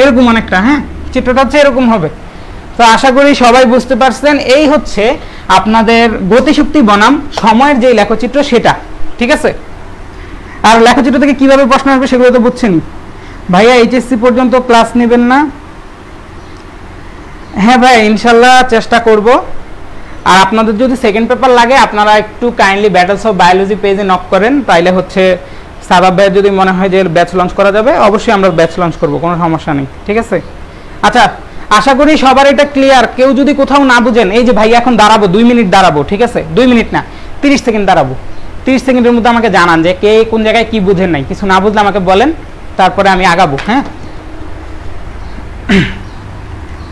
এরকম অনেকটা, হ্যাঁ চিত্রটা হচ্ছে এরকম হবে। তো আশা করি সবাই বুঝতে পারছেন, এই হচ্ছে আপনাদের গতিশক্তি বনাম সময়ের যে লেখচিত্র সেটা, ঠিক আছে। আর লেখচিত্র থেকে কিভাবে প্রশ্ন আসবে সেগুলো তো বুঝছেন। ভাইয়া এইচএসসি পর্যন্ত ক্লাস নেবেন না? হ্যাঁ ভাই ইনশাল্লাহ চেষ্টা করব। আর আপনাদের যদি সেকেন্ড পেপার লাগে আপনারা একটু কাইন্ডলি ব্যাটলস অফ বায়োলজি পেজে নক করেন, তাইলে হচ্ছে সাবাব ভাইয়ের যদি মনে হয় যে ব্যাচ লঞ্চ করা যাবে, অবশ্যই আমরা ব্যাচ লঞ্চ করব, কোনো সমস্যা নেই, ঠিক আছে। আচ্ছা আশা করি সবার এটা ক্লিয়ার। কেউ যদি কোথাও না বুঝেন, এই যে ভাই এখন দাঁড়াবো 2 মিনিট দাঁড়াবো, ঠিক আছে, 2 মিনিট না 30 সেকেন্ড দাঁড়াবো, 30 সেকেন্ডের মধ্যে আমাকে জানান যে কে কোন জায়গায় কি বুঝেন নাই, কিছু না বুঝলে আমাকে বলেন, তারপরে আমি আগাবো, হ্যাঁ।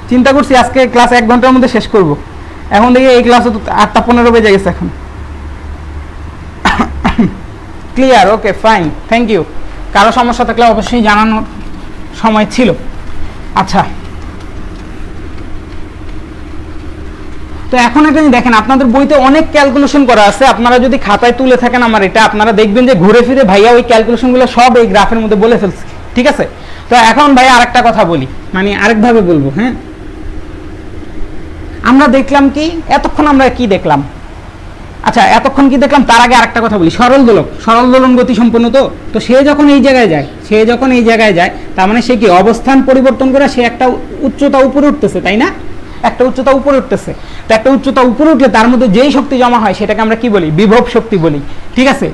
চিন্তা করছি আজকে ক্লাস 1 ঘন্টার মধ্যে শেষ করব, এখন দেখি এই ক্লাসে তো 8:15 বেজে গেছে এখন। Clear, okay fine, thank you. কারো সমস্যা থাকলে অবশ্যই জানানোর সময় ছিল। আচ্ছা তো এখন একটা দেখেন, আপনাদের বইতে অনেক ক্যালকুলেশন করা আছে, আপনারা যদি খাতায় তুলে থাকেন আমার এটা, আপনারা দেখবেন যে ঘুরে ফিরে ভাইয়া ওই ক্যালকুলেশনগুলো সব এই গ্রাফের মধ্যে বলে ফেলছে, ঠিক আছে। তো এখন ভাইয়া আরেকটা কথা বলি, মানে আরেকভাবে বলবো, হ্যাঁ। আমরা দেখলাম কি এতক্ষণ, আমরা কি দেখলাম, আচ্ছা এতক্ষণ কি দেখলাম, তার আগে আরেকটা কথা বলি, সরল দোলন গতি সম্পন্ন, তো সে যখন এই জায়গায় যায়, তার মানে সে কি অবস্থান পরিবর্তন করে সে একটা উচ্চতা উপরে উঠতেছে, তাই না, একটা উচ্চতা উপরে উঠতেছে। তো একটা উচ্চতা উপরে উঠলে তার মধ্যে যেই শক্তি জমা হয় সেটাকে আমরা কি বলি, বিভব শক্তি বলি, ঠিক আছে।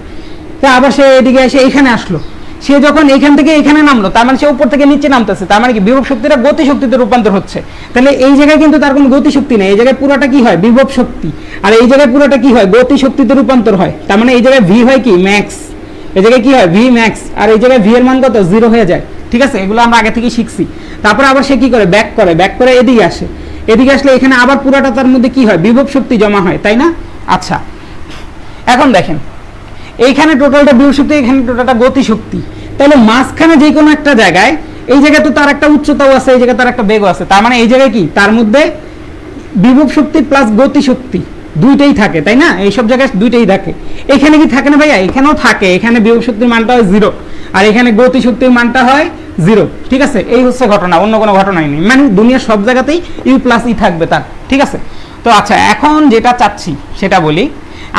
তো আবার সে এদিকে এসে এইখানে আসলো, সে যখন এইখান থেকে এখানে নামলো, তার মানে সে উপর থেকে নিচে নামতেছে, তার মানে কি বিভব শক্তিটা গতি শক্তিতে রূপান্তর হচ্ছে। তাহলে এই জায়গায় কিন্তু তার কোনো গতি শক্তি নেই, এই জায়গায় পুরোটা কি হয়, বিভব শক্তি, আর এই জায়গায় পুরোটা কি হয়, গতি শক্তিতে রূপান্তর হয়। তার মানে এই জায়গায় ভি হয় কি ম্যাক্স, এই জায়গায় কি হয় ভি ম্যাক্স, আর এই জায়গায় ভি এর মান কত 0 হয়ে যায়, ঠিক আছে। এগুলো আমরা আগে থেকে শিখছি। তারপরে আবার সে কি করে, ব্যাক করে এদিকে আসে, এদিকে আসলে এখানে আবার পুরোটা তার মধ্যে কি হয়, বিভব শক্তি জমা হয়, তাই না। আচ্ছা এখন দেখেন এইখানে টোটালটা বিভব শক্তি, এখানে টোটালটা গতি শক্তি, তাহলে মাঝখানে যে কোনো একটা জায়গায়, এই জায়গায় তো তার একটা উচ্চতাও আছে, এই জায়গায় তার একটা বেগও আছে, তার মানে এই জায়গায় কি তার মধ্যে বিভব শক্তি প্লাস গতি শক্তি দুইটাই থাকে, তাই না। এইসব জায়গায় দুইটাই থাকে। এখানে কি থাকে না ভাইয়া, এখানেও থাকে, এখানে বিভব শক্তির মানটা হয় 0 আর এখানে গতি শক্তির মানটা হয় 0, ঠিক আছে। এই হচ্ছে ঘটনা, অন্য কোনো ঘটনাই নেই, মানে দুনিয়ার সব জায়গাতেই ইউ প্লাস ই থাকবে তার, ঠিক আছে। তো আচ্ছা এখন যেটা চাচ্ছি সেটা বলি,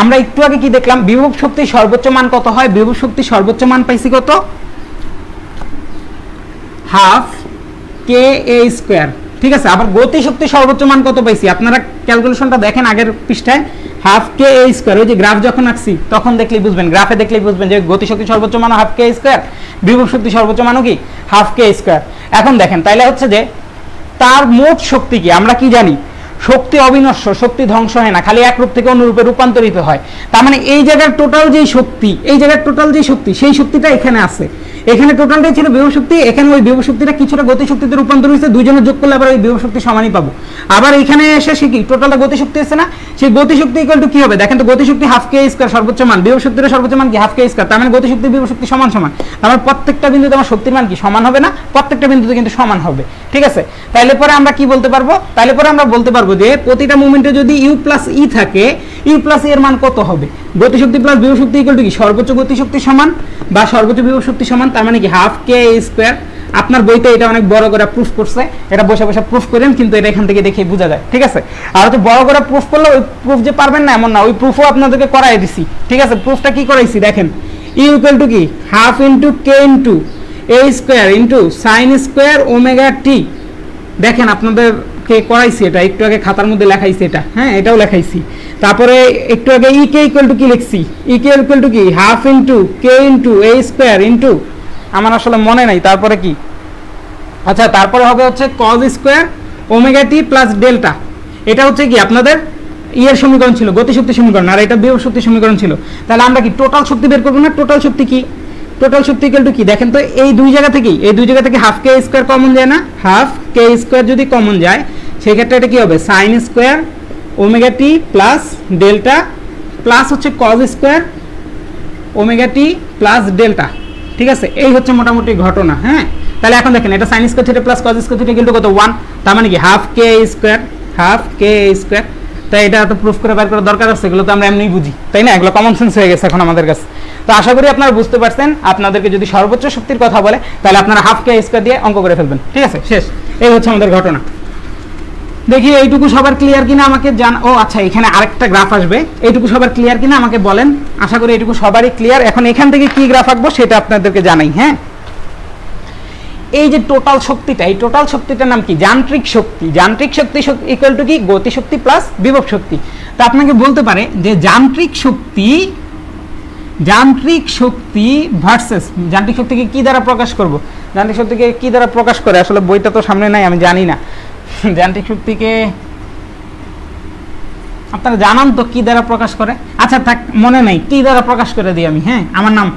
আমরা একটু আগে কি দেখলাম, বিভব শক্তির সর্বোচ্চ মান কত হয়, বিভব শক্তির সর্বোচ্চ মান পাইছি কত, হাফ কে এ স্কয়ার, ঠিক আছে। আবার গতি শক্তির সর্বোচ্চ মান কত পাইছি, আপনারা ক্যালকুলেশনটা দেখেন আগের পৃষ্ঠায়, হাফ কে এ স্কয়ার, ওই যে গ্রাফ যখন আঁকছি তখন দেখলেই বুঝবেন, গ্রাফে দেখলেই বুঝবেন যে গতি শক্তির সর্বোচ্চ মান হাফ কে স্কয়ার, বিভব শক্তির সর্বোচ্চ মানও কি হাফ কে স্কয়ার। এখন দেখেন তাইলে হচ্ছে যে তার মোট শক্তি কি, আমরা কি জানি শক্তি অবিনশ্বর, শক্তি ধ্বংস হয় না, খালি এক রূপ থেকে অন্য রূপে রূপান্তরিত হয়। তার মানে এই জায়গার টোটাল যেই শক্তি, সেই শক্তিটা এখানে আছে, এখানে টোটালটাই ছিল বিভব শক্তি, এখানে ওই বিভব শক্তিটা কিছুটা গতি শক্তিতে রূপান্তর হয়েছে, দুইজনের যোগ করলে আবার ওই বিভব শক্তি সমানই পাবো। আবার এখানে এসে সে কি টোটালটা গতি শক্তি আছে না, সেই গতি শক্তি ইকুয়াল টু কি হবে, দেখেন তো গতি শক্তি হাফ কে স্কয়ার সর্বোচ্চ মান, বিভব শক্তির সর্বোচ্চ মান কি হাফ কে স্কয়ার, তার মানে গতি শক্তি বিভব শক্তি সমান। তার মানে প্রত্যেকটা বিন্দুতে আমার শক্তির মান কি সমান হবে না, প্রত্যেকটা বিন্দুতে কিন্তু সমান হবে, ঠিক আছে। তাইলে পরে আমরা কি বলতে পারবো, পারবো যে প্রতিটা মোমেন্টে যদি ইউ প্লাস ই থাকে, ইউ প্লাস ই এর মান কত হবে? গতিশক্তি প্লাস বিভব শক্তি ইকুয়াল টু কি সর্বোচ্চ গতিশক্তি সমান বা সর্বোচ্চ বিভব শক্তি সমান, তার মানে কি হাফ কে স্কয়ার। আপনার বইতে এটা অনেক বড় করে প্রুফ করছে, এটা বসে বসে প্রুফ করেন, কিন্তু এটা এখান থেকে দেখে বোঝা যায়, ঠিক আছে। আর হচ্ছে বড় করে প্রুফ করলে ওই প্রুফ যে পারবেন না এমন না, ওই প্রুফও আপনাদেরকে করাই দিছি, ঠিক আছে। প্রুফটা কি করাইছি দেখেন, ইউ ইকুয়াল টু কি half into k into a square into sine square omega t. দেখেন আপনাদেরকে করাইছি, এটা একটু আগে খাতার মধ্যে লেখাইছি, এটা হ্যাঁ এটাও লেখাইছি। তারপরে একটু আগে ই কে ইকুয়াল টু কি লিখছি, ই কে ইকুয়াল টু কি half into k into a square into, আমার আসলে মনে নাই তারপরে কি, আচ্ছা তারপরে হবে হচ্ছে কজ স্কোয়ার ওমেগা টি প্লাস ডেল্টা। এটা হচ্ছে কি আপনাদের ইয়ের সমীকরণ ছিল, গতিশক্তি সমীকরণ, আর এটা বিভব শক্তি সমীকরণ ছিল। তাহলে আমরা কি টোটাল শক্তি বের করবো না? টোটাল শক্তি কি, টোটাল শক্তি ইকুয়াল টু কি দেখেন তো, এই দুই জায়গা থেকে হাফ কে স্কোয়ার কমন যায় না, হাফ কে স্কোয়ার যদি কমন যায় সেই ক্ষেত্রে এটা কি হবে সাইন স্কোয়ার ওমেগা টি প্লাস ডেল্টা প্লাস হচ্ছে কজ স্কোয়ার ওমেগা টি প্লাস ডেল্টা, ঠিক আছে। এই হচ্ছে মোটামুটি ঘটনা, হ্যাঁ। তাহলে এখন দেখেন এটা sine square theta plus cos square theta কিন্তু কত 1, তার মানে কি হাফ কে স্কোয়ার, হাফ কে স্কোয়ার। তাই এটা তো প্রুফ করে বের করার দরকার আছে, এগুলো তো আমরা এমনিই বুঝি, তাই না? এগুলো কমন সেন্স হয়ে গেছে এখন আমাদের কাছে। তো আশা করি আপনারা বুঝতে পারছেন, আপনাদেরকে যদি সর্বোচ্চ শক্তির কথা বলে তাহলে আপনারা হাফ কে স্কোয়ার দিয়ে অঙ্ক করে ফেলবেন, ঠিক আছে, শেষ। এই হচ্ছে আমাদের ঘটনা। দেখি এইটুকু সবার ক্লিয়ার কিনা আমাকে ও আচ্ছা, এখানে আরেকটা গ্রাফ আসবে, এইটুকু সবার ক্লিয়ার কিনা আমাকে বলেন। আশা করি এইটুকু সবারই ক্লিয়ার। এখন এখান থেকে কি গ্রাফ আঁকবো সেটা আপনাদেরকে জানাই, হ্যাঁ। এই যে টোটাল শক্তিটা, এই টোটাল শক্তিটার নাম কি? যান্ত্রিক শক্তি। যান্ত্রিক শক্তি ইকুয়াল টু কি গতিশক্তি প্লাস বিভব শক্তি। তা আপনাকে বলতে পারে যে যান্ত্রিক শক্তি ভার্সেস যান্ত্রিক শক্তিকে কি দ্বারা প্রকাশ করব? যান্ত্রিক শক্তিকে কি দ্বারা প্রকাশ করে, আসলে বইটা তো সামনে নাই, আমি জানি না। যান্ত্রিক শক্তিকে আপনারা জানান তো কি দ্বারা প্রকাশ করে? আচ্ছা থাক, মনে নাই, টি দ্বারা প্রকাশ করে দিই আমি, হ্যাঁ। আমার নাম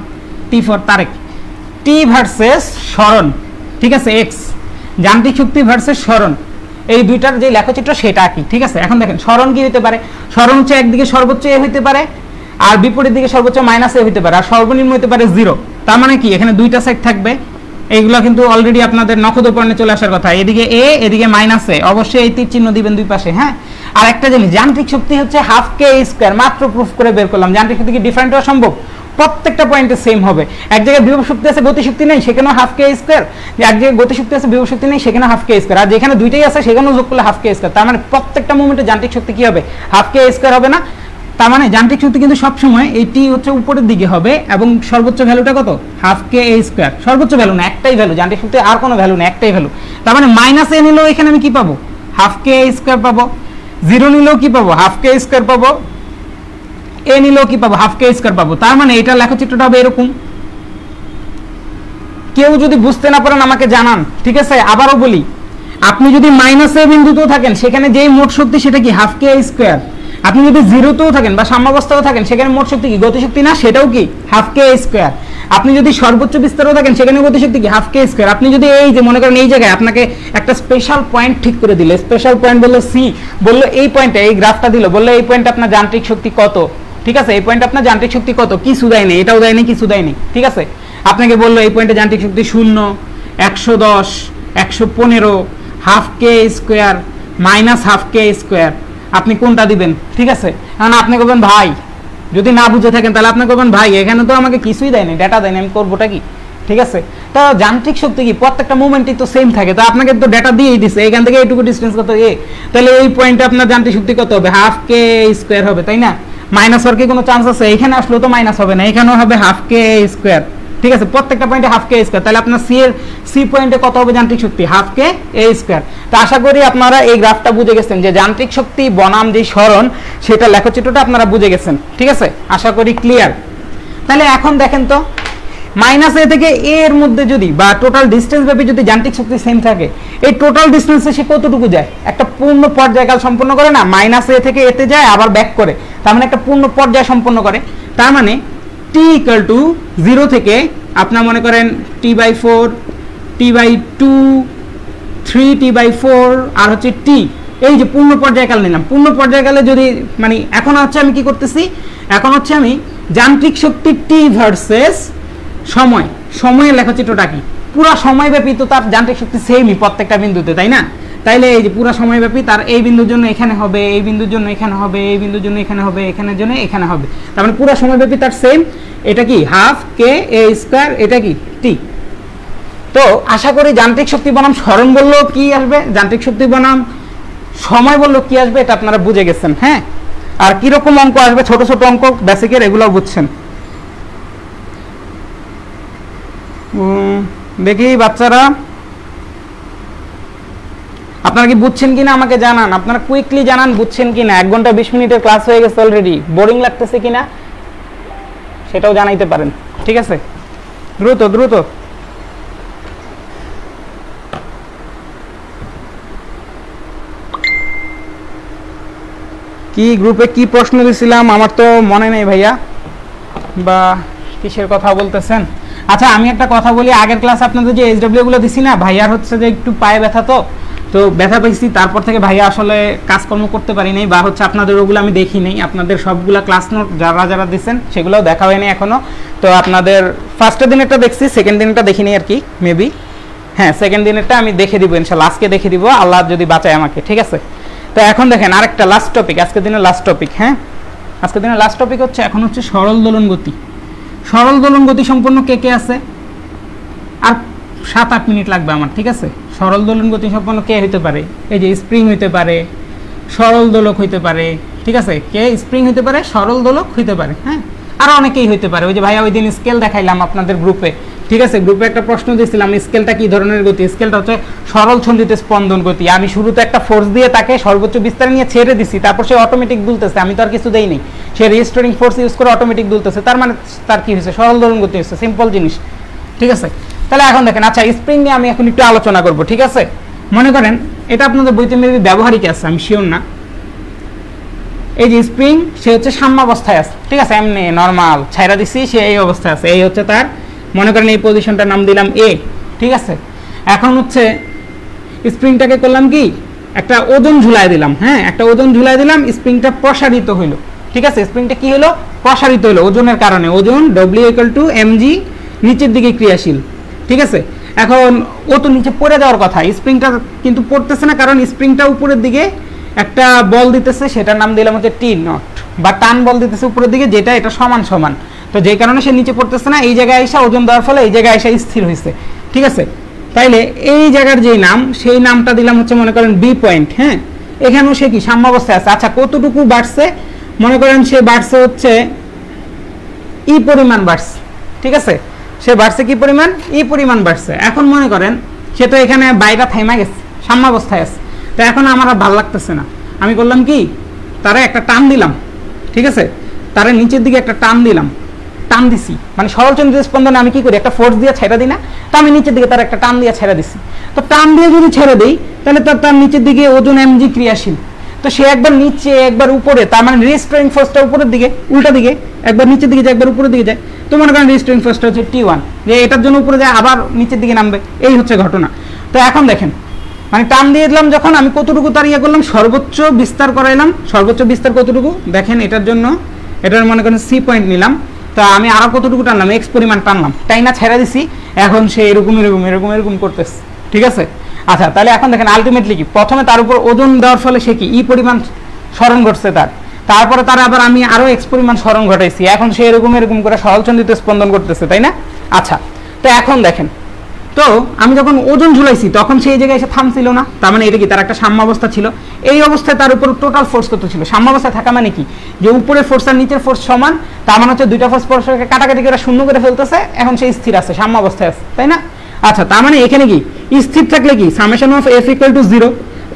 T for Tareq. T versus সরণ, ঠিক আছে, এক্স। যান্ত্রিক শক্তি ভার্সেস সরণ, এই দুইটার যে লেখচিত্র সেটা কি, ঠিক আছে। এখন দেখেন সরণ কি হতে পারে, সরণ হচ্ছে একদিকে সর্বোচ্চ এ হইতে পারে আর বিপরীত দিকে সর্বোচ্চ মাইনাস এ হইতে পারে, আর সর্বনিম্ন হইতে পারে 0। তার মানে কি এখানে দুইটা সাইড থাকবে। এইগুলো কিন্তু অলরেডি আপনাদের নখদর্পণে চলে আসার কথা, এদিকে এ এদিকে মাইনাস এ, অবশ্যই এই তীর চিহ্ন দিবেন দুই পাশে, হ্যাঁ। আর একটা জিনিস, যান্ত্রিক শক্তি হচ্ছে হাফ কে স্কয়ার, মাত্র প্রুফ করে বের করলাম। যান্ত্রিক শক্তি কি ডিফারেন্ট হওয়া সম্ভব? প্রত্যেকটা পয়েন্টে সেম হবে। এক জায়গায় বিভব শক্তি আছে গতিশক্তি নেই, সেখানেও হাফ কে স্কয়ার। এক জায়গায় গতিশক্তি আছে বিভব শক্তি নেই, সেখানে হাফ কে স্কয়ার। আর যেখানে দুইটাই আছে সেখানেও যোগ করলে হাফ কে স্কয়ার। তার মানে প্রত্যেকটা মোমেন্টে যান্ত্রিক শক্তি কি হবে? হাফ কে স্কয়ার হবে না? তার মানে যান্ত্রিক শক্তি কিন্তু সবসময় এই টি হচ্ছে উপরের দিকে হবে এবং সর্বোচ্চ ভ্যালুটা কত? হাফ কে স্কয়ার। সর্বোচ্চ ভ্যালু না, একটাই ভ্যালু। যান্ত্রিক শক্তি আর কোনো ভ্যালু না, একটাই ভ্যালু। তার মানে মাইনাস এ নিলেও এখানে আমি কি পাবো? হাফ কে স্কয়ার পাবো। 0 নিলেও কি পাবো? হাফ কে স্কয়ার পাবো। এ নিলেও কি পাবো? হাফ কে স্কয়ার পাবো। তার মানে এটা লেখচিত্রটা হবে এরকম। কেউ যদি বুঝতে না পারেন আমাকে জানান, ঠিক আছে। আবারও বলি, আপনি যদি মাইনাস এ বিন্দুতেও থাকেন সেখানে যেই মোট শক্তি সেটা কি? হাফ কে স্কয়ার। আপনি যদি 0তেও থাকেন বা সাম্যাবস্থায়ও থাকেন সেখানে মোট শক্তি কি? গতিশক্তি না? সেটাও কি? হাফ কে স্কয়ার। আপনি যদি সর্বোচ্চ বিস্তারেও থাকেন সেখানে গতিশক্তি কি? হাফ কে স্কয়ার। আপনি যদি এই যে মনে করেন এই জায়গায় আপনাকে একটা স্পেশাল পয়েন্ট ঠিক করে দিলে, স্পেশাল পয়েন্ট বললো সি, বললো এই পয়েন্টে এই গ্রাফটা দিল, বললো এই পয়েন্টে আপনার যান্ত্রিক শক্তি কত, ঠিক আছে। এই পয়েন্টে আপনার যান্ত্রিক শক্তি কত? কিছু দেয় নেই, এটাও দেয় নেই, কিছু দেয় নেই, ঠিক আছে। আপনাকে বললো এই পয়েন্টে যান্ত্রিক শক্তি 0, 110, 115, হাফ কে স্কয়ার, মাইনাস হাফ কে স্কয়ার। আপনি কোনটা দিবেন? ঠিক আছে। কারণ আপনি করবেন ভাই, যদি না বুঝে থাকেন তাহলে আপনি করবেন ভাই এখানে তো আমাকে কিছুই দেয়নি, ডেটা দেয়নি, আমি করবোটা কি? ঠিক আছে। তো যান্ত্রিক শক্তি কি প্রত্যেকটা মুভমেন্টই তো সেম থাকে, তো আপনাকে তো ডেটা দিয়েই দিছে, এখান থেকে এইটুকু ডিস্টেন্স কত এ, তাহলে এই পয়েন্টে আপনার যান্ত্রিক শক্তি কত হবে? হাফ কে স্কয়ার হবে, তাই না? মাইনাস হওয়ার কি কোনো চান্স আছে? এখানে আসলেও তো মাইনাস হবে না, এখানেও হবে হাফ কে স্কয়ার, ঠিক আছে। প্রত্যেকটা পয়েন্টে হাফ কে স্কয়ার। তাহলে আপনার সি পয়েন্টে কত হবে যান্ত্রিক শক্তি? হাফ কে স্কয়ার। তো আশা করি আপনারা এই গ্রাফটা বুঝে গেছেন যে যান্ত্রিক শক্তি বনাম যে সরণ সেটা লেখচিত্রটা আপনারা বুঝে গেছেন, ঠিক আছে। আশা করি ক্লিয়ার। তাহলে এখন দেখেন তো, মাইনাস এ থেকে এ এর মধ্যে যদি বা টোটাল ডিস্টেন্স ব্যাপী যদি যান্ত্রিক শক্তি সেম থাকে, এই টোটাল ডিস্টেন্সে সে কতটুকু যায়? একটা পূর্ণ পর্যায়কাল সম্পন্ন করে না, মাইনাস এ থেকে এতে যায় আবার ব্যাক করে, তার মানে একটা পূর্ণ পর্যায় সম্পন্ন করে। তার মানে টি ইকুয়াল টু 0 থেকে আপনার মনে করেন t/4, t/2, 3t/4 আর হচ্ছে টি, এই যে পূর্ণ পর্যায়কাল নিলাম। পূর্ণ পর্যায়কালে যদি মানে এখন হচ্ছে আমি কি করতেছি, এখন হচ্ছে আমি যান্ত্রিক শক্তি টি ভার্সেস সময়ের লেখচিত্রটা কি? পুরো সময়ব্যাপী তো তার যান্ত্রিক শক্তি সেমই প্রত্যেকটা বিন্দুতে, তাই না? তাইলে এই যে পুরো সময়ব্যাপী তার এই বিন্দুর জন্য এখানে হবে, এই বিন্দুর জন্য এখানে হবে, এই বিন্দুর জন্য এখানে হবে, এখানের জন্য এখানে হবে, তার মানে পুরো সময়ব্যাপী তার সেম। এটা কি হাফ কে এ স্কয়ার, এটা কি টি। তো আশা করি যান্ত্রিক শক্তি বনাম সরণ বললেও কি আসবে, যান্ত্রিক শক্তি বনাম সময় বললেও কি আসবে, এটা আপনারা বুঝে গেছেন। হ্যাঁ, আর কিরকম অঙ্ক আসবে, ছোট ছোট অঙ্ক বেসিকের, এগুলো বুঝছেন। দেখি বাচ্চারা আপনারা কি বুঝছেন কিনা আমাকে জানান, আপনারা কুইকলি জানান বুঝছেন কিনা। 1 ঘন্টা 20 মিনিটের ক্লাস হয়ে গেছে অলরেডি, বোরিং লাগতেছে কিনা সেটাও জানাইতে পারেন। ঠিক আছে, দ্রুত দ্রুত। কি গ্রুপে কি প্রশ্ন দিছিলাম আমার তো মনে নেই ভাইয়া, বা কিসের কথা বলতেছেন। আচ্ছা আমি একটা কথা বলি, আগের ক্লাস আপনাদের যে SW গুলো দিছি না, ভাইয়ার হচ্ছে যে একটু পায়ে ব্যথা, তো ব্যথা পেয়েছি, তারপর থেকে ভাইয়া আসলে কাজকর্ম করতে পারি নাই, বা হচ্ছে আপনাদের ওগুলো আমি দেখি নাই। আপনাদের সবগুলা ক্লাস নোট যারা যারা দিচ্ছেন সেগুলোও দেখা হয়নি এখনো। তো আপনাদের ফার্স্টের দিনেরটা দেখছি, সেকেন্ড দিনেরটা দেখিনি আর কি, মেবি। হ্যাঁ, সেকেন্ড দিনেরটা আমি দেখে দিব ইনশাআল্লাহ, আজকে দেখে দিব, আল্লাহ যদি বাঁচায় আমাকে। ঠিক আছে, তো এখন দেখেন আরেকটা লাস্ট টপিক, আজকের দিনের লাস্ট টপিক। হ্যাঁ, আজকের দিনের লাস্ট টপিক হচ্ছে, এখন হচ্ছে সরল দোলন গতি। সরল দোলন গতি সম্পন্ন কে কে আছে? আর 7-8 মিনিট লাগবে আমার। ঠিক আছে, সরল দোলন গতি সম্পন্ন কে হইতে পারে? এই যে স্প্রিং হইতে পারে, সরল দোলক হইতে পারে। ঠিক আছে, কে স্প্রিং হইতে পারে, সরল দোলক হইতে পারে। হ্যাঁ, আরো অনেকেই হইতে পারে। ওই যে ভাইয়া ওই দিন স্কেল দেখাইলাম আপনাদের গ্রুপে। ঠিক আছে, গ্রুপে একটা প্রশ্ন দিয়েছিলাম, স্কেলটা কি ধরনের গতি? স্কেলটা হচ্ছে সরল ছন্দিত স্পন্দন গতি। আমি শুরুতে একটা ফোর্স দিয়ে তাকে সর্বোচ্চ বিস্তার নিয়ে ছেড়ে দিছি, তারপর সে অটোমেটিক দুলতেছে, আমি তো আর কিছু দেইনি, সে রেজিস্টারিং ফোর্স ইউজ করে অটোমেটিক দুলতেছে, তার মানে তার কি হয়েছে, সরল দোলন গতি হচ্ছে। সিম্পল জিনিস। ঠিক আছে, তাহলে এখন দেখেন, আচ্ছা স্প্রিং নিয়ে আমি এখন একটু আলোচনা করব। ঠিক আছে, মনে করেন এটা আপনাদের বইতে মেবি ব্যবহারিক আছে, আমি শিওর না। এই যে স্প্রিং, সে হচ্ছে সাম্যাবস্থায় আছে। ঠিক আছে, এমনি নর্মাল ছাইরা দিছি, সে এই অবস্থায় আছে। এই হচ্ছে তার, মনে করেন এই পজিশনটার নাম দিলাম এ। ঠিক আছে, এখন হচ্ছে স্প্রিংটাকে করলাম কি, একটা ওজন ঝুলাই দিলাম। হ্যাঁ, একটা ওজন ঝুলাই দিলাম, স্প্রিংটা প্রসারিত হইলো। ঠিক আছে, স্প্রিংটা কি হলো, প্রসারিত হলো ওজনের কারণে। ওজন W = mg, নিচের দিকে ক্রিয়াশীল। ঠিক আছে, এখন ও তো নিচে পড়ে যাওয়ার কথা, স্প্রিংটা কিন্তু পড়তেছে না, কারণ স্প্রিংটা উপরের দিকে একটা বল দিতেছে, সেটার নাম দিলাম হচ্ছে T নট, বা টান বল দিতেছে উপরের দিকে, যেটা এটা সমান সমান। তো যে কারণে সে নিচে পড়তেছে না, এই জায়গায় এসে ওজন দেওয়ার ফলে এই জায়গায় এসে স্থির হয়েছে। ঠিক আছে, তাইলে এই জায়গার যেই নাম, সেই নামটা দিলাম হচ্ছে মনে করেন বি পয়েন্ট। হ্যাঁ, এখানেও সে কি সাম্যাবস্থায় আছে। আচ্ছা কতটুকু বাড়ছে, মনে করেন সে বাড়ছে হচ্ছে ই পরিমাণ বাড়ছে। ঠিক আছে, সে বাড়ছে কি পরিমাণ, ই পরিমাণ বাড়ছে। এখন মনে করেন সে তো এখানে বাইরে থাইমা গেছে, সাম্যাবস্থায় আছে। তো এখন আমার আর ভালো লাগতেছে না, আমি করলাম কি, তারা একটা টান দিলাম। ঠিক আছে, তারা নিচের দিকে একটা টান দিলাম, টান দিছি, মানে সরল চন্দ্র স্পন্দনে আমি কি করি, একটা ফোর্স দিয়ে ছেড়ে দিই না, তো আমি নিচের দিকে তার একটা টান দিয়ে ছেড়ে দিছি। তো টান দিয়ে যদি ছেড়ে দিই, তাহলে তার নিচের দিকে ওজন mg ক্রিয়াশীল। তো সে একবার নিচে একবার উপরে, তার মানে রেজিস্টারিং ফোর্সটা উপরের দিকে, উল্টা দিকে, একবার নিচের দিকে যায় একবার উপরের দিকে যায়। তো মনে করেন রেজিস্টারিং ফোর্সটা হচ্ছে T1, যে এটার জন্য উপরে যায় আবার নিচের দিকে নামবে, এই হচ্ছে ঘটনা। তো এখন দেখেন, মানে টান দিয়ে দিলাম যখন, আমি কতটুকু তার ইয়ে করলাম, সর্বোচ্চ বিস্তার করাইলাম। সর্বোচ্চ বিস্তার কতটুকু দেখেন, এটার জন্য এটার মনে করেন সি পয়েন্ট নিলাম, তা আমি আরো কতটুকু টানলাম, এক্স পরিমাণ টানলাম, টাইনা ছেড়ে দিছি। এখন সে এরকম এরকম এরকম এরকম করতেছে। ঠিক আছে, আচ্ছা তাহলে এখন দেখেন আলটিমেটলি কি, প্রথমে তার উপর ওজন দেওয়ার ফলে সে কি ই পরিমাণ স্মরণ ঘটছে তার, তারপরে তার আবার আমি আরো এক্স পরিমাণ স্মরণ ঘটাইছি, এখন সে এরকম এরকম করে সরলচন্দ্রিত স্পন্দন করতেছে, তাই না? আচ্ছা, তো এখন দেখেন, তো আমি যখন ওজন ঝুলাইছি তখন সেই জায়গায় এসে থামছিল না, তার মানে এটা কি, তার একটা সাম্যাবস্থা ছিল। এই অবস্থায় তার উপর টোটাল ফোর্স কত ছিল, সাম্যাবস্থায় থাকা মানে কি, যে উপরের ফোর্স আর নিচের ফোর্স সমান, তার মানে হচ্ছে দুইটা ফোর্স পরস্পরকে কাটাকাটি করে শূন্য করে ফেলতেছে, এখন সে স্থির আছে, সাম্যাবস্থায় আছে, তাই না? আচ্ছা, তার মানে এখানে কি স্থির থাকলে কি সামেশন অফ F = 0,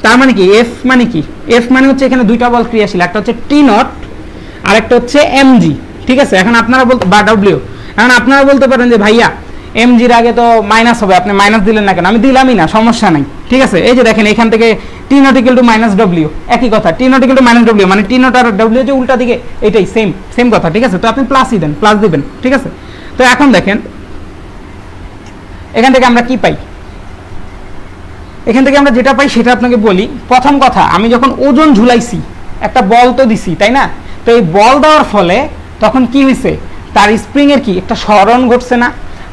তার মানে কি F মানে কি, F মানে হচ্ছে এখানে দুইটা বল ক্রিয়াশীল, একটা হচ্ছে T নট আর একটা হচ্ছে mg। ঠিক আছে, এখন আপনারা বলতে বা W, এখন আপনারা বলতে পারেন যে ভাইয়া mg-র আগে তো মাইনাস হবে, আপনি মাইনাস দিলেন না কেন? আমি দিলামই না, সমস্যা নাই। ঠিক আছে, এই যে দেখেন এখান থেকে T নট = -W, একই কথা, T নট = -W মানে T নট আর W যে উল্টা দিকে, এটাই সেম কথা। ঠিক আছে, তো আপনি প্লাসই দেন, প্লাস দিবেন। ঠিক আছে, তো এখন দেখেন এখান থেকে আমরা কি পাই, এখান থেকে আমরা যেটা পাই সেটা আপনাকে বলি। প্রথম কথা, আমি যখন ওজন ঝুলাইছি, একটা বল তো দিছি, তাই না? তো এই বল দেওয়ার ফলে তখন কি হয়েছে, তার স্প্রিং এর কি একটা সরণ ঘটছে না?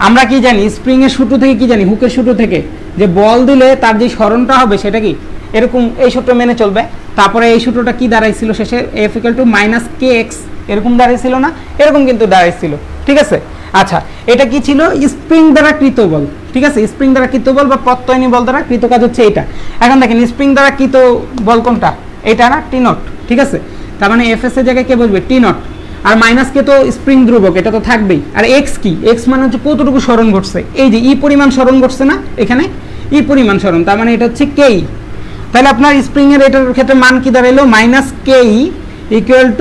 আমরা কি জানি, স্প্রিং এর সূত্র থেকে কি জানি, হুকের সূত্র থেকে, যে বল দিলে তার যে সরণটা হবে সেটা কি এরকম এই সূত্র মেনে চলবে। তারপরে এই সূত্রটা কি দাঁড়াইছিল শেষে, f = -kx এরকম দাঁড়াইছিল না, এরকম কিন্তু দাঁড়াইছিল, ঠিক আছে। আচ্ছা, এটা কি ছিল, স্প্রিং দ্বারা কৃত বল, ঠিক আছে। স্প্রিং দ্বারা কৃত বল বা প্রত্যয়নী বল দ্বারা কৃত কাজ হচ্ছে এটা। এখন দেখেন স্প্রিং দ্বারা কৃত বল কোনটা, এটা না, টি নট, ঠিক আছে। তার মানে এফএস এর জায়গায় কে বসবে, টি নট। আর মাইনাস কে তো স্প্রিং ধ্রুবক, এটা তো থাকবেই। আর এক্স কি, এক্স মানে হচ্ছে কতটুকু সরণ ঘটছে, এই যে ই পরিমাণ সরণ ঘটছে না, এখানে ই পরিমাণ সরণ, তার মানে এটা হচ্ছে কেই। তাহলে আপনার স্প্রিং এর এটার ক্ষেত্রে মান কি দাঁড়াইলো, -কেই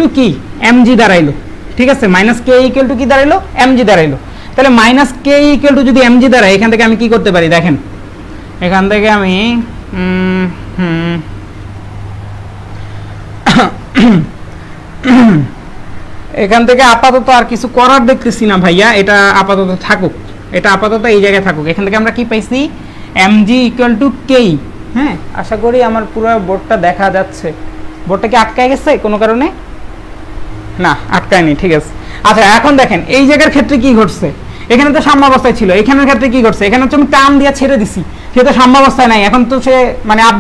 = কি, mg দাঁড়াইলো, ঠিক আছে। -কেই = কি দাঁড়াইলো, mg দাঁড়াইলো। তাহলে -কেই = যদি mg দাঁড়ায়, এখান থেকে আমি কি করতে পারি দেখেন, এখান থেকে আমি এখান থেকে আপাতত আর কিছু করার দেখতেছি না ভাইয়া, এটা আপাতত থাকুক, এটা আপাতত এই জায়গায় থাকুক। এখান থেকে আমরা কি পাইছি, mg = k। হ্যাঁ, আশা করি আমার পুরো বোর্ডটা দেখা যাচ্ছে। বোর্ডটা কি আটকায় গেছে কোনো কারণে, না আটকায়নি, ঠিক আছে। আচ্ছা, এখন দেখেন এই জায়গার ক্ষেত্রে কি ঘটছে, এখানে তো সাম্যাবস্থায় ছিল, এখানের ক্ষেত্রে কি ঘটছে, এখানে হচ্ছে আমি টান দিয়ে ছেড়ে দিছি, সে তো সাম্যাবস্থায় নাই, এখন তো সে মানে আপ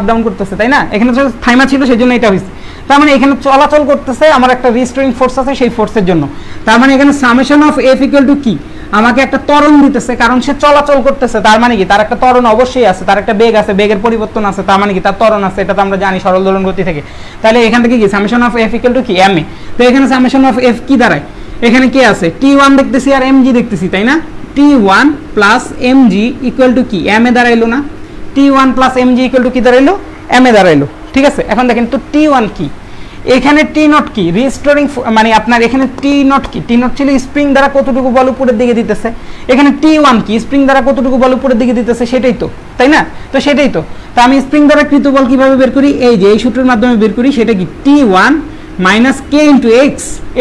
ডাউন করতেছে, তাই না। এখানে তো থাইমা ছিল, সেই জন্য এটা হয়েছে। তার মানে এখানে চলাচল করতেছে, আমার একটা রিস্টোরিং ফোর্স আছে, সেই ফোর্সের জন্য। তার মানে এখানে সামেশন অফ এফ = কি, আমাকে একটা ত্বরণ দিতেছে, কারণ সে চলাচল করতেছে, তার মানে কি তার একটা ত্বরণ অবশ্যই আছে, তার একটা বেগ আছে, বেগের পরিবর্তন আছে, তার মানে কি তার ত্বরণ আছে, এটা তো আমরা জানি সরল দোলন গতি থেকে। তাহলে এখান থেকে কি সামেশন অফ এফ = কি, ma। তো এখানে সামেশন অফ এফ কি দাঁড়ায়, এখানে কি আছে, t1 দেখতেছি আর mg দেখতেছি, তাই না। t1 + mg = কি, ma দাঁড়াইলো না, t1 + mg = কি দাঁড়াইলো, ma দাঁড়াইলো, ঠিক আছে। এখন দেখেন তো t1 কি, এখানে টি নট কি, রিস্টোরিং, মানে আপনার এখানে টি নট কি, টি নট ছিল স্প্রিং দ্বারা কতটুকু বল উপরের দিকে দিতেছে, এখানে টি1 কি, স্প্রিং দ্বারা কতটুকু বল উপরের দিকে দিতেছে, সেটাই তো, তাই না। তো সেটাই তো, তা আমি স্প্রিং দ্বারা কৃত বল কিভাবে বের করি, এই যে এই সূত্রের মাধ্যমে বের করি, সেটা কি t1 - k × x।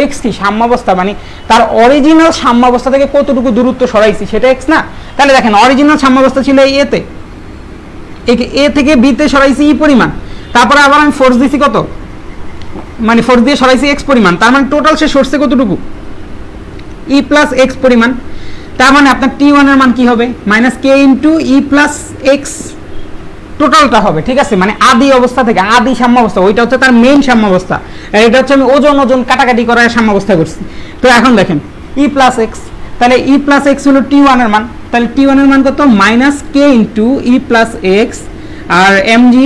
x কি, সাম্যাবস্থা, মানে তার অরিজিনাল সাম্যাবস্থা থেকে কতটুকু দূরত্ব সরাইছি, সেটা x না। তাহলে দেখেন অরিজিনাল সাম্যাবস্থা ছিল এই এতে, এ থেকে বি তে সরাইছি ই পরিমাণ, তারপরে আবার আমি ফোর্স দিছি কত, মানে ফোর্স দিয়ে সরাইছি x পরিমাণ, তার মানে টোটাল সে সরছে কতটুকু, e + x পরিমাণ। তার মানে আপনার t1 এর মান কি হবে, -k × e + x টোটালটা হবে, ঠিক আছে। মানে আদি অবস্থা থেকে, আদি সাম্যাবস্থা, ওইটা হচ্ছে তার মেইন সাম্যাবস্থা, আর এটা হচ্ছে আমি ওজন কাটাকাটি করার সাম্যাবস্থা করছি। তো এখন দেখেন e + x, তাহলে e + x হলো t1 এর মান, তাহলে t1 এর মান কত, -k × e + x, আর mg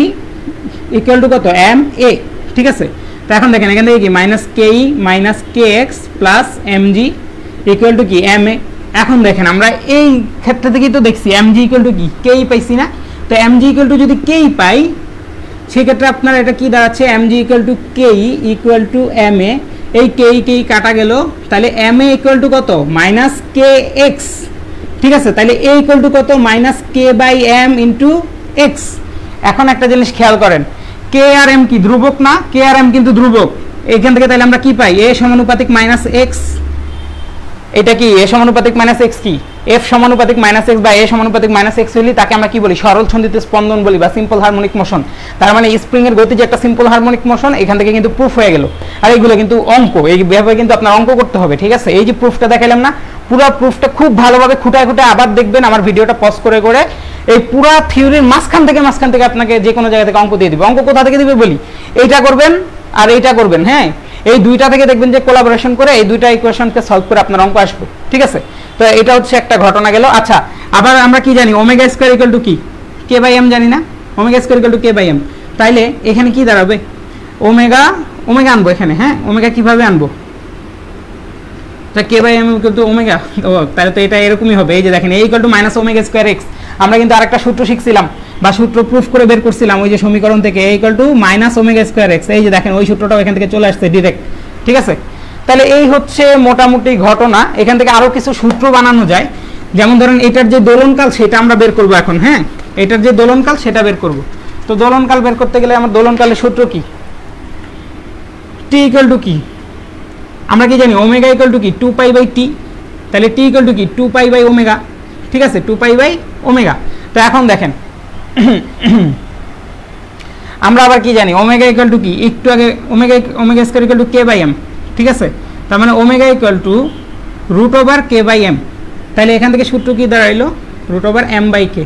= কত, ma, ঠিক আছে। তো এখন দেখেন এখান থেকে কি, -ke - kx + mg = কি, ma। এখন দেখেন আমরা এই ক্ষেত্রে থেকেই তো দেখছি mg = কি, k পাইছি না। তো mg = যদি k পাই, সেক্ষেত্রে আপনার এটা কি দাঁড়াচ্ছে, mg = k = ma, এই k কাটা গেল, তাহলে ma = কত, -kx, ঠিক আছে। তাহলে a = কত, -k/m × x। এখন একটা জিনিস খেয়াল করেন, k আর m কি ধ্রুবক না, k আর m কিন্তু ধ্রুবক। এইখান থেকে তাহলে আমরা কি পাই, a সমানুপাতিক -x, এটা কি a সমানুপাতিক -x কি, f সমানুপাতিক -x বা a সমানুপাতিক -x হইলে তাকে আমরা কি বলি, সরল ছন্দিত স্পন্দন বলি বা সিম্পল হারমোনিক মোশন। তার মানে স্প্রিং এর গতি যে একটা সিম্পল হারমোনিক মোশন, এখান থেকে কিন্তু প্রুফ হয়ে গেল। আর এইগুলো কিন্তু অঙ্ক, এইভাবে কিন্তু আপনার অঙ্ক করতে হবে, ঠিক আছে। এই যে প্রুফটা দেখাইলাম না, পুরো প্রুফটা খুব ভালোভাবে খুঁটায় আবার দেখবেন, আমার ভিডিওটা পজ করে এই পুরো থিওরির মাঝখান থেকে আপনাকে যে কোনো জায়গা থেকে অঙ্ক দিয়ে দিবে। অঙ্ক কোথা থেকে দিবে বলি, এইটা করবেন আর এইটা করবেন, হ্যাঁ, এই দুইটা থেকে দেখবেন যে কোলাবোরেশন করে এই দুইটা ইকুয়েশনকে সলভ করে আপনার অঙ্ক আসবে, ঠিক আছে। তো এটা হচ্ছে একটা ঘটনা গেল। আচ্ছা, আবার আমরা কি জানি, ω² = কি, k/m জানি না, ω² = k/m। তাইলে এখানে কি দাঁড়াবে, ওমেগা আনবো এখানে, হ্যাঁ, ওমেগা কিভাবে আনবো, তা k/m = ওমেগা, তাহলে তো এটা এরকমই হবে। এই যে দেখেন a = -ω²x, আমরা কিন্তু আরেকটা সূত্র শিখছিলাম বা সূত্র প্রুফ করে বের করছিলাম ওই যে সমীকরণ থেকে, a = -ω²x। এই যে দেখেন ওই সূত্রটাও এখান থেকে চলে আসছে ডিরেক্ট, ঠিক আছে। তাহলে এই হচ্ছে মোটামুটি ঘটনা। এখান থেকে আরো কিছু সূত্র বানানো যায়, যেমন ধরেন এটার যে দোলনকাল সেটা আমরা বের করব এখন, হ্যাঁ, এটার যে দোলনকাল সেটা বের করব। তো দোলনকাল বের করতে গেলে আমার দোলনকালের সূত্র কি, t = কি, আমরা কি জানি, ω = কি, 2π/t, তাহলে t = কি, 2π/ω, ঠিক আছে, 2π/ω। তো এখন দেখেন আমরা আবার কি জানি, ω = কি, একটু আগে ω² = k/m, ঠিক আছে। তার মানে ω = √k/m, তাহলে এখান থেকে সূত্র কি দাঁড়াইলো, √m/k।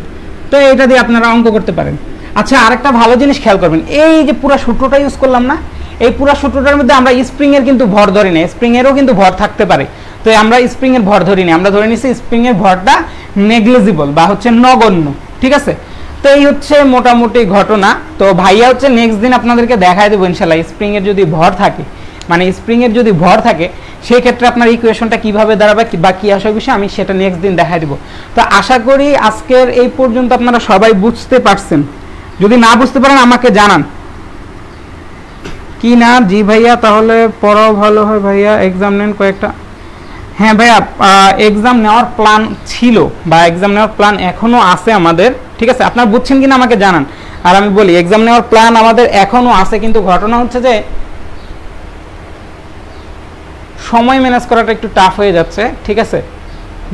তো এটা দিয়ে আপনারা অঙ্ক করতে পারেন। আচ্ছা, আরেকটা ভালো জিনিস খেয়াল করবেন, এই যে পুরো সূত্রটা ইউজ করলাম না, এই পুরো সূত্রটার মধ্যে আমরা স্প্রিং এর কিন্তু ভর ধরি না, স্প্রিং এরও কিন্তু ভর থাকতে পারে। তো আমরা স্প্রিং এর ভর ধরি না, আমরা ধরে নিচ্ছি স্প্রিং এর ভরটা নেগলিজিবল বা হচ্ছে নগণ্য, ঠিক আছে। তো এই হচ্ছে মোটামুটি ঘটনা। তো ভাইয়া হচ্ছে নেক্সট দিন আপনাদেরকে দেখায় দেবো ইনশাল্লাহ, স্প্রিং এর যদি ভর থাকে, মানে স্প্রিং এর যদি ভর থাকে সেই ক্ষেত্রে আপনার ইকুয়েশনটা কিভাবে দাঁড়াবে বা কি আসা বিষয় আমি সেটা নেক্সট দিন দেখায় দিব। তো আশা করি আজকের এই পর্যন্ত আপনারা সবাই বুঝতে পারছেন। যদি না বুঝতে পারেন আমাকে জানান। কি না? জি ভাইয়া, তাহলে পড়াও ভালো হয় ভাইয়া, এক্সাম নেন কয়েকটা। হ্যাঁ ভাইয়া, এক্সাম নেওয়ার প্ল্যান ছিল বা এক্সাম নেওয়ার প্ল্যান এখনো আছে আমাদের, ঠিক আছে। আপনারা বুঝছেন কিনা আমাকে জানান। আর আমি বলি এক্সাম নেওয়ার প্ল্যান আমাদের এখনো আছে, কিন্তু ঘটনা হচ্ছে যে সময় ম্যানেজ করাটা একটু টাফ হয়ে যাচ্ছে, ঠিক আছে।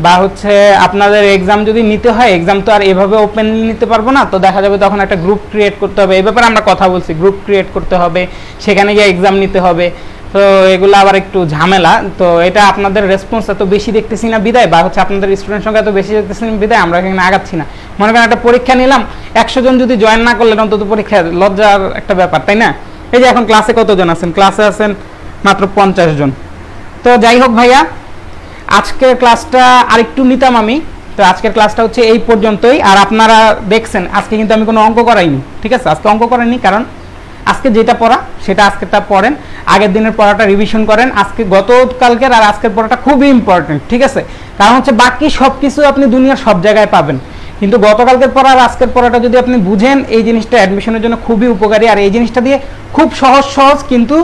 বা হচ্ছে আপনাদের এক্সাম যদি নিতে হয়, এক্সাম তো আর এভাবে ওপেনলি নিতে পারবো না, তো দেখা যাবে তখন একটা গ্রুপ ক্রিয়েট করতে হবে। এই ব্যাপারে আমরা কথা বলছি, গ্রুপ ক্রিয়েট করতে হবে, সেখানে গিয়ে এক্সাম নিতে হবে। তো এগুলো আবার একটু ঝামেলা। তো এটা আপনাদের রেসপন্স এত বেশি দেখতেছি না বিদায়, বা হচ্ছে আপনাদের স্টুডেন্ট সংখ্যা এত বেশি দেখতেছি না বিদায় আমরা এখানে আগাচ্ছি না। মনে করেন একটা পরীক্ষা নিলাম, 100 জন যদি জয়েন না করলেন অন্তত পরীক্ষা লজ্জার একটা ব্যাপার, তাই না? এই যে এখন ক্লাসে কতজন আছেন? ক্লাসে আছেন মাত্র 50 জন। তো যাই হোক ভাইয়া, আজকের ক্লাসটা আরেকটু নিতাম আমি। তো আজকের ক্লাসটা হচ্ছে এই পর্যন্তই। আর আপনারা দেখছেন আজকে কিন্তু আমি কোনো অঙ্ক করাইনি, ঠিক আছে। আজকে অঙ্ক করাইনি, কারণ আজকে যেটা পড়া সেটা আজকেরটা পড়েন, আগের দিনের পড়াটা রিভিশন করেন। আজকে গতকালকের আর আজকের পড়াটা খুবই ইম্পর্টেন্ট, ঠিক আছে। কারণ হচ্ছে বাকি সব কিছু আপনি দুনিয়ার সব জায়গায় পাবেন, কিন্তু গতকালকের পড়া আর আজকের পড়াটা যদি আপনি বুঝেন, এই জিনিসটা অ্যাডমিশনের জন্য খুবই উপকারী। আর এই জিনিসটা দিয়ে খুব সহজ কিন্তু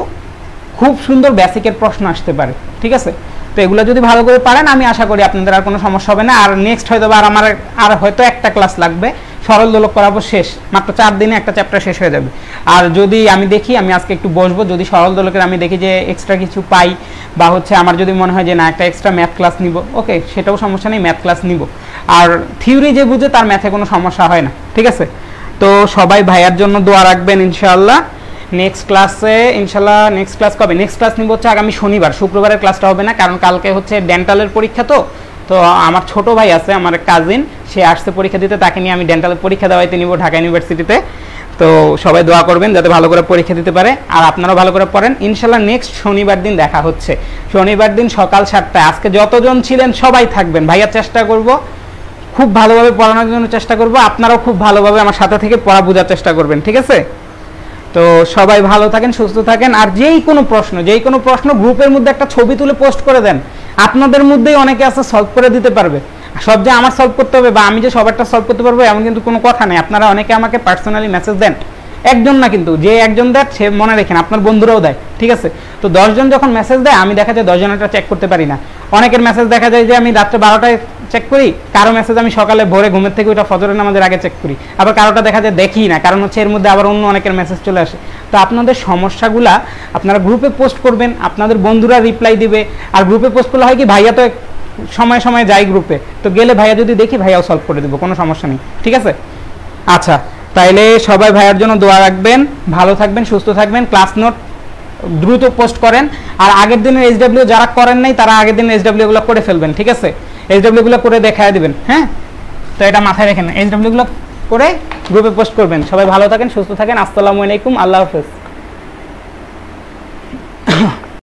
খুব সুন্দর বেসিকের প্রশ্ন আসতে পারে, ঠিক আছে। তো এগুলো যদি ভালো করে পারেন, আমি আশা করি আপনাদের আর কোনো সমস্যা হবে না। আর নেক্সট হয়তো আর আমার আর হয়তো একটা ক্লাস লাগবে, সরল দোলক করাবো, শেষ মাত্র 4 দিনে একটা চ্যাপ্টার শেষ হয়ে যাবে। আর যদি আমি দেখি, আমি আজকে একটু বসবো, যদি সরল দোলকের আমি দেখি যে এক্সট্রা কিছু পাই, বা হচ্ছে আমার যদি মনে হয় যে না একটা এক্সট্রা ম্যাথ ক্লাস নিব, ওকে, সেটাও সমস্যা নেই, ম্যাথ ক্লাস নিব। আর থিওরি যে বুঝে তার ম্যাথে কোনো সমস্যা হয় না, ঠিক আছে। তো সবাই ভাইয়ার জন্য দোয়া রাখবেন ইনশাআল্লাহ। নেক্সট ক্লাসে ইনশাল্লাহ, নেক্সট ক্লাস কবে? নেক্সট ক্লাস নিব হচ্ছে আগামী শনিবার, শুক্রবারের ক্লাসটা হবে না, কারণ কালকে হচ্ছে ডেন্টালের পরীক্ষা। তো আমার ছোট ভাই আছে, আমার কাজিন, সে আসছে পরীক্ষা দিতে, তাকে নিয়ে আমি ডেন্টালের পরীক্ষা দেওয়াইতে নিব ঢাকা ইউনিভার্সিটিতে। তো সবাই দোয়া করবেন যাতে ভালো করে পরীক্ষা দিতে পারে, আর আপনারাও ভালো করে পড়েন। ইনশাল্লাহ নেক্সট শনিবার দিন দেখা হচ্ছে, শনিবার দিন সকাল 7টায়। আজকে যতজন ছিলেন সবাই থাকবেন, ভাইয়া চেষ্টা করব খুব ভালোভাবে পড়ানোর জন্য চেষ্টা করব, আপনারাও খুব ভালোভাবে আমার সাথে থেকে পড়া বোঝার চেষ্টা করবেন, ঠিক আছে। তো সবাই ভালো থাকেন, সুস্থ থাকেন। আর যেই কোনো প্রশ্ন গ্রুপের মধ্যে একটা ছবি তুলে পোস্ট করে দেন, আপনাদের মধ্যেই অনেকে আছে সলভ করে দিতে পারবে। সব যে আমার সলভ করতে হবে বা আমি যে সবারটা সলভ করতে পারবো এমন কিন্তু কোনো কথা নেই। আপনারা অনেকে আমাকে পার্সোনালি মেসেজ দেন, একজন না কিন্তু, যে একজন দেয় সে মনে রাখেন আপনার বন্ধুরাও দেয়, ঠিক আছে। তো 10 জন যখন মেসেজ দেয়, আমি দেখা যায় 10 জনেরটা চেক করতে পারি না। অনেকের মেসেজ দেখা যায় যে আমি রাত্রে 12টায় চেক করি, কারো মেসেজ আমি সকালে ভোরে ঘুমের থেকে ওইটা ফজরের নামাজের আগে চেক করি, আবার কারোটা দেখা যায় দেখি না, কারণ হচ্ছে এর মধ্যে আবার অন্য অনেকের মেসেজ চলে আসে। তো আপনাদের সমস্যাগুলা আপনারা গ্রুপে পোস্ট করবেন, আপনাদের বন্ধুরা রিপ্লাই দিবে। আর গ্রুপে পোস্ট করলে হয় কি, ভাইয়া তো সময় সময় যাই গ্রুপে, তো গেলে ভাইয়া যদি দেখি ভাইয়াও সলভ করে দেবো, কোনো সমস্যা নেই, ঠিক আছে। আচ্ছা, তাইলে সবাই ভাইয়ার জন্য দোয়া রাখবেন, ভালো থাকবেন, সুস্থ থাকবেন। ক্লাস নোট দ্রুত পোস্ট করেন। আর আগের দিনের এইচডব্লিউ যারা করেন নাই তারা আগের দিনের এইচডব্লিউ গুলো করে ফেলবেন, ঠিক আছে। এইচডব্লিউ গুলো করে দেখায় দিবেন, হ্যাঁ। তো এটা মাথায় রেখেন, এইচডব্লিউ গুলো করে গ্রুপে পোস্ট করবেন। সবাই ভালো থাকেন, সুস্থ থাকেন। আসসালামু আলাইকুম, আল্লাহ হাফেজ।